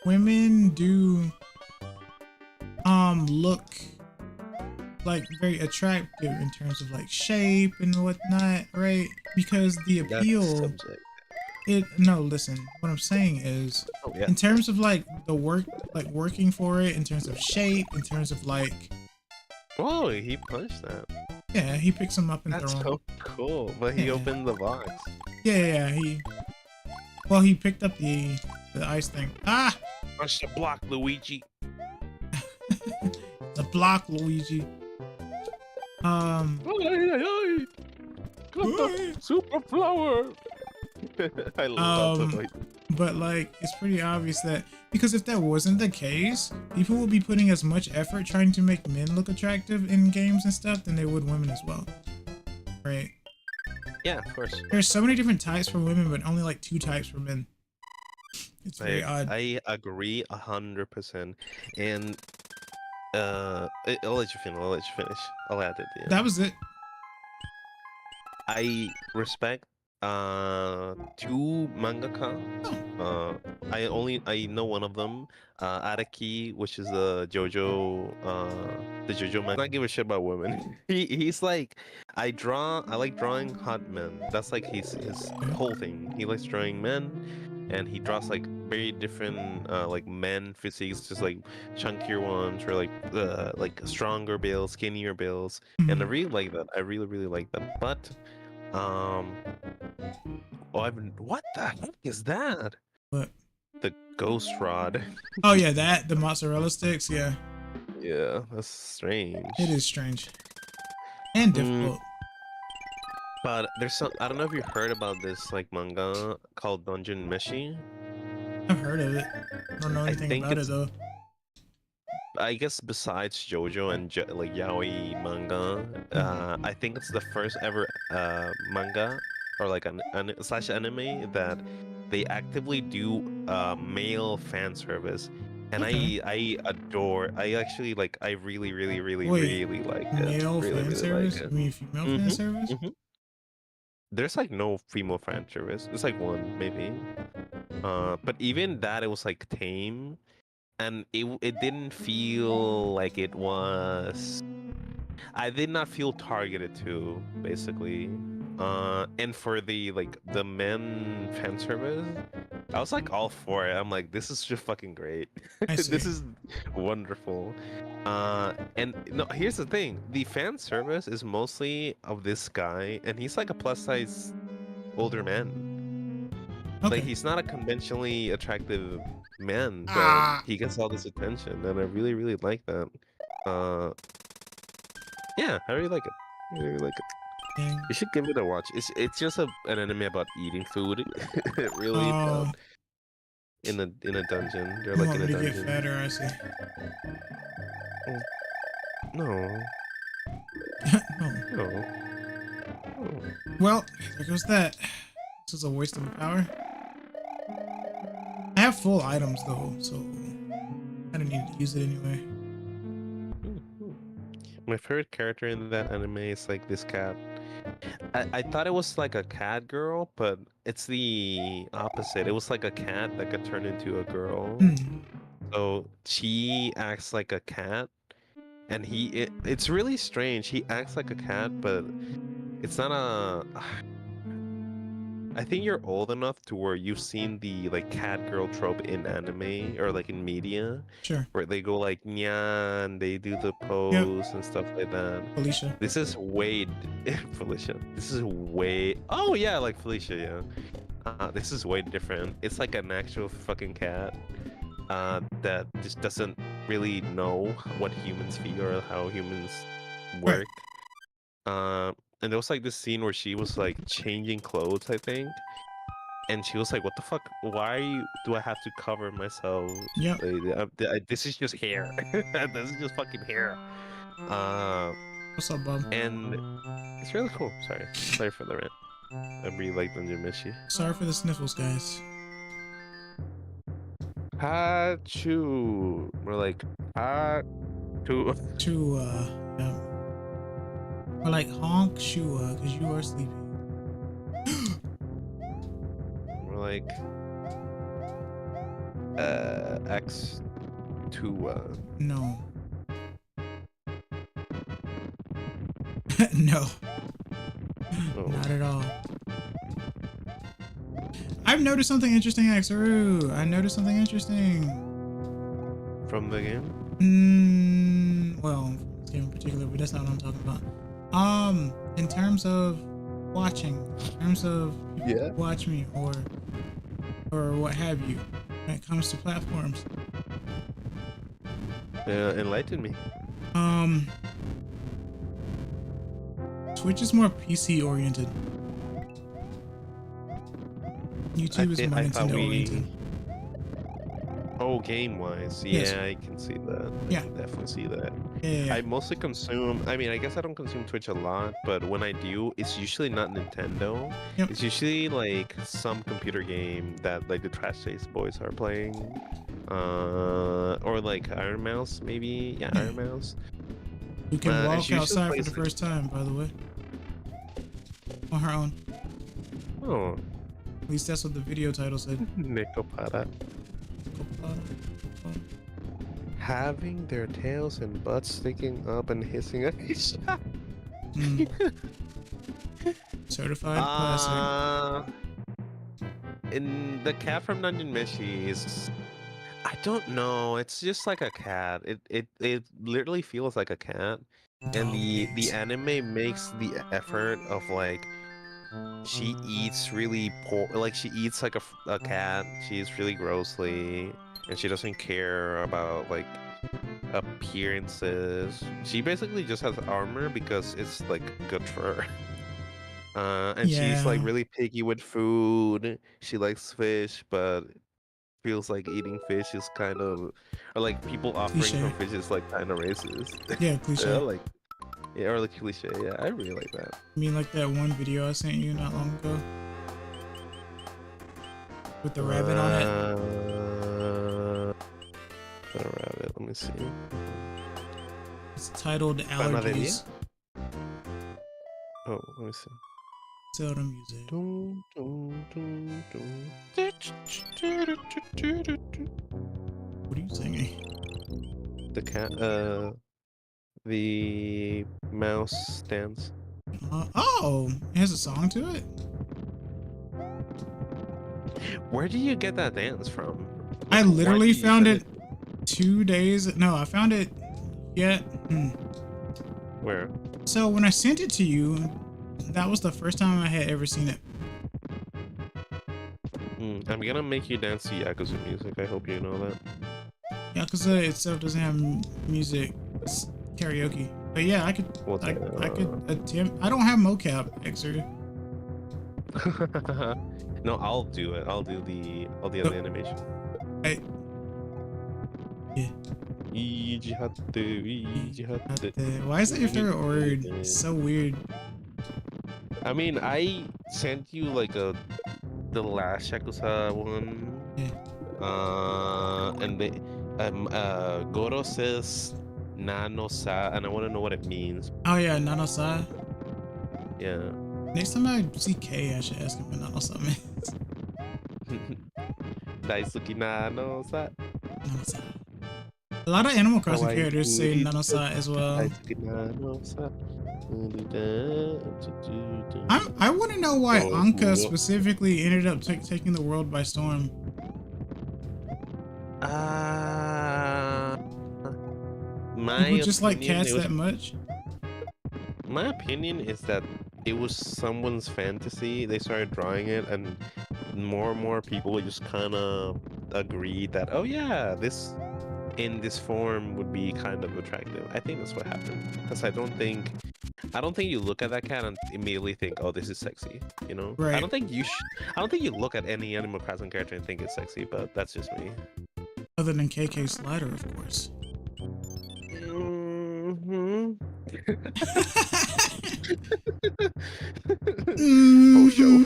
Speaker 1: women do, look like very attractive in terms of like shape and whatnot, right? Because the
Speaker 4: That's
Speaker 1: appeal,
Speaker 4: subject.
Speaker 1: no, listen, what I'm saying is,
Speaker 4: Oh, yeah.
Speaker 1: in terms of like the work, like working for it, in terms of shape, in terms of like,
Speaker 4: Whoa, he punched that.
Speaker 1: yeah, he picks them up and
Speaker 4: That's
Speaker 1: throws them.
Speaker 4: so cool. But he
Speaker 1: Yeah.
Speaker 4: opened the box.
Speaker 1: Yeah, he picked up the ice thing. Ah,
Speaker 4: Punch the block, Luigi.
Speaker 1: the block, Luigi.
Speaker 4: Got the super flower. I love that.
Speaker 1: But like, it's pretty obvious that, because if that wasn't the case, people would be putting as much effort trying to make men look attractive in games and stuff than they would women as well, right?
Speaker 4: Yeah, of course.
Speaker 1: There's so many different types for women, but only like 2 types for men. It's very odd.
Speaker 4: I agree 100%. And I'll let you finish. I'll add it. Yeah.
Speaker 1: That was it.
Speaker 4: I respect two mangaka. I know one of them, Araki, which is the JoJo man. Not give a shit about women. He's like, I like drawing hot men. That's like his whole thing. He likes drawing men, and he draws like very different like men physiques, just like chunkier ones or like stronger builds, skinnier builds, and I
Speaker 1: Mhm.
Speaker 4: really like that. I really like that. But um, what the heck is that?
Speaker 1: What?
Speaker 4: The ghost rod.
Speaker 1: Oh yeah, the mozzarella sticks. Yeah,
Speaker 4: Yeah, that's strange.
Speaker 1: it is strange and
Speaker 4: Mm,
Speaker 1: difficult.
Speaker 4: but there's some. I don't know if you heard about this like manga called Dungeon Meshi.
Speaker 1: I've heard of it. I don't know
Speaker 4: I
Speaker 1: anything
Speaker 4: think
Speaker 1: about it
Speaker 4: it's.
Speaker 1: though.
Speaker 4: I guess besides JoJo and like yaoi manga, I think it's the first ever manga or like an slash anime that they actively do male fan service, and
Speaker 1: Okay.
Speaker 4: I adore. I actually like. I
Speaker 1: Wait,
Speaker 4: really like it.
Speaker 1: male fan
Speaker 4: Really like
Speaker 1: service?
Speaker 4: it.
Speaker 1: You mean female fan
Speaker 4: Mhm.
Speaker 1: service?
Speaker 4: Mhm. There's like no female fan service. It's like one maybe. But even that, it was like tame, and it didn't feel like it was. I did not feel targeted to basically. And for the like the men fan service, I was like all for it. I'm like, this is just fucking great.
Speaker 1: I
Speaker 4: This
Speaker 1: see.
Speaker 4: is wonderful. And no, here's the thing: the fan service is mostly of this guy, and he's like a plus size older man. Like
Speaker 1: Okay.
Speaker 4: he's not a conventionally attractive man, but
Speaker 1: Ah.
Speaker 4: he gets all this attention, and I really like that. Uh, yeah, I really like it. I really like it.
Speaker 1: Dang.
Speaker 4: You should give it a watch. It's just an anime about eating food, really,
Speaker 1: Oh,
Speaker 4: but in a dungeon. They're
Speaker 1: you
Speaker 4: like
Speaker 1: want
Speaker 4: in a
Speaker 1: me to get
Speaker 4: dungeon.
Speaker 1: fatter? I see.
Speaker 4: Oh, no,
Speaker 1: No.
Speaker 4: no, no.
Speaker 1: Well, there goes that. This is a waste of power. I have full items though, so I don't need to use it anyway.
Speaker 4: My favorite character in that anime is like this cat. I thought it was like a cat girl, but it's the opposite. It was like a cat that could turn into a girl.
Speaker 1: Hmm.
Speaker 4: So she acts like a cat, and it's really strange. He acts like a cat, but it's not a. I think you're old enough to where you've seen the like cat girl trope in anime or like in media,
Speaker 1: Sure.
Speaker 4: where they go like nya and they do the
Speaker 1: Yep.
Speaker 4: pose and stuff like that.
Speaker 1: Felicia.
Speaker 4: This is way Felicia. This is way. Oh yeah, like Felicia. Yeah. This is way different. It's like an actual fucking cat. That just doesn't really know what humans feel or how humans
Speaker 1: Right.
Speaker 4: work. And there was like this scene where she was like changing clothes, I think, and she was like, "What the fuck? Do I have to cover myself?
Speaker 1: Yep.
Speaker 4: This is just hair. This is just fucking hair."
Speaker 1: What's up, Bob?
Speaker 4: And it's really cool. Sorry for the rant. I really like Dungeon Meshi.
Speaker 1: Sorry for the sniffles, guys.
Speaker 4: Hachu. We're like Hachu.
Speaker 1: Yeah. Or like honk shua, cause you are sleepy.
Speaker 4: We're like X2.
Speaker 1: No. No.
Speaker 4: Oh.
Speaker 1: Not at all. I've noticed something interesting, Xaru. I noticed something interesting.
Speaker 4: From the game?
Speaker 1: Well, this game in particular, but that's not what I'm talking about. In terms of watching, in terms of people
Speaker 4: Yeah.
Speaker 1: who watch me or what have you, when it comes to platforms.
Speaker 4: Enlighten me.
Speaker 1: Twitch is more PC oriented. YouTube is more
Speaker 4: I thought
Speaker 1: Nintendo oriented.
Speaker 4: Oh, game-wise,
Speaker 1: Yes.
Speaker 4: yeah, I can see that. I
Speaker 1: Yeah.
Speaker 4: can definitely see that.
Speaker 1: Yeah.
Speaker 4: I mostly consume. I mean, I guess I don't consume Twitch a lot, but when I do, it's usually not Nintendo.
Speaker 1: Yep.
Speaker 4: It's usually like some computer game that like the Trash Taste Boys are playing, or like Iron Mouse, maybe. Yeah, Iron Mouse.
Speaker 1: You can
Speaker 4: it's
Speaker 1: walk
Speaker 4: usually
Speaker 1: outside for the
Speaker 4: places-
Speaker 1: first time, by the way. on her own.
Speaker 4: Oh,
Speaker 1: At least that's what the video title said.
Speaker 4: Necopara. Having their tails and butts sticking up and hissing at each other.
Speaker 1: Mm. Certified classic.
Speaker 4: In the cat from Dungeon Meshi is, I don't know. It's just like a cat. It literally feels like a cat, and the anime makes the effort of like she eats really poor, like she eats like a cat. She eats really grossly, and she doesn't care about like appearances. She basically just has armor because it's like good for her. And she's like
Speaker 1: Yeah.
Speaker 4: really picky with food. She likes fish, but feels like eating fish is kind of, or like people offering
Speaker 1: Cliche.
Speaker 4: her fish is like kind of racist.
Speaker 1: Yeah, cliche.
Speaker 4: Yeah, like, yeah, or like cliche. Yeah, I really like that.
Speaker 1: I mean, like that one video I sent you not long ago with the rabbit on it.
Speaker 4: The rabbit. Let me see.
Speaker 1: It's titled
Speaker 4: Panaderia?
Speaker 1: Allergies.
Speaker 4: Oh, let me see.
Speaker 1: Zelda music.
Speaker 4: Dun, dun, dun, dun.
Speaker 1: What are you singing?
Speaker 4: The cat. The mouse dance.
Speaker 1: Oh, it has a song to it?
Speaker 4: Where do you get that dance from?
Speaker 1: I
Speaker 4: Why
Speaker 1: literally
Speaker 4: do you
Speaker 1: found
Speaker 4: send
Speaker 1: it 2 days. No, I found it yet.
Speaker 4: Where?
Speaker 1: So when I sent it to you, that was the first time I had ever seen it.
Speaker 4: I'm gonna make you dance to Yakuza music. I hope you know that.
Speaker 1: Yakuza itself doesn't have music. It's karaoke. But yeah, I could attempt. I don't have mocap, Xer.
Speaker 4: No, I'll do it. I'll do the animation.
Speaker 1: I, yeah. Why is that your favorite word? It's so weird.
Speaker 4: I mean, I sent you like the last Yakuza one.
Speaker 1: Yeah.
Speaker 4: And Goro says Nano-sa, and I want to know what it means.
Speaker 1: Oh yeah, Nano-sa.
Speaker 4: Yeah.
Speaker 1: Next time I see K, I should ask him what Nano-sa means.
Speaker 4: Daisuki Nano-sa.
Speaker 1: Nano-sa. A lot of Animal Crossing
Speaker 4: Kawaii
Speaker 1: characters say
Speaker 4: Uri.
Speaker 1: Nano-sa as well.
Speaker 4: Daisuki Nano-sa.
Speaker 1: I want to know why
Speaker 4: Oh,
Speaker 1: Anka
Speaker 4: cool.
Speaker 1: specifically ended up taking the world by storm. People just like cats that much.
Speaker 4: My opinion is that it was someone's fantasy. They started drawing it, and more people just kind of agreed that, oh yeah, this in this form would be kind of attractive. I think that's what happened, because I don't think you look at that cat and immediately think, oh, this is sexy, you know?
Speaker 1: Right.
Speaker 4: I don't think you look at any Animal Crossing character and think it's sexy, but that's just me.
Speaker 1: Other than KK Slider, of course.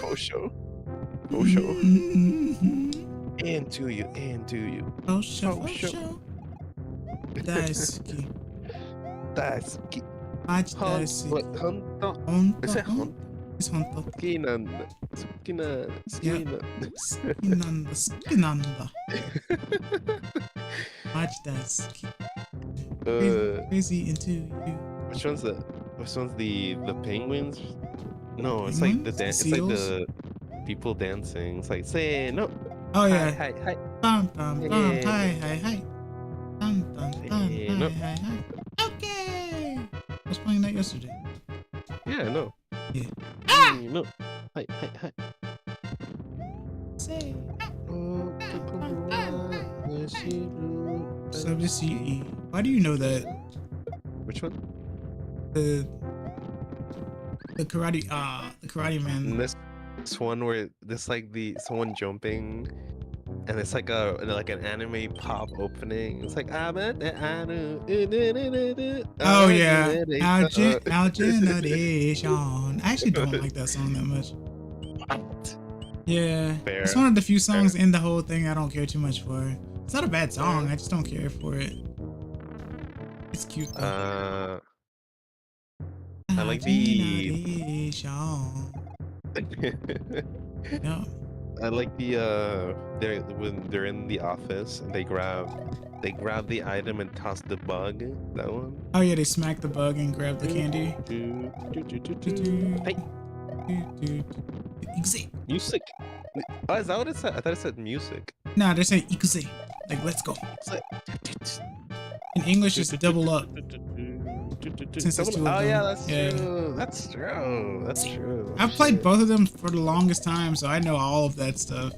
Speaker 4: Faux show. And to you.
Speaker 1: Faux show. Daisuki. Machi daisuki. Honto.
Speaker 4: Is it Honto?
Speaker 1: It's honto.
Speaker 4: 好きなんだ。好きなんだ。
Speaker 1: Machi daisuki.
Speaker 4: Uh,
Speaker 1: Crazy into you.
Speaker 4: which one's the penguins? No, it's like the
Speaker 1: Penguins?
Speaker 4: dance. It's like
Speaker 1: Seals?
Speaker 4: the people dancing. It's like, say no.
Speaker 1: Oh yeah.
Speaker 4: Hi.
Speaker 1: Bum bum bum.
Speaker 4: Yeah.
Speaker 1: Hi. Bum bum bum.
Speaker 4: Yeah, no.
Speaker 1: Hi. Okay. I was playing that yesterday.
Speaker 4: Yeah, I know.
Speaker 1: Yeah.
Speaker 4: No. Hi.
Speaker 1: Say.
Speaker 4: Oh,
Speaker 1: Subject CE. Why do you know that?
Speaker 4: which one?
Speaker 1: The karate the karate man.
Speaker 4: This one where there's like someone jumping, and it's like an anime pop opening. It's like
Speaker 1: Oh yeah. Our generation. I actually don't like that song that much. Yeah.
Speaker 4: Fair.
Speaker 1: It's one of the few songs in the whole thing I don't care too much for. It's not a bad song, I just don't care for it. It's cute though.
Speaker 4: I like the
Speaker 1: Generation. Yeah.
Speaker 4: I like they're when they're in the office and they grab the item and toss the bug. That one.
Speaker 1: Oh yeah, they smack the bug and grab the candy.
Speaker 4: Hey,
Speaker 1: Ikuze.
Speaker 4: music. Oh, is that what it said? I thought it said music.
Speaker 1: Nah, they're saying ikuze. Like, let's go.
Speaker 4: It's like,
Speaker 1: In English, it's double up. Since it's two of
Speaker 4: oh yeah,
Speaker 1: them.
Speaker 4: that's
Speaker 1: Yeah.
Speaker 4: true. That's true. That's true.
Speaker 1: I've played
Speaker 4: Shit.
Speaker 1: both of them for the longest time, so I know all of that stuff.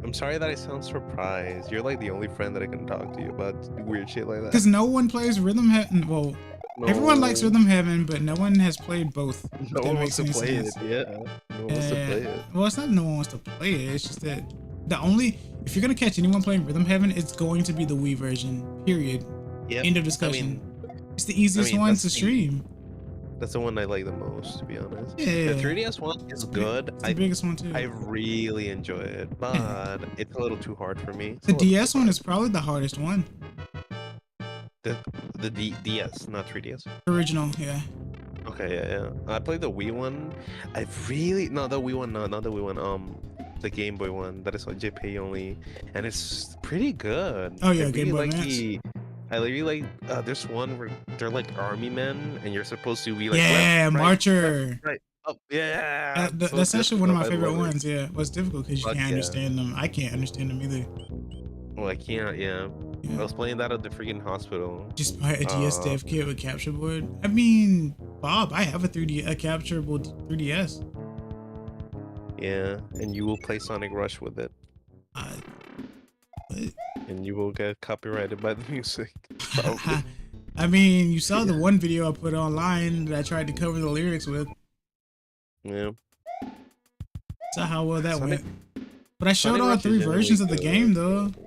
Speaker 4: I'm sorry that I sound surprised. You're like the only friend that I can talk to you about weird shit like that.
Speaker 1: Because no one plays Rhythm Heaven. Well, everyone likes
Speaker 4: No.
Speaker 1: Rhythm Heaven, but no one has played both. if
Speaker 4: No
Speaker 1: that
Speaker 4: one
Speaker 1: makes
Speaker 4: wants to
Speaker 1: any
Speaker 4: play
Speaker 1: sense.
Speaker 4: it. Yeah. No one wants to play it.
Speaker 1: Well, it's not no one wants to play it. It's just that if you're gonna catch anyone playing Rhythm Heaven, it's going to be the Wii version. Period.
Speaker 4: Yep.
Speaker 1: End of discussion.
Speaker 4: I mean,
Speaker 1: it's the easiest one
Speaker 4: that's
Speaker 1: to stream.
Speaker 4: That's the one I like the most, to be honest.
Speaker 1: Yeah.
Speaker 4: The 3DS one is good.
Speaker 1: It's the biggest one too.
Speaker 4: I really enjoy it, but it's a little too hard for me. It's
Speaker 1: The
Speaker 4: a little
Speaker 1: DS
Speaker 4: too
Speaker 1: one
Speaker 4: hard.
Speaker 1: is probably the hardest one.
Speaker 4: The DS, not 3DS.
Speaker 1: Original, yeah.
Speaker 4: Okay, yeah. I played the Wii one. The Wii one, no, not the Wii one. The Game Boy one that is on JP only, and it's pretty good.
Speaker 1: Oh, yeah,
Speaker 4: I
Speaker 1: Game Boy
Speaker 4: like
Speaker 1: Advance.
Speaker 4: I really like. There's one where they're like army men, and you're supposed to be like
Speaker 1: Yeah,
Speaker 4: left, right,
Speaker 1: Marcher.
Speaker 4: right, up, yeah.
Speaker 1: That's actually one of my
Speaker 4: difficult. I
Speaker 1: favorite
Speaker 4: love it.
Speaker 1: ones. Yeah, well, it's difficult because you
Speaker 4: Fuck
Speaker 1: can't
Speaker 4: yeah.
Speaker 1: understand them. I can't understand them either.
Speaker 4: Well, I can't. Yeah.
Speaker 1: Yeah.
Speaker 4: I was playing that at the freaking hospital.
Speaker 1: Just buy a DS dev kit with capture board. I mean, Bob, I have a capturable 3DS.
Speaker 4: Yeah, and you will play Sonic Rush with it,
Speaker 1: What?
Speaker 4: and you will get copyrighted by the music. Probably.
Speaker 1: I mean, you saw the one video I put online that I tried to cover the lyrics with.
Speaker 4: Yeah.
Speaker 1: Saw how well that
Speaker 4: Sonic-
Speaker 1: went. But I showed
Speaker 4: Sonic
Speaker 1: all
Speaker 4: Rush is
Speaker 1: 3 versions of the
Speaker 4: generally
Speaker 1: game,
Speaker 4: good.
Speaker 1: though.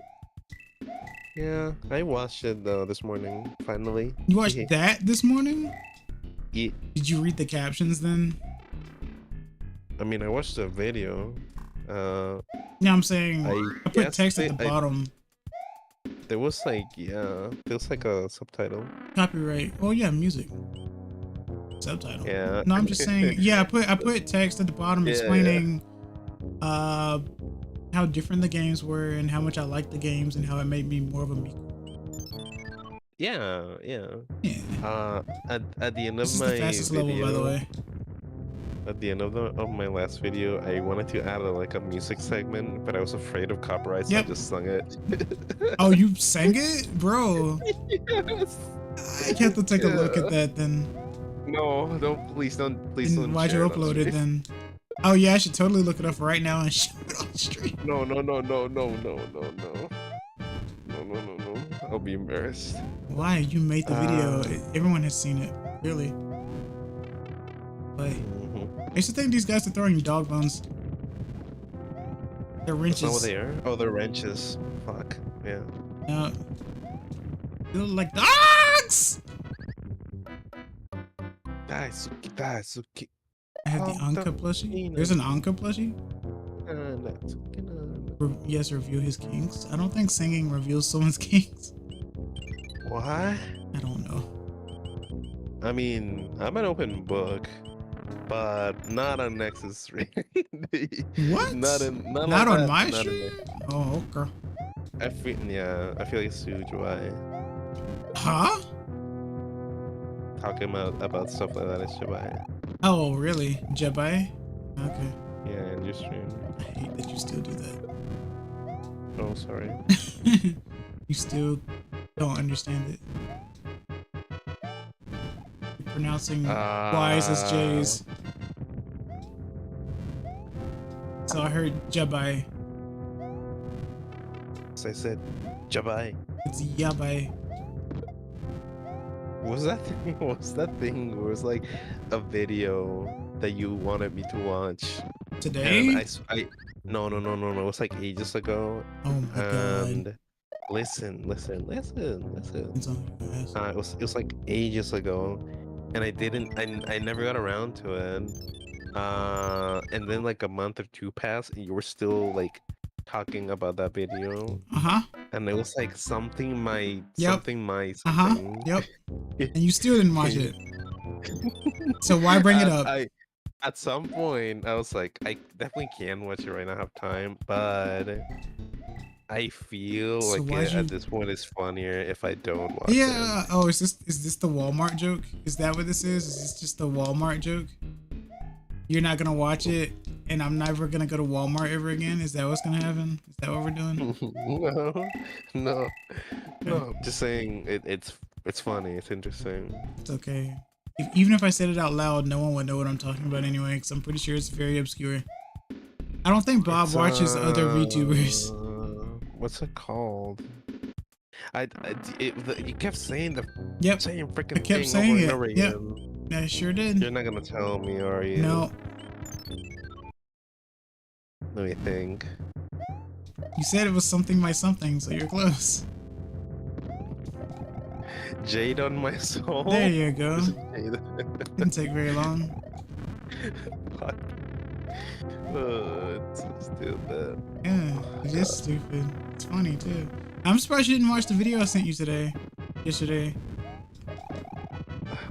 Speaker 4: Yeah, I watched it though this morning. Finally.
Speaker 1: You watched that this morning?
Speaker 4: Yeah.
Speaker 1: Did you read the captions then?
Speaker 4: I mean, I watched the video.
Speaker 1: Yeah, I'm saying I put
Speaker 4: guess
Speaker 1: text at the
Speaker 4: I-
Speaker 1: bottom.
Speaker 4: There was like, there was like a subtitle.
Speaker 1: Copyright. Oh yeah, music. Subtitle.
Speaker 4: Yeah.
Speaker 1: No, I'm just saying. Yeah, I put text at the bottom
Speaker 4: Yeah,
Speaker 1: explaining how different the games were and how much I liked the games and how it made me more of a Miku.
Speaker 4: Yeah, yeah.
Speaker 1: Yeah.
Speaker 4: At the end
Speaker 1: This
Speaker 4: of
Speaker 1: is
Speaker 4: my
Speaker 1: the fastest
Speaker 4: video,
Speaker 1: level, by the way.
Speaker 4: at the end of my last video, I wanted to add a music segment, but I was afraid of copyright, so
Speaker 1: Yep.
Speaker 4: I just sung it.
Speaker 1: Oh, you sang it, bro?
Speaker 4: Yes.
Speaker 1: I have to take a look at that then.
Speaker 4: No, please don't
Speaker 1: And why'd you
Speaker 4: share it on
Speaker 1: upload it
Speaker 4: stream.
Speaker 1: then? Oh yeah, I should totally look it up right now and show it on the stream.
Speaker 4: No. I'll be embarrassed.
Speaker 1: Why? You made the video. Everyone has seen it, clearly. But I used to think these guys are throwing dog bones. They're
Speaker 4: That's not what
Speaker 1: wrenches.
Speaker 4: they are. Oh, they're wrenches. Fuck. Yeah.
Speaker 1: Yeah. They look like dogs!
Speaker 4: That's okay.
Speaker 1: I have the
Speaker 4: Oh,
Speaker 1: Anka plushie. There's an Anka plushie? Yes, reveal his kinks. I don't think singing reveals someone's kinks.
Speaker 4: What?
Speaker 1: I don't know.
Speaker 4: I mean, I'm an open book, but not on Nexus 3.
Speaker 1: What?
Speaker 4: Not
Speaker 1: Not on
Speaker 4: that,
Speaker 1: my
Speaker 4: not in
Speaker 1: stream? Oh, okay.
Speaker 4: I feel like it's too dry.
Speaker 1: Huh?
Speaker 4: Talking about stuff like that is dry.
Speaker 1: Oh, really? Jebai? Okay.
Speaker 4: Yeah, in your stream.
Speaker 1: I hate that you still do that.
Speaker 4: Oh, sorry.
Speaker 1: You still don't understand it. You're pronouncing Y's as J's. So I heard Jabai.
Speaker 4: So I said, Jabai.
Speaker 1: It's Yabai.
Speaker 4: What's that thing? What's that thing? Where it was like a video that you wanted me to watch.
Speaker 1: Today?
Speaker 4: And no. It was like ages ago.
Speaker 1: Oh my god.
Speaker 4: And listen.
Speaker 1: It's on you guys.
Speaker 4: It was like ages ago, and I never got around to it. And then like a month or 2 passed, and you were still like talking about that video,
Speaker 1: Uh-huh.
Speaker 4: and it was like something my
Speaker 1: Yep.
Speaker 4: something my
Speaker 1: Uh-huh.
Speaker 4: something.
Speaker 1: Yep. And you still didn't watch it. So why bring it up?
Speaker 4: At some point, I was like, I definitely can watch it right now. I have time, but I feel
Speaker 1: So
Speaker 4: like
Speaker 1: why'd you?
Speaker 4: at this point it's funnier if I don't watch it.
Speaker 1: Yeah. Oh, is this the Walmart joke? Is that what this is? Is this just the Walmart joke? You're not gonna watch it, and I'm never gonna go to Walmart ever again. Is that what's gonna happen? Is that what we're doing?
Speaker 4: No, no,
Speaker 1: Okay.
Speaker 4: no. Just saying, it's funny. It's interesting.
Speaker 1: It's okay. Even if I said it out loud, no one would know what I'm talking about anyway, because I'm pretty sure it's very obscure. I don't think Bob
Speaker 4: It's
Speaker 1: watches other VTubers.
Speaker 4: what's it called? You kept saying the
Speaker 1: Yep,
Speaker 4: same
Speaker 1: I
Speaker 4: freaking
Speaker 1: kept
Speaker 4: thing
Speaker 1: saying
Speaker 4: over and
Speaker 1: it.
Speaker 4: over
Speaker 1: Yep,
Speaker 4: again.
Speaker 1: I sure did.
Speaker 4: You're not gonna tell me, are you?
Speaker 1: No,
Speaker 4: Let me think.
Speaker 1: you said it was something by something, so you're close.
Speaker 4: Jade on my soul.
Speaker 1: There you go.
Speaker 4: Is it Jade?
Speaker 1: Didn't take very long.
Speaker 4: Fuck. It's so stupid.
Speaker 1: Yeah, it is stupid. It's funny too. I'm surprised you didn't watch the video I sent you yesterday.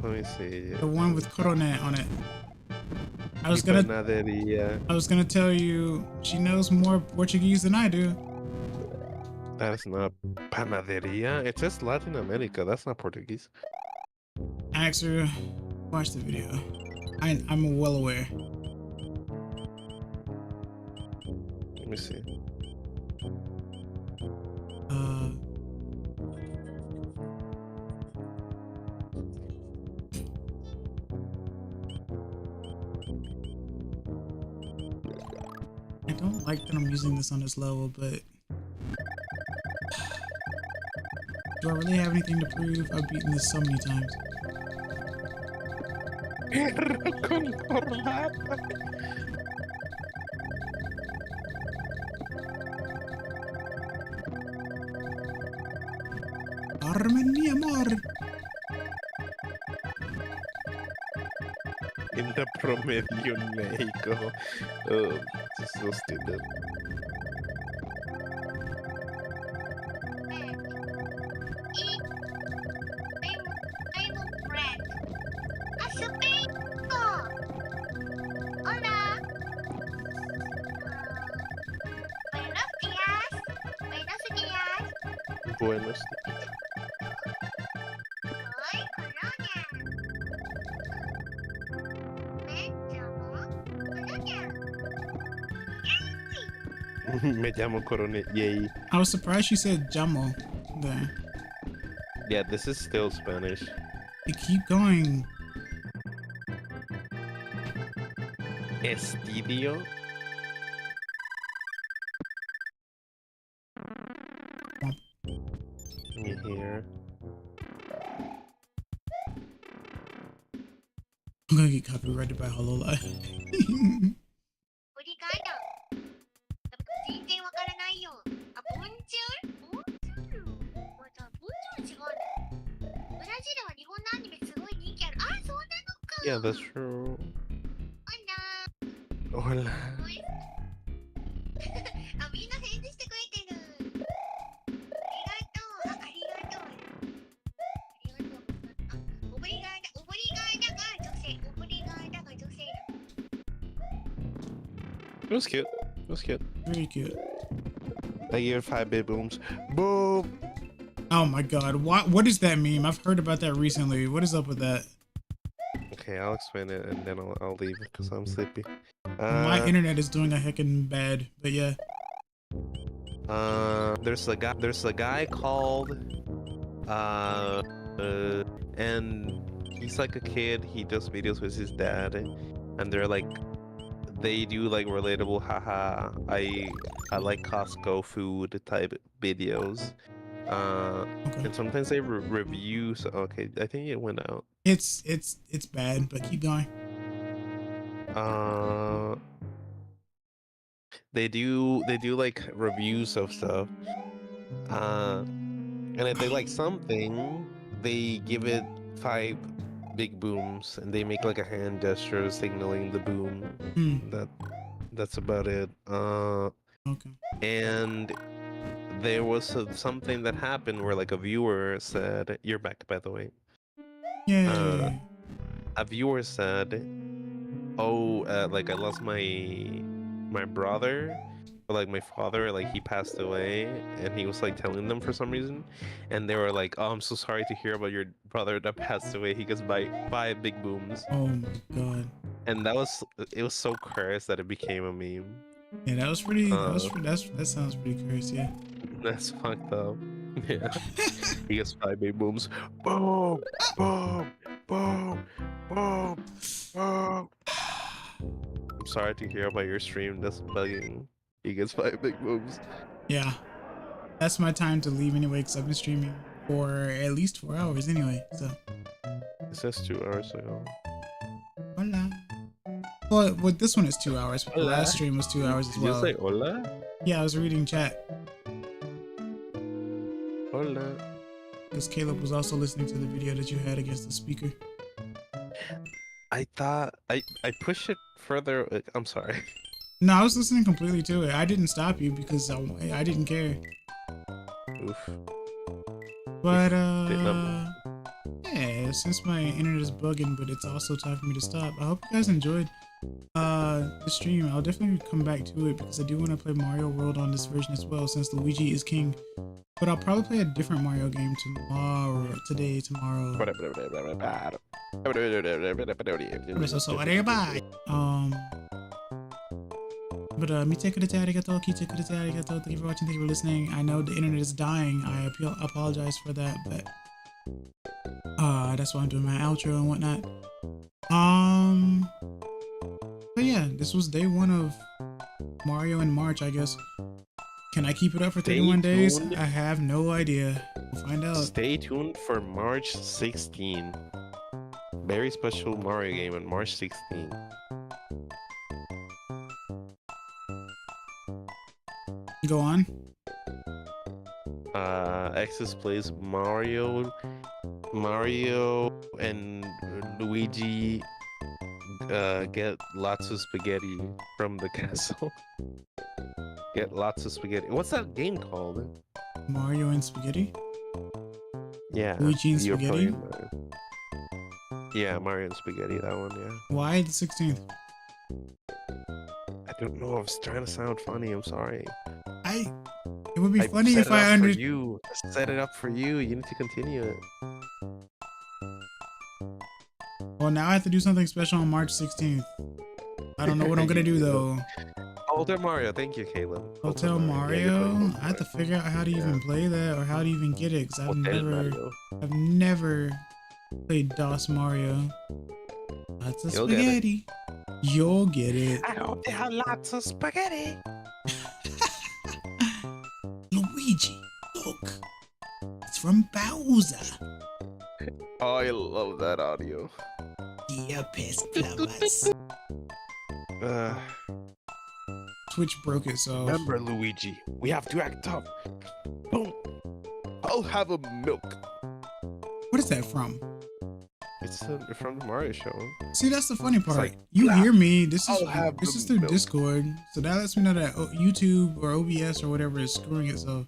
Speaker 4: Let me see.
Speaker 1: The one with Coronet on it. I was
Speaker 4: Mi
Speaker 1: gonna
Speaker 4: panadería.
Speaker 1: tell you she knows more Portuguese than I do.
Speaker 4: That's not panadería. It says Latin America. That's not Portuguese.
Speaker 1: Ask her, watch the video. I'm well aware.
Speaker 4: Let me see.
Speaker 1: I don't like that I'm using this on this level, but do I really have anything to prove? I've beaten this so many times. Carmen, mi amor.
Speaker 4: In the promedio en México. Oh, this is so stupid. Buenos. Me llamo Coronel. Yay.
Speaker 1: I was surprised you said Jamo there.
Speaker 4: Yeah, this is still Spanish.
Speaker 1: You keep going.
Speaker 4: Estidio. Let me hear.
Speaker 1: I'm gonna get copyrighted by HoloLive.
Speaker 5: 振り返った全然わからないよ。あ、ボンジュールボンジュールまた、ボンジュール違うね。ブラジルは日本のアニメすごい人気ある。あ、そうなのか。
Speaker 4: Yeah, that's true.
Speaker 5: あら
Speaker 4: Hola.
Speaker 5: あ、みんな返事してくれてる。ありがとう。あ、ありがとう。ありがとう。あ、オブリガーダが女性。オブリガーダが女性だ。
Speaker 4: It was cute. It was cute.
Speaker 1: Very cute.
Speaker 4: I gave it 5 big booms. Boom.
Speaker 1: Oh my god, what is that meme? I've heard about that recently. What is up with that?
Speaker 4: Okay, I'll explain it and then I'll leave because I'm sleepy.
Speaker 1: My internet is doing a heckin' bad, but yeah.
Speaker 4: There's a guy called and he's like a kid. He does videos with his dad, and they do like relatable haha I like Costco food type videos.
Speaker 1: Okay.
Speaker 4: And sometimes they review. So, okay, I think it went out.
Speaker 1: It's bad, but keep going.
Speaker 4: They do like reviews of stuff. And if they like something, they give it 5 big booms, and they make like a hand gesture signaling the boom. That's about it.
Speaker 1: Okay.
Speaker 4: And there was something that happened where like a viewer said, "You're back, by the way."
Speaker 1: Yeah.
Speaker 4: A viewer said, oh, like I lost my brother, or like my father, like he passed away, and he was like telling them for some reason, and they were like, "Oh, I'm so sorry to hear about your brother that passed away." He goes by five big booms,
Speaker 1: Oh my god.
Speaker 4: and it was so cursed that it became a meme.
Speaker 1: Yeah, that was pretty.
Speaker 4: Uh,
Speaker 1: That sounds pretty cursed. Yeah.
Speaker 4: that's fucked up. Yeah, he gets five big booms. Boom, boom, boom, boom, boom. I'm sorry to hear about your stream. That's bugging. He gets five big booms.
Speaker 1: Yeah. That's my time to leave anyway, because I've been streaming for at least 4 hours anyway. So.
Speaker 4: It says 2 hours ago.
Speaker 1: Hola. Well, this one is 2 hours, but the
Speaker 4: Hola.
Speaker 1: last stream was 2 hours as
Speaker 4: Did you
Speaker 1: well.
Speaker 4: say hola?
Speaker 1: Yeah, I was reading chat.
Speaker 4: Hola.
Speaker 1: Because Caleb was also listening to the video that you had against the speaker.
Speaker 4: I thought I pushed it further. I'm sorry.
Speaker 1: No, I was listening completely to it. I didn't stop you because I didn't care.
Speaker 4: Oof.
Speaker 1: But
Speaker 4: Didn't
Speaker 1: yeah, since my internet is bugging, but it's also time for me to stop. I hope you guys enjoyed the stream. I'll definitely come back to it because I do want to play Mario World on this version as well, since Luigi is king. But I'll probably play a different Mario game tomorrow. But mite kurete arigato, kite kurete arigato. Thank you for watching, thank you for listening. I know the internet is dying. I apologize for that, but that's why I'm doing my outro and whatnot. But yeah, this was day 1 of Mario in March, I guess. Can I keep it up for 31 days?
Speaker 4: tuned.
Speaker 1: I have no idea. We'll find out.
Speaker 4: Stay tuned for March 16. Very special Mario game on March 16.
Speaker 1: Go on.
Speaker 4: X's plays Mario and Luigi get lots of spaghetti from the castle. Get lots of spaghetti. What's that game called?
Speaker 1: Mario and spaghetti?
Speaker 4: Yeah.
Speaker 1: Luigi and
Speaker 4: you're
Speaker 1: spaghetti?
Speaker 4: playing, yeah, Mario and spaghetti, that one, yeah.
Speaker 1: Why the 16th?
Speaker 4: I don't know, I was trying to sound funny, I'm sorry.
Speaker 1: It would be funny
Speaker 4: set
Speaker 1: if
Speaker 4: it
Speaker 1: I
Speaker 4: up for
Speaker 1: understood.
Speaker 4: you. I set it up for you. You need to continue it.
Speaker 1: Well, now I have to do something special on March 16th. I don't know what I'm gonna do though.
Speaker 4: Hotel Mario, thank you, Caleb.
Speaker 1: Hotel
Speaker 4: Yeah,
Speaker 1: Mario?
Speaker 4: you're
Speaker 1: I have to figure out how to even play that or how to even get it, because
Speaker 4: Hotel Mario.
Speaker 1: I've never played DOS Mario. Lots of
Speaker 4: You'll get it.
Speaker 1: spaghetti. You'll get it.
Speaker 4: I hope they have lots of spaghetti.
Speaker 1: Luigi, look. It's from Bowser.
Speaker 4: Oh, I love that audio.
Speaker 1: Dear Pest Lovers. Twitch broke it, so.
Speaker 4: Remember, Luigi, we have to act tough. Boom. I'll have a milk.
Speaker 1: What is that from?
Speaker 4: It's from the Mario show.
Speaker 1: See, that's the funny part.
Speaker 4: like,
Speaker 1: You
Speaker 4: yeah,
Speaker 1: hear me. This
Speaker 4: I'll have
Speaker 1: is
Speaker 4: the
Speaker 1: through
Speaker 4: milk.
Speaker 1: Discord, so that lets me know that YouTube or OBS or whatever is screwing itself.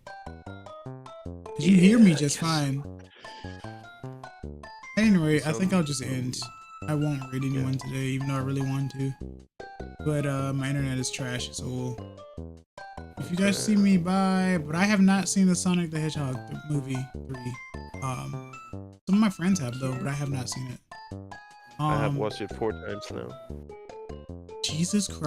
Speaker 1: 'Cause you hear me just fine. At any rate, I think I'll just end. I won't raid anyone today, even though I really want to. But my internet is trash, so if you guys see me, bye. But I have not seen the Sonic the Hedgehog movie 3. Some of my friends have though, but I have not seen it.
Speaker 4: I have watched it 4 times now.
Speaker 1: Jesus Christ.